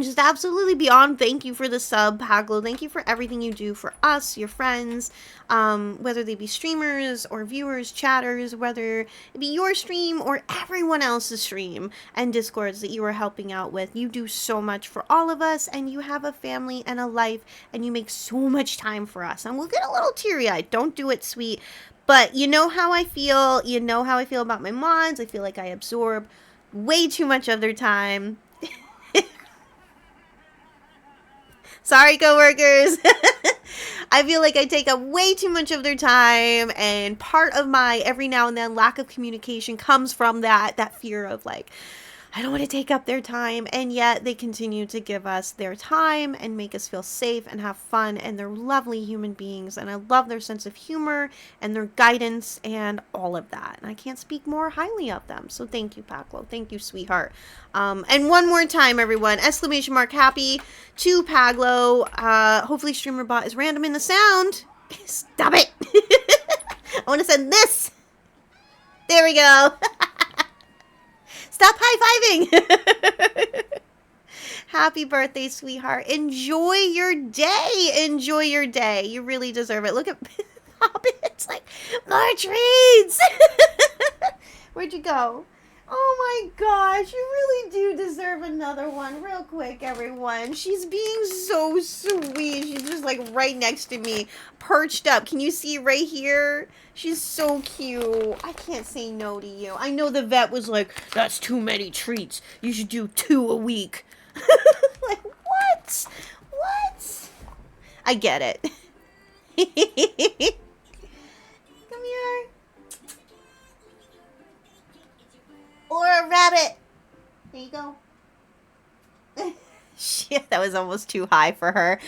just absolutely beyond thank you for the sub, Paglo. Thank you for everything you do for us, your friends, whether they be streamers or viewers, chatters, whether it be your stream or everyone else's stream and discords that you are helping out with. You do so much for all of us, and you have a family and a life, and you make so much time for us. And we'll get a little teary-eyed. Don't do it, sweet. But you know how I feel. You know how I feel about my mods. I feel like I absorb way too much of their time. Sorry, coworkers. I feel like I take up way too much of their time, and part of my every now and then lack of communication comes from that fear of like, I don't want to take up their time, and yet they continue to give us their time and make us feel safe and have fun, and they're lovely human beings, and I love their sense of humor and their guidance and all of that, and I can't speak more highly of them. So thank you, Paclo. Thank you, sweetheart. And one more time, everyone, exclamation mark happy to Paglo. Hopefully StreamerBot is random in the sound. Stop it. I want to send this. There we go. Stop high-fiving. Happy birthday, sweetheart. Enjoy your day. Enjoy your day. You really deserve it. Look at Hobbits. Like, more treats. Where'd you go? Oh my gosh, you really do deserve another one. Real quick, everyone. She's being so sweet. She's just like right next to me, perched up. Can you see right here? She's so cute. I can't say no to you. I know the vet was like, that's too many treats. You should do 2 a week. Like, what? What? I get it. Come here. Or a rabbit. There you go. Shit, that was almost too high for her.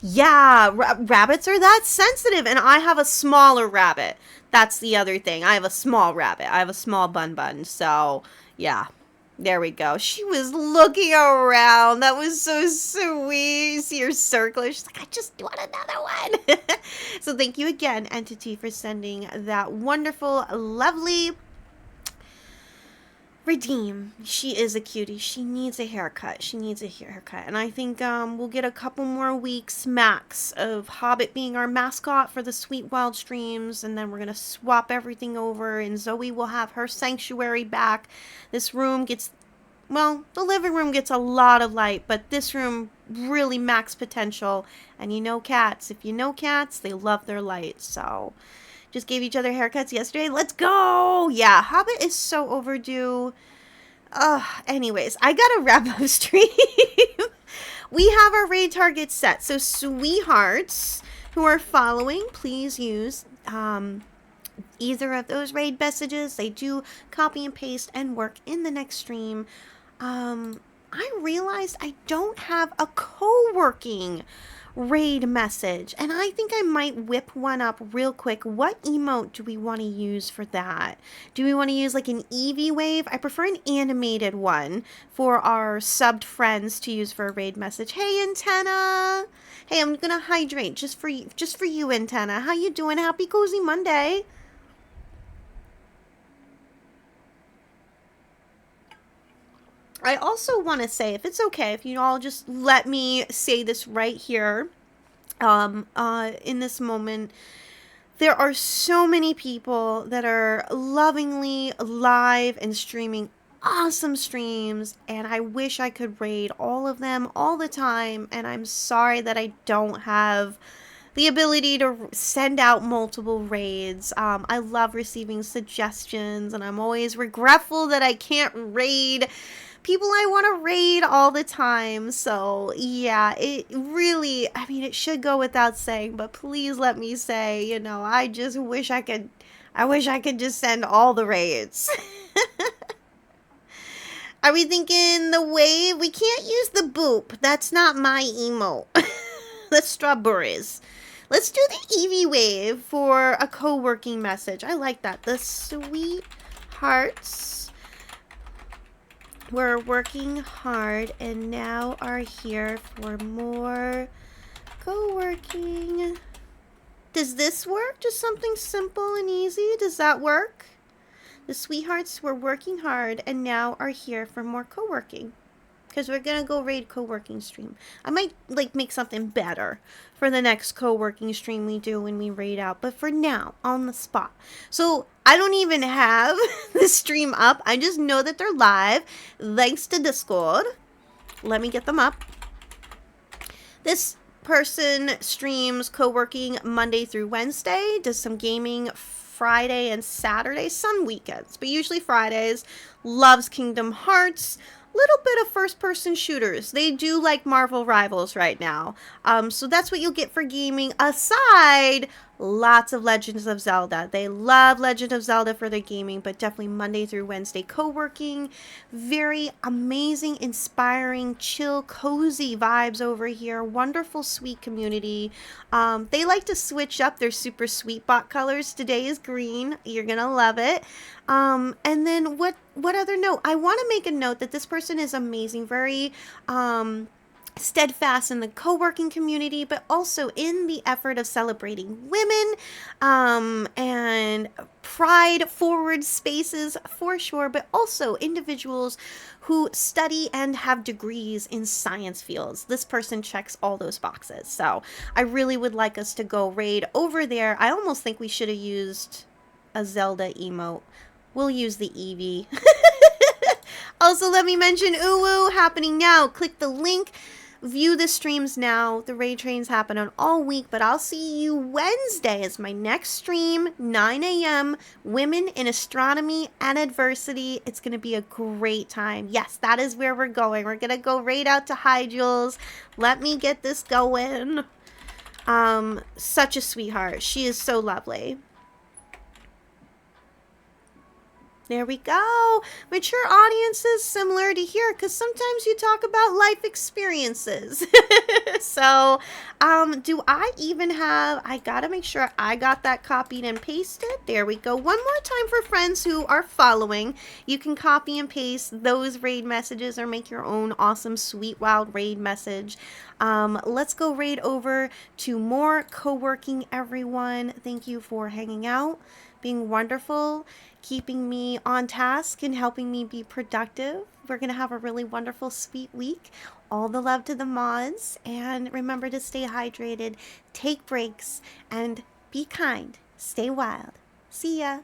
Yeah, rabbits are that sensitive, and I have a smaller rabbit. That's the other thing. I have a small rabbit. I have a small bun, so yeah. There we go. She was looking around. That was so sweet. You see her circler. She's like, I just want another one. So thank you again, Entity, for sending that wonderful, lovely Redeem. She is a cutie. She needs a haircut. She needs a haircut. And I think we'll get a couple more weeks max of Hobbit being our mascot for the Sweet Wild streams. And then we're going to swap everything over. And Zoe will have her sanctuary back. This room gets, well, the living room gets a lot of light. But this room really max potential. And you know cats. If you know cats, they love their light. So just gave each other haircuts yesterday. Let's go! Yeah, Hobbit is so overdue. Anyways, I gotta wrap up stream. We have our raid targets set. So, sweethearts who are following, please use either of those raid messages. They do copy and paste and work in the next stream. I realized I don't have a co-working raid message, and I think I might whip one up real quick. What emote do we want to use for that? Do we want to use like an Eevee wave? I prefer an animated one for our subbed friends to use for a raid message. Hey, Antenna. Hey, I'm gonna hydrate just for you, Antenna. How you doing? Happy Cozy Monday. I also want to say, if it's okay, if you all just let me say this right here, in this moment, there are so many people that are lovingly live and streaming awesome streams, and I wish I could raid all of them all the time, and I'm sorry that I don't have the ability to send out multiple raids. I love receiving suggestions, and I'm always regretful that I can't raid people I want to raid all the time. So yeah, it really, I mean, it should go without saying, but please let me say, you know, I just wish I could just send all the raids. Are we thinking the wave? We can't use the boop. That's not my emote. That's strawberries. Let's do the Eevee wave for a co-working message. I like that. The sweethearts were working hard and now are here for more co-working. Does this work? Just something simple and easy? Does that work? The sweethearts were working hard and now are here for more co-working. because we're gonna go raid co-working stream. I might like make something better for the next co-working stream we do when we raid out, but for now, on the spot. So I don't even have the stream up. I just know that they're live thanks to Discord. Let me get them up. This person streams co-working Monday through Wednesday, does some gaming Friday and Saturday, some weekends, but usually Fridays. Loves Kingdom Hearts, little bit of first-person shooters. They do like Marvel Rivals right now. So that's what you'll get for gaming, aside lots of Legends of Zelda. They love Legend of Zelda for their gaming, but definitely Monday through Wednesday co-working. Very amazing, inspiring, chill, cozy vibes over here. Wonderful, sweet community. They like to switch up their super sweet bot colors. Today is green. You're gonna love it. And then what other note? I want to make a note that this person is amazing. Very steadfast in the co-working community, but also in the effort of celebrating women and pride forward spaces for sure, but also individuals who study and have degrees in science fields. This person checks all those boxes. So I really would like us to go raid over there. I almost think we should have used a Zelda emote. We'll use the Eevee. Also, let me mention UWU happening now. Click the link. View the streams now. The raid trains happen on all week, but I'll see you Wednesday as my next stream, 9 a.m. Women in Astronomy and Adversity. It's going to be a great time. Yes, that is where we're going. We're going to go raid out to Hyjules. Let me get this going. Such a sweetheart. She is so lovely. There we go. Mature audiences, similar to here, because sometimes you talk about life experiences. So, do I even have, I gotta make sure I got that copied and pasted. There we go. One more time for friends who are following. You can copy and paste those raid messages or make your own awesome, sweet, wild raid message. Let's go raid over to more co-working, everyone. Thank you for hanging out, being wonderful, keeping me on task and helping me be productive. We're going to have a really wonderful, sweet week. All the love to the mods. And remember to stay hydrated, take breaks, and be kind. Stay wild. See ya.